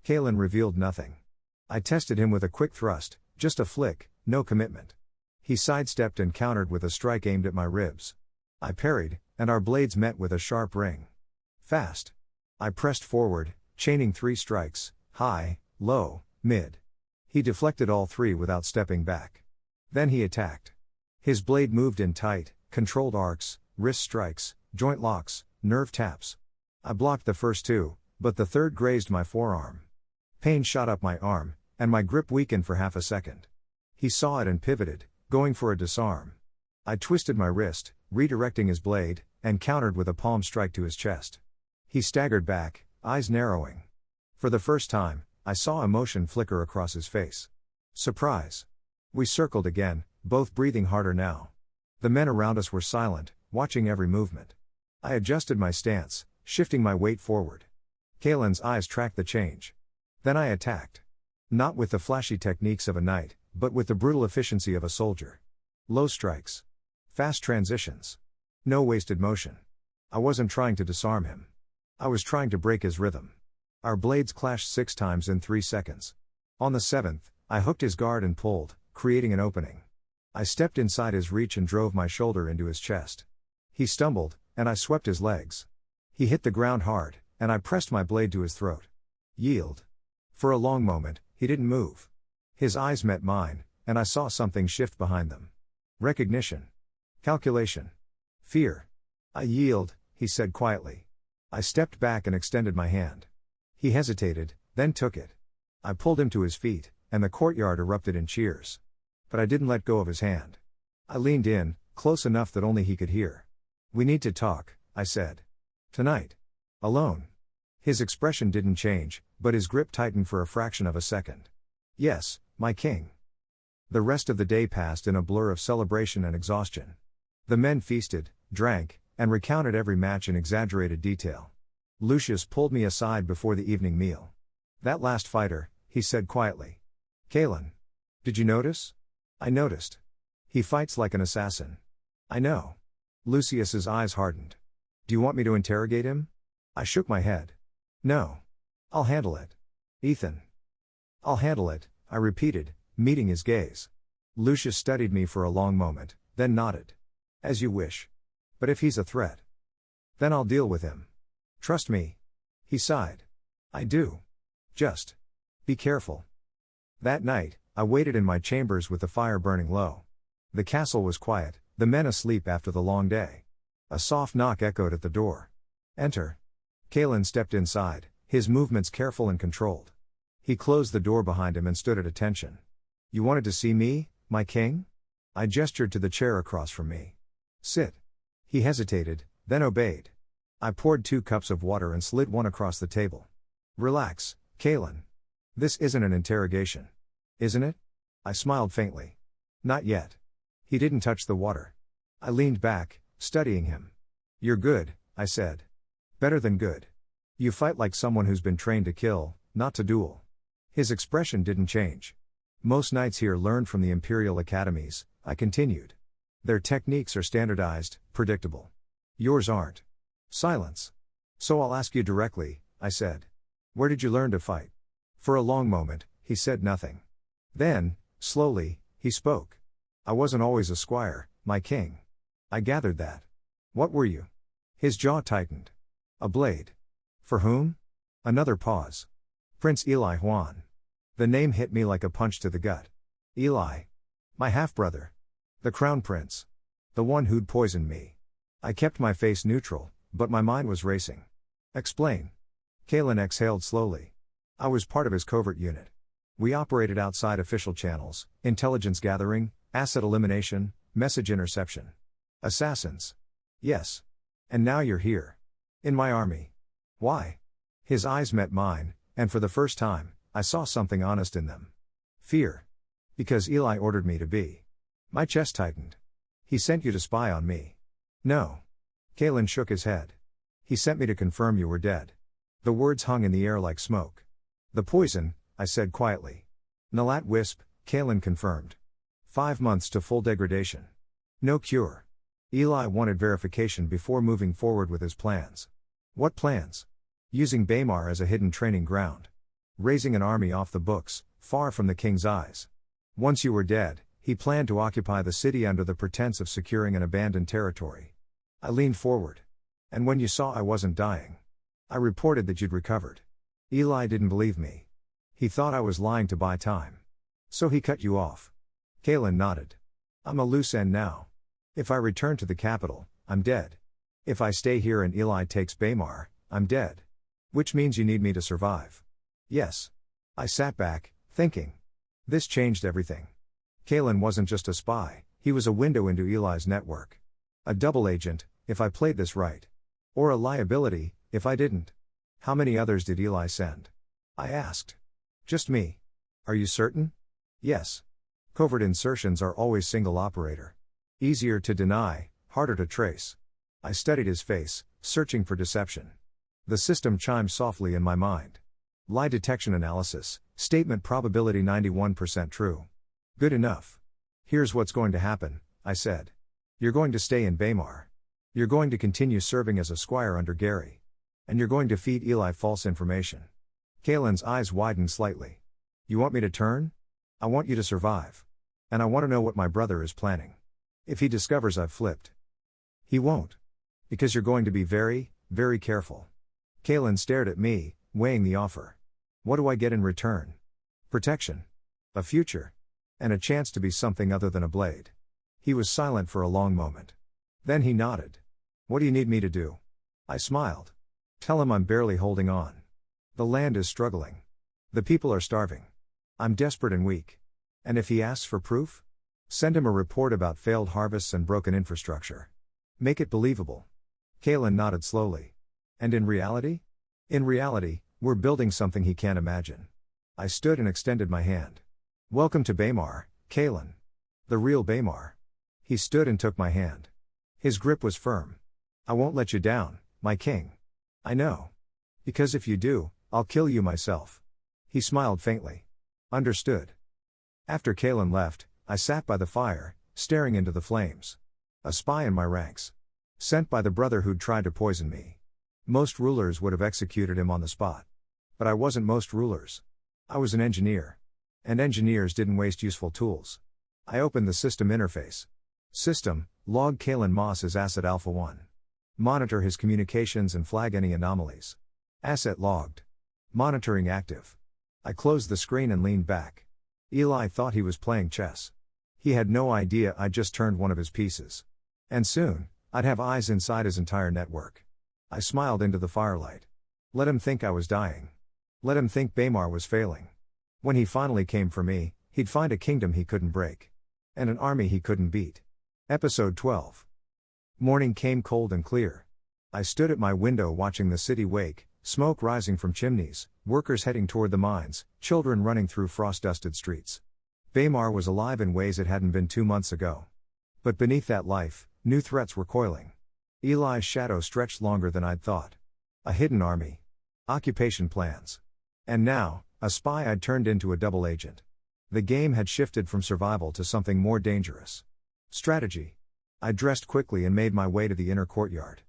Kalen revealed nothing. I tested him with a quick thrust, just a flick, no commitment. He sidestepped and countered with a strike aimed at my ribs. I parried, and our blades met with a sharp ring. Fast. I pressed forward, chaining 3 strikes, high, low, mid. He deflected all 3 without stepping back. Then he attacked. His blade moved in tight, controlled arcs, wrist strikes, joint locks, nerve taps. I blocked the first 2, but the third grazed my forearm. Pain shot up my arm, and my grip weakened for half a second. He saw it and pivoted, going for a disarm. I twisted my wrist, redirecting his blade, and countered with a palm strike to his chest. He staggered back, eyes narrowing. For the first time, I saw emotion flicker across his face. Surprise. We circled again, both breathing harder now. The men around us were silent, watching every movement. I adjusted my stance, shifting my weight forward. Kalen's eyes tracked the change. Then I attacked. Not with the flashy techniques of a knight, but with the brutal efficiency of a soldier. Low strikes. Fast transitions. No wasted motion. I wasn't trying to disarm him. I was trying to break his rhythm. Our blades clashed 6 times in 3 seconds. On the 7th, I hooked his guard and pulled, creating an opening. I stepped inside his reach and drove my shoulder into his chest. He stumbled, and I swept his legs. He hit the ground hard, and I pressed my blade to his throat. Yield. For a long moment, he didn't move. His eyes met mine, and I saw something shift behind them. Recognition. Calculation. Fear. I yield, he said quietly. I stepped back and extended my hand. He hesitated, then took it. I pulled him to his feet, and the courtyard erupted in cheers. But I didn't let go of his hand. I leaned in, close enough that only he could hear. We need to talk, I said. Tonight. Alone. His expression didn't change, but his grip tightened for a fraction of a second. Yes, my king. The rest of the day passed in a blur of celebration and exhaustion. The men feasted, drank, and recounted every match in exaggerated detail. Lucius pulled me aside before the evening meal. That last fighter, he said quietly. Kalen. Did you notice? I noticed. He fights like an assassin. I know. Lucius's eyes hardened. Do you want me to interrogate him? I shook my head. No. I'll handle it. Ethan. I'll handle it, I repeated, meeting his gaze. Lucius studied me for a long moment, then nodded. As you wish. But if he's a threat, then I'll deal with him. Trust me. He sighed. I do. Just be careful. That night, I waited in my chambers with the fire burning low. The castle was quiet, the men asleep after the long day. A soft knock echoed at the door. Enter. Kalen stepped inside, his movements careful and controlled. He closed the door behind him and stood at attention. You wanted to see me, my king? I gestured to the chair across from me. Sit. He hesitated, then obeyed. I poured 2 cups of water and slid one across the table. Relax, Kalen. This isn't an interrogation. Isn't it? I smiled faintly. Not yet. He didn't touch the water. I leaned back, studying him. You're good, I said. Better than good. You fight like someone who's been trained to kill, not to duel. His expression didn't change. Most knights here learned from the imperial academies, I continued. Their techniques are standardized, predictable. Yours aren't. Silence. So I'll ask you directly, I said. Where did you learn to fight? For a long moment, he said nothing. Then, slowly, he spoke. I wasn't always a squire, my king. I gathered that. What were you? His jaw tightened. A blade. For whom? Another pause. Prince Eli Juan. The name hit me like a punch to the gut. Eli. My half-brother. The crown prince. The one who'd poisoned me. I kept my face neutral, but my mind was racing. Explain. Kalen exhaled slowly. I was part of his covert unit. We operated outside official channels, intelligence gathering, asset elimination, message interception. Assassins. Yes. And now you're here. In my army. Why? His eyes met mine, and for the first time, I saw something honest in them. Fear. Because Eli ordered me to be. My chest tightened. He sent you to spy on me. No. Kalen shook his head. He sent me to confirm you were dead. The words hung in the air like smoke. The poison, I said quietly. Nalat Wisp, Kalen confirmed. 5 months to full degradation. No cure. Eli wanted verification before moving forward with his plans. What plans? Using Baymar as a hidden training ground. Raising an army off the books, far from the king's eyes. Once you were dead, he planned to occupy the city under the pretense of securing an abandoned territory. I leaned forward. And when you saw I wasn't dying, I reported that you'd recovered. Eli didn't believe me. He thought I was lying to buy time. So he cut you off. Kalen nodded. I'm a loose end now. If I return to the capital, I'm dead. If I stay here and Eli takes Baymar, I'm dead. Which means you need me to survive. Yes. I sat back, thinking. This changed everything. Kalen wasn't just a spy, he was a window into Eli's network. A double agent, if I played this right. Or a liability, if I didn't. How many others did Eli send? I asked. Just me. Are you certain? Yes. Covert insertions are always single operator. Easier to deny, harder to trace. I studied his face, searching for deception. The system chimed softly in my mind. Lie detection analysis, statement probability 91% true. Good enough. Here's what's going to happen, I said. You're going to stay in Baymar. You're going to continue serving as a squire under Gary. And you're going to feed Eli false information. Kalen's eyes widened slightly. You want me to turn? I want you to survive. And I want to know what my brother is planning. If he discovers I've flipped. He won't. Because you're going to be very, very careful. Kalen stared at me, weighing the offer. What do I get in return? Protection. A future. And a chance to be something other than a blade. He was silent for a long moment. Then he nodded. What do you need me to do? I smiled. Tell him I'm barely holding on. The land is struggling. The people are starving. I'm desperate and weak. And if he asks for proof? Send him a report about failed harvests and broken infrastructure. Make it believable. Kalen nodded slowly. And in reality? In reality, we're building something he can't imagine. I stood and extended my hand. Welcome to Baymar, Kalen. The real Baymar. He stood and took my hand. His grip was firm. I won't let you down, my king. I know. Because if you do, I'll kill you myself. He smiled faintly. Understood. After Kalen left, I sat by the fire, staring into the flames. A spy in my ranks. Sent by the brother who'd tried to poison me. Most rulers would have executed him on the spot. But I wasn't most rulers. I was an engineer. And engineers didn't waste useful tools. I opened the system interface. System, log Kalen Moss as Asset Alpha 1. Monitor his communications and flag any anomalies. Asset logged. Monitoring active. I closed the screen and leaned back. Eli thought he was playing chess. He had no idea I'd just turned one of his pieces. And soon, I'd have eyes inside his entire network. I smiled into the firelight. Let him think I was dying. Let him think Baymar was failing. When he finally came for me, he'd find a kingdom he couldn't break. And an army he couldn't beat. Episode 12. Morning came cold and clear. I stood at my window watching the city wake, smoke rising from chimneys, workers heading toward the mines, children running through frost-dusted streets. Baymar was alive in ways it hadn't been 2 months ago. But beneath that life, new threats were coiling. Eli's shadow stretched longer than I'd thought. A hidden army. Occupation plans. And now, a spy I'd turned into a double agent. The game had shifted from survival to something more dangerous. Strategy. I dressed quickly and made my way to the inner courtyard.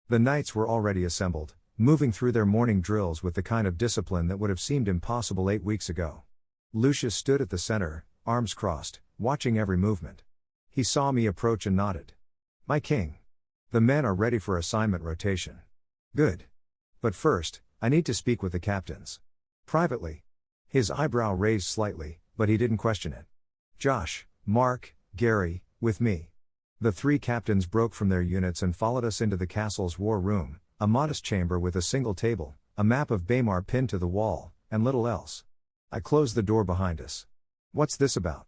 The knights were already assembled, moving through their morning drills with the kind of discipline that would have seemed impossible 8 weeks ago. Lucius stood at the center, arms crossed, watching every movement. He saw me approach and nodded. My king. The men are ready for assignment rotation. Good. But first, I need to speak with the captains. Privately. His eyebrow raised slightly, but he didn't question it. Josh, Mark, Gary, with me. The 3 captains broke from their units and followed us into the castle's war room, a modest chamber with a single table, a map of Baymar pinned to the wall, and little else. I closed the door behind us. What's this about?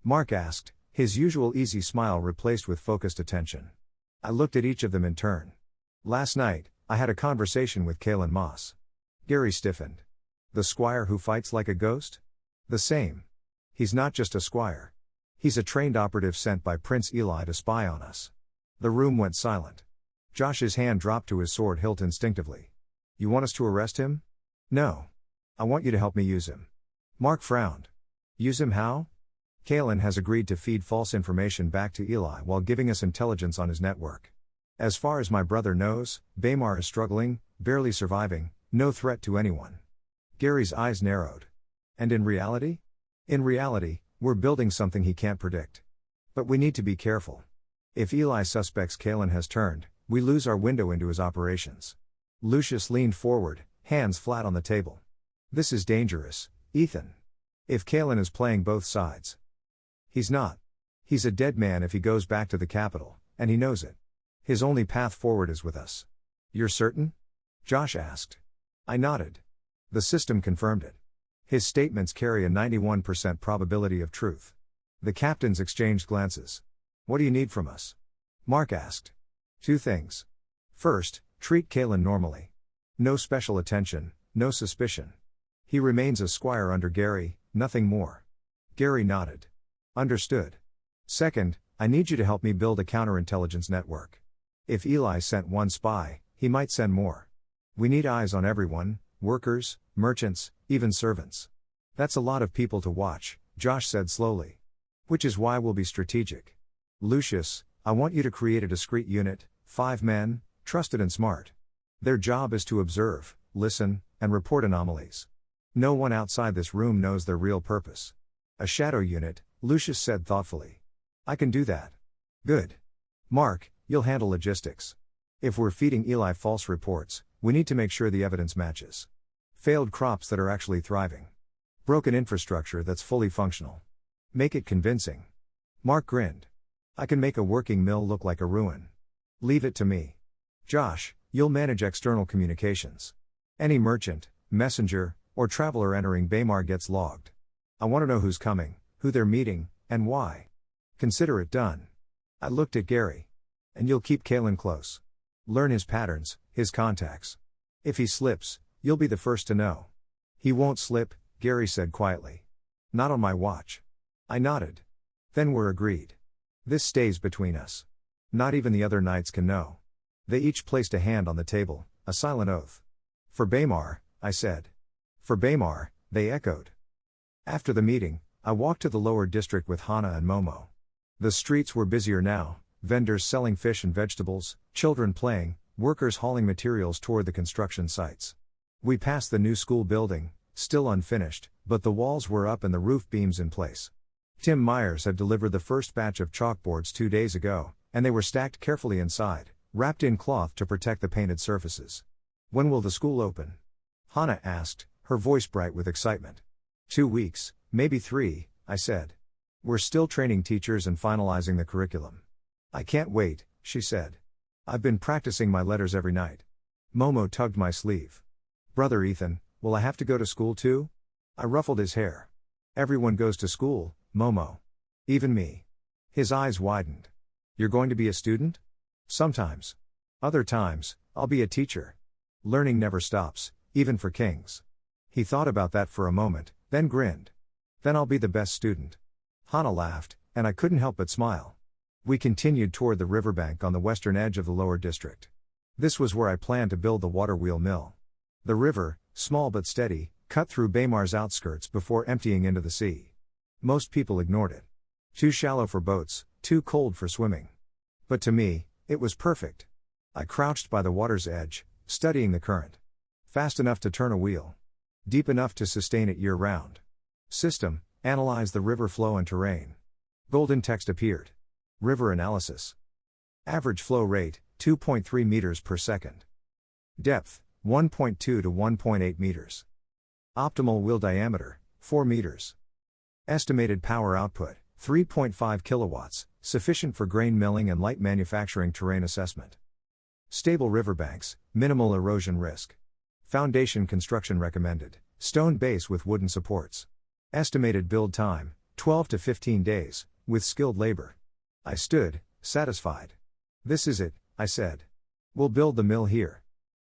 Mark asked, his usual easy smile replaced with focused attention. I looked at each of them in turn. Last night, I had a conversation with Kalen Moss. Gary stiffened. The squire who fights like a ghost? The same. He's not just a squire. He's a trained operative sent by Prince Eli to spy on us. The room went silent. Josh's hand dropped to his sword hilt instinctively. You want us to arrest him? No. I want you to help me use him. Mark frowned. Use him how? Kalen has agreed to feed false information back to Eli while giving us intelligence on his network. As far as my brother knows, Baymar is struggling, barely surviving, no threat to anyone. Gary's eyes narrowed. And in reality? In reality, we're building something he can't predict. But we need to be careful. If Eli suspects Kalen has turned, we lose our window into his operations. Lucius leaned forward, hands flat on the table. This is dangerous, Ethan. If Kalen is playing both sides. He's not. He's a dead man if he goes back to the capital, and he knows it. His only path forward is with us. You're certain? Josh asked. I nodded. The system confirmed it. His statements carry a 91% probability of truth. The captains exchanged glances. What do you need from us? Mark asked. 2 things. First, treat Kalen normally. No special attention, no suspicion. He remains a squire under Gary, nothing more. Gary nodded. Understood. Second, I need you to help me build a counterintelligence network. If Eli sent 1 spy, he might send more. We need eyes on everyone, workers, merchants, even servants. That's a lot of people to watch, Josh said slowly. Which is why we'll be strategic. Lucius, I want you to create a discrete unit, 5 men, trusted and smart. Their job is to observe, listen, and report anomalies. No one outside this room knows their real purpose. A shadow unit, Lucius said thoughtfully. I can do that. Good. Mark, you'll handle logistics. If we're feeding Eli false reports, we need to make sure the evidence matches. Failed crops that are actually thriving. Broken infrastructure that's fully functional. Make it convincing. Mark grinned. I can make a working mill look like a ruin. Leave it to me. Josh, you'll manage external communications. Any merchant, messenger, or traveler entering Baymar gets logged. I want to know who's coming, who they're meeting, and why. Consider it done. I looked at Gary. And you'll keep Kalen close. Learn his patterns, his contacts. If he slips, you'll be the first to know. He won't slip, Gary said quietly. Not on my watch. I nodded. Then we're agreed. This stays between us. Not even the other knights can know. They each placed a hand on the table, a silent oath. For Baymar, I said. For Baymar, they echoed. After the meeting, I walked to the lower district with Hana and Momo. The streets were busier now, vendors selling fish and vegetables, children playing, workers hauling materials toward the construction sites. We passed the new school building, still unfinished, but the walls were up and the roof beams in place. Tim Myers had delivered the first batch of chalkboards 2 days ago, and they were stacked carefully inside, wrapped in cloth to protect the painted surfaces. When will the school open? Hana asked, her voice bright with excitement. 2 weeks, maybe 3, I said. We're still training teachers and finalizing the curriculum. I can't wait, she said. I've been practicing my letters every night. Momo tugged my sleeve. Brother Ethan, will I have to go to school too? I ruffled his hair. Everyone goes to school, Momo. Even me. His eyes widened. You're going to be a student? Sometimes. Other times, I'll be a teacher. Learning never stops, even for kings. He thought about that for a moment, then grinned. Then I'll be the best student. Hana laughed, and I couldn't help but smile. We continued toward the riverbank on the western edge of the lower district. This was where I planned to build the water wheel mill. The river, small but steady, cut through Baymar's outskirts before emptying into the sea. Most people ignored it. Too shallow for boats, too cold for swimming. But to me, it was perfect. I crouched by the water's edge, studying the current. Fast enough to turn a wheel. Deep enough to sustain it year-round. System, analyze the river flow and terrain. Golden text appeared. River analysis. Average flow rate, 2.3 meters per second. Depth, 1.2 to 1.8 meters. Optimal wheel diameter, 4 meters. Estimated power output, 3.5 kilowatts, sufficient for grain milling and light manufacturing terrain assessment. Stable riverbanks, minimal erosion risk. Foundation construction recommended, stone base with wooden supports. Estimated build time, 12 to 15 days, with skilled labor. I stood, satisfied. This is it, I said. We'll build the mill here.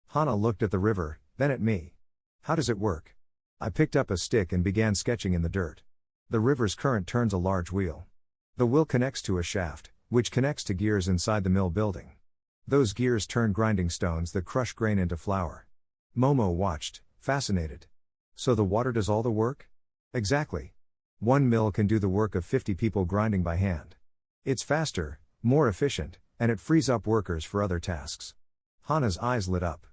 Hana looked at the river, then at me. How does it work? I picked up a stick and began sketching in the dirt. The river's current turns a large wheel. The wheel connects to a shaft, which connects to gears inside the mill building. Those gears turn grinding stones that crush grain into flour. Momo watched, fascinated. So the water does all the work? Exactly. One mill can do the work of 50 people grinding by hand. It's faster, more efficient, and it frees up workers for other tasks. Hana's eyes lit up.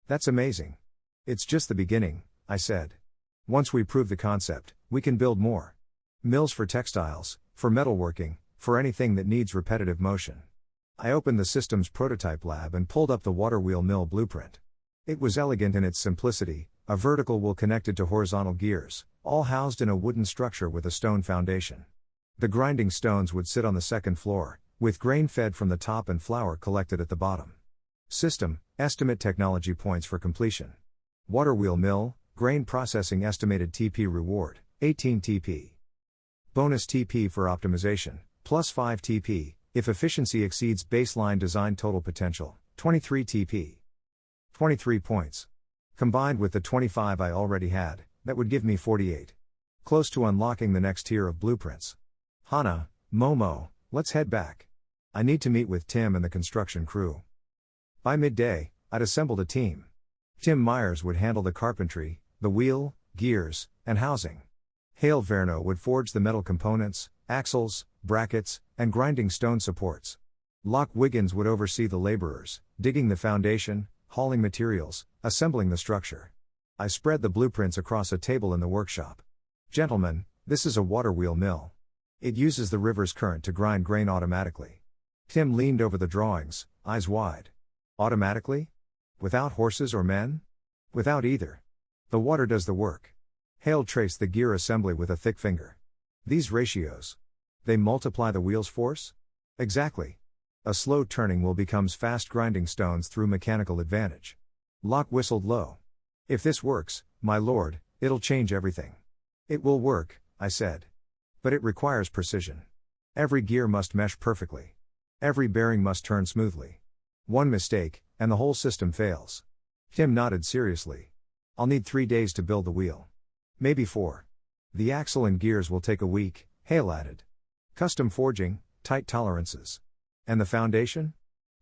That's amazing. It's just the beginning, I said. Once we prove the concept, we can build more. Mills for textiles, for metalworking, for anything that needs repetitive motion. I opened the system's prototype lab and pulled up the water wheel mill blueprint. It was elegant in its simplicity, a vertical wheel connected to horizontal gears, all housed in a wooden structure with a stone foundation. The grinding stones would sit on the second floor, with grain fed from the top and flour collected at the bottom. System, estimate technology points for completion. Water wheel mill, grain processing estimated TP reward, 18 TP. Bonus TP for optimization, plus 5 TP, if efficiency exceeds baseline design total potential, 23 TP. 23 points. Combined with the 25 I already had, that would give me 48. Close to unlocking the next tier of blueprints. Hana, Momo, let's head back. I need to meet with Tim and the construction crew. By midday, I'd assembled a team. Tim Myers would handle the carpentry, the wheel, gears, and housing. Hale Verno would forge the metal components, axles, brackets, and grinding stone supports. Locke Wiggins would oversee the laborers, digging the foundation, hauling materials, assembling the structure. I spread the blueprints across a table in the workshop. Gentlemen, this is a water wheel mill. It uses the river's current to grind grain automatically. Tim leaned over the drawings, eyes wide. Automatically? Without horses or men? Without either. The water does the work. Hale traced the gear assembly with a thick finger. These ratios. They multiply the wheel's force? Exactly. A slow turning wheel becomes fast grinding stones through mechanical advantage. Locke whistled low. If this works, my lord, it'll change everything. It will work, I said. But it requires precision. Every gear must mesh perfectly. Every bearing must turn smoothly. One mistake, and the whole system fails. Tim nodded seriously. I'll need 3 days to build the wheel. Maybe 4. The axle and gears will take a week, Hale added. Custom forging, tight tolerances. And the foundation?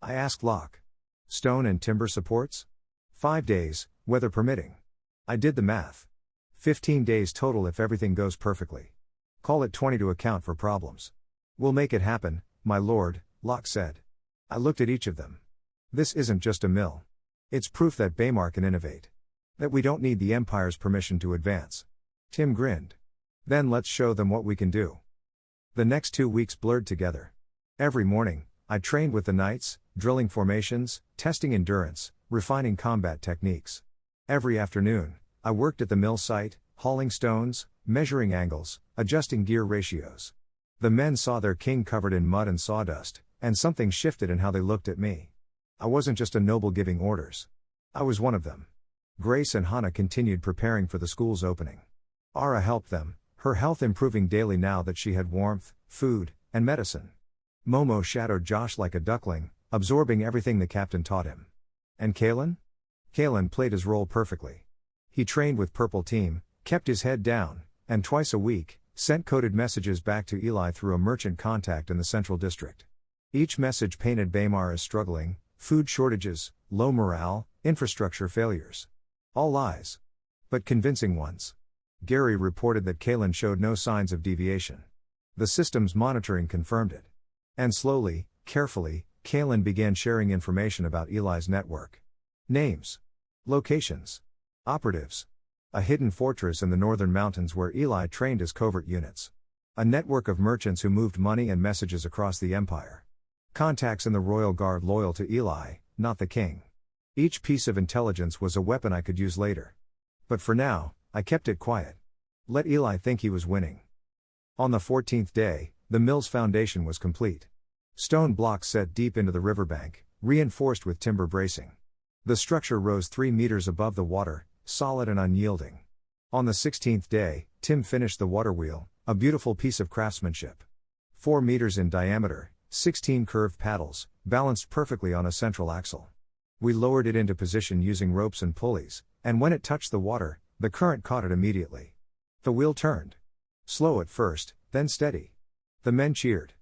I asked Locke. Stone and timber supports? 5 days, weather permitting. I did the math. 15 days total if everything goes perfectly. Call it 20 to account for problems. We'll make it happen, my lord, Locke said. I looked at each of them. This isn't just a mill. It's proof that Baymar can innovate. That we don't need the Empire's permission to advance. Tim grinned. Then let's show them what we can do. The next 2 weeks blurred together. Every morning, I trained with the knights, drilling formations, testing endurance, refining combat techniques. Every afternoon, I worked at the mill site, hauling stones, measuring angles, adjusting gear ratios. The men saw their king covered in mud and sawdust, and something shifted in how they looked at me. I wasn't just a noble giving orders. I was one of them. Grace and Hannah continued preparing for the school's opening. Ara helped them, her health improving daily now that she had warmth, food, and medicine. Momo shadowed Josh like a duckling, absorbing everything the captain taught him. And Kalen? Kalen played his role perfectly. He trained with Purple Team, kept his head down, and twice a week, sent coded messages back to Eli through a merchant contact in the Central District. Each message painted Baymar as struggling, food shortages, low morale, infrastructure failures. All lies. But convincing ones. Gary reported that Kalen showed no signs of deviation. The system's monitoring confirmed it. And slowly, carefully, Kalen began sharing information about Eli's network. Names. Locations. Operatives. A hidden fortress in the northern mountains where Eli trained his covert units. A network of merchants who moved money and messages across the empire. Contacts in the royal guard loyal to Eli, not the king. Each piece of intelligence was a weapon I could use later. But for now, I kept it quiet. Let Eli think he was winning. On the 14th day, the mill's foundation was complete. Stone blocks set deep into the riverbank, reinforced with timber bracing. The structure rose 3 meters above the water, solid and unyielding. On the 16th day, Tim finished the water wheel, a beautiful piece of craftsmanship. 4 meters in diameter, 16 curved paddles, balanced perfectly on a central axle. We lowered it into position using ropes and pulleys, and when it touched the water, the current caught it immediately. The wheel turned. Slow at first, then steady. The men cheered.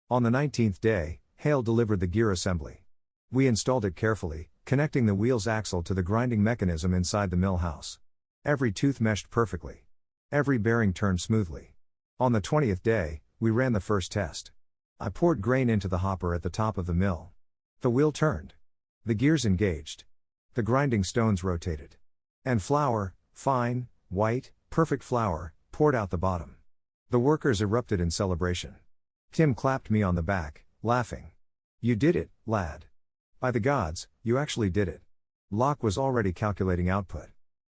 On the 19th day, Hale delivered the gear assembly. We installed it carefully, connecting the wheel's axle to the grinding mechanism inside the mill house. Every tooth meshed perfectly. Every bearing turned smoothly. On the 20th day, we ran the first test. I poured grain into the hopper at the top of the mill. The wheel turned. The gears engaged. The grinding stones rotated. And flour, fine, white, perfect flour, poured out the bottom. The workers erupted in celebration. Tim clapped me on the back, laughing. You did it, lad. By the gods, you actually did it. Locke was already calculating output.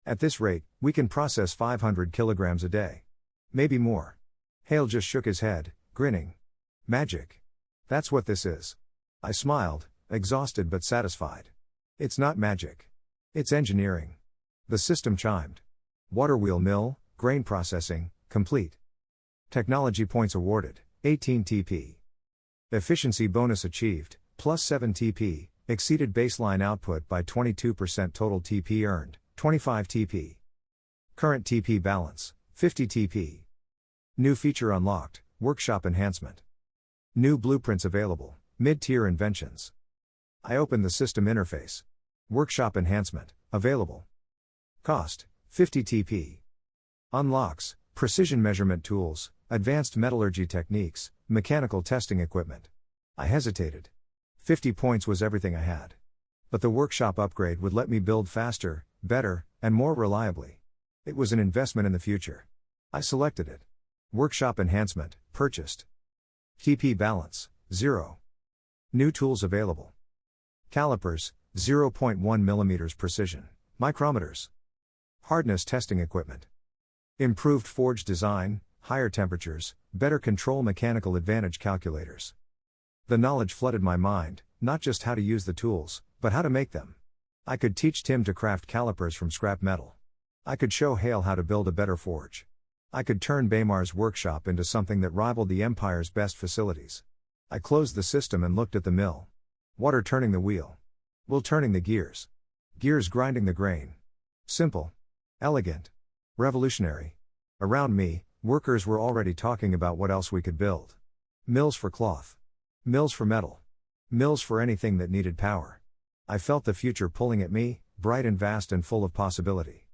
At this rate, we can process 500 kilograms a day. Maybe more. Hale just shook his head, grinning. Magic. That's what this is. I smiled, exhausted but satisfied. It's not magic. It's engineering. The system chimed. Water wheel mill, grain processing, complete. Technology points awarded, 18 TP. Efficiency bonus achieved, plus 7 TP, exceeded baseline output by 22% total TP earned, 25 TP. Current TP balance, 50 TP. New feature unlocked, workshop enhancement. New blueprints available, mid-tier inventions. I opened the system interface. Workshop enhancement, available. Cost, 50 TP. Unlocks, precision measurement tools, advanced metallurgy techniques, mechanical testing equipment. I hesitated. 50 points was everything I had. But the workshop upgrade would let me build faster, better, and more reliably. It was an investment in the future. I selected it. Workshop enhancement, purchased. TP balance, 0. New tools available. Calipers, 0.1 mm precision. Micrometers. Hardness testing equipment. Improved forge design, higher temperatures, better control mechanical advantage calculators. The knowledge flooded my mind, not just how to use the tools, but how to make them. I could teach Tim to craft calipers from scrap metal. I could show Hale how to build a better forge. I could turn Baymar's workshop into something that rivaled the Empire's best facilities. I closed the system and looked at the mill. Water turning the wheel. Will turning the gears. Gears grinding the grain. Simple. Elegant. Revolutionary. Around me, workers were already talking about what else we could build. Mills for cloth. Mills for metal. Mills for anything that needed power. I felt the future pulling at me, bright and vast and full of possibility.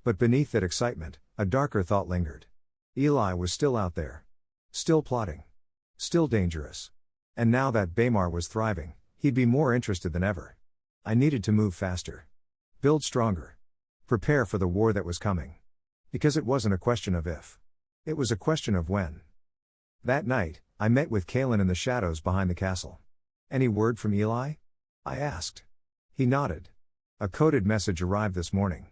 But beneath that excitement, a darker thought lingered. Eli was still out there. Still plotting. Still dangerous. And now that Baymar was thriving, he'd be more interested than ever. I needed to move faster. Build stronger. Prepare for the war that was coming. Because it wasn't a question of if. It was a question of when. That night, I met with Kalen in the shadows behind the castle. Any word from Eli? I asked. He nodded. A coded message arrived this morning.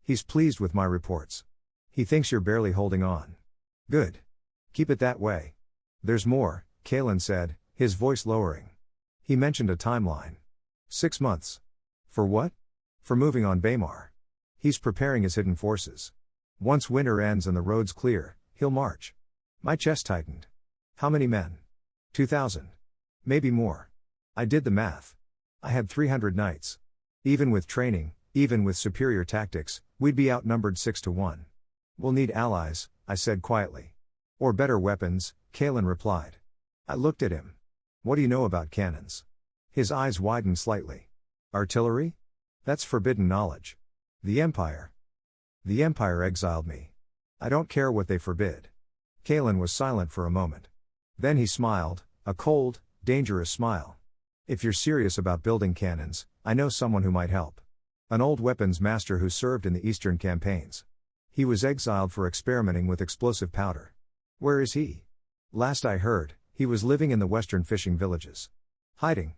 He's pleased with my reports. He thinks you're barely holding on. Good. Keep it that way. There's more, Kalen said, his voice lowering. He mentioned a timeline. 6 months. For what? For moving on Baymar. He's preparing his hidden forces. Once winter ends and the road's clear, he'll march. My chest tightened. How many men? 2,000. Maybe more. I did the math. I had 300 knights. Even with training, even with superior tactics, we'd be outnumbered 6 to 1. We'll need allies, I said quietly. Or better weapons, Kalen replied. I looked at him. What do you know about cannons? His eyes widened slightly. Artillery? That's forbidden knowledge. The Empire. The Empire exiled me. I don't care what they forbid. Kalen was silent for a moment. Then he smiled, a cold, dangerous smile. If you're serious about building cannons, I know someone who might help. An old weapons master who served in the Eastern campaigns. He was exiled for experimenting with explosive powder. Where is he? Last I heard, he was living in the western fishing villages. Hiding.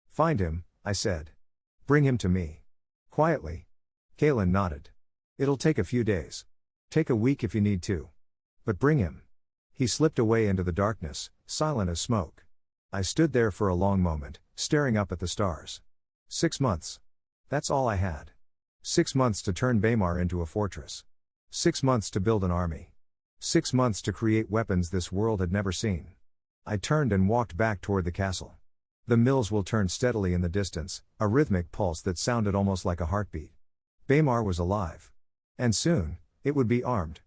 Find him, I said. Bring him to me. Quietly. Kalen nodded. It'll take a few days. Take a week if you need to. But bring him. He slipped away into the darkness, silent as smoke. I stood there for a long moment, staring up at the stars. 6 months. That's all I had. 6 months to turn Baymar into a fortress. 6 months to build an army. 6 months to create weapons this world had never seen. I turned and walked back toward the castle. The mills will turn steadily in the distance, a rhythmic pulse that sounded almost like a heartbeat. Baymar was alive. And soon, it would be armed.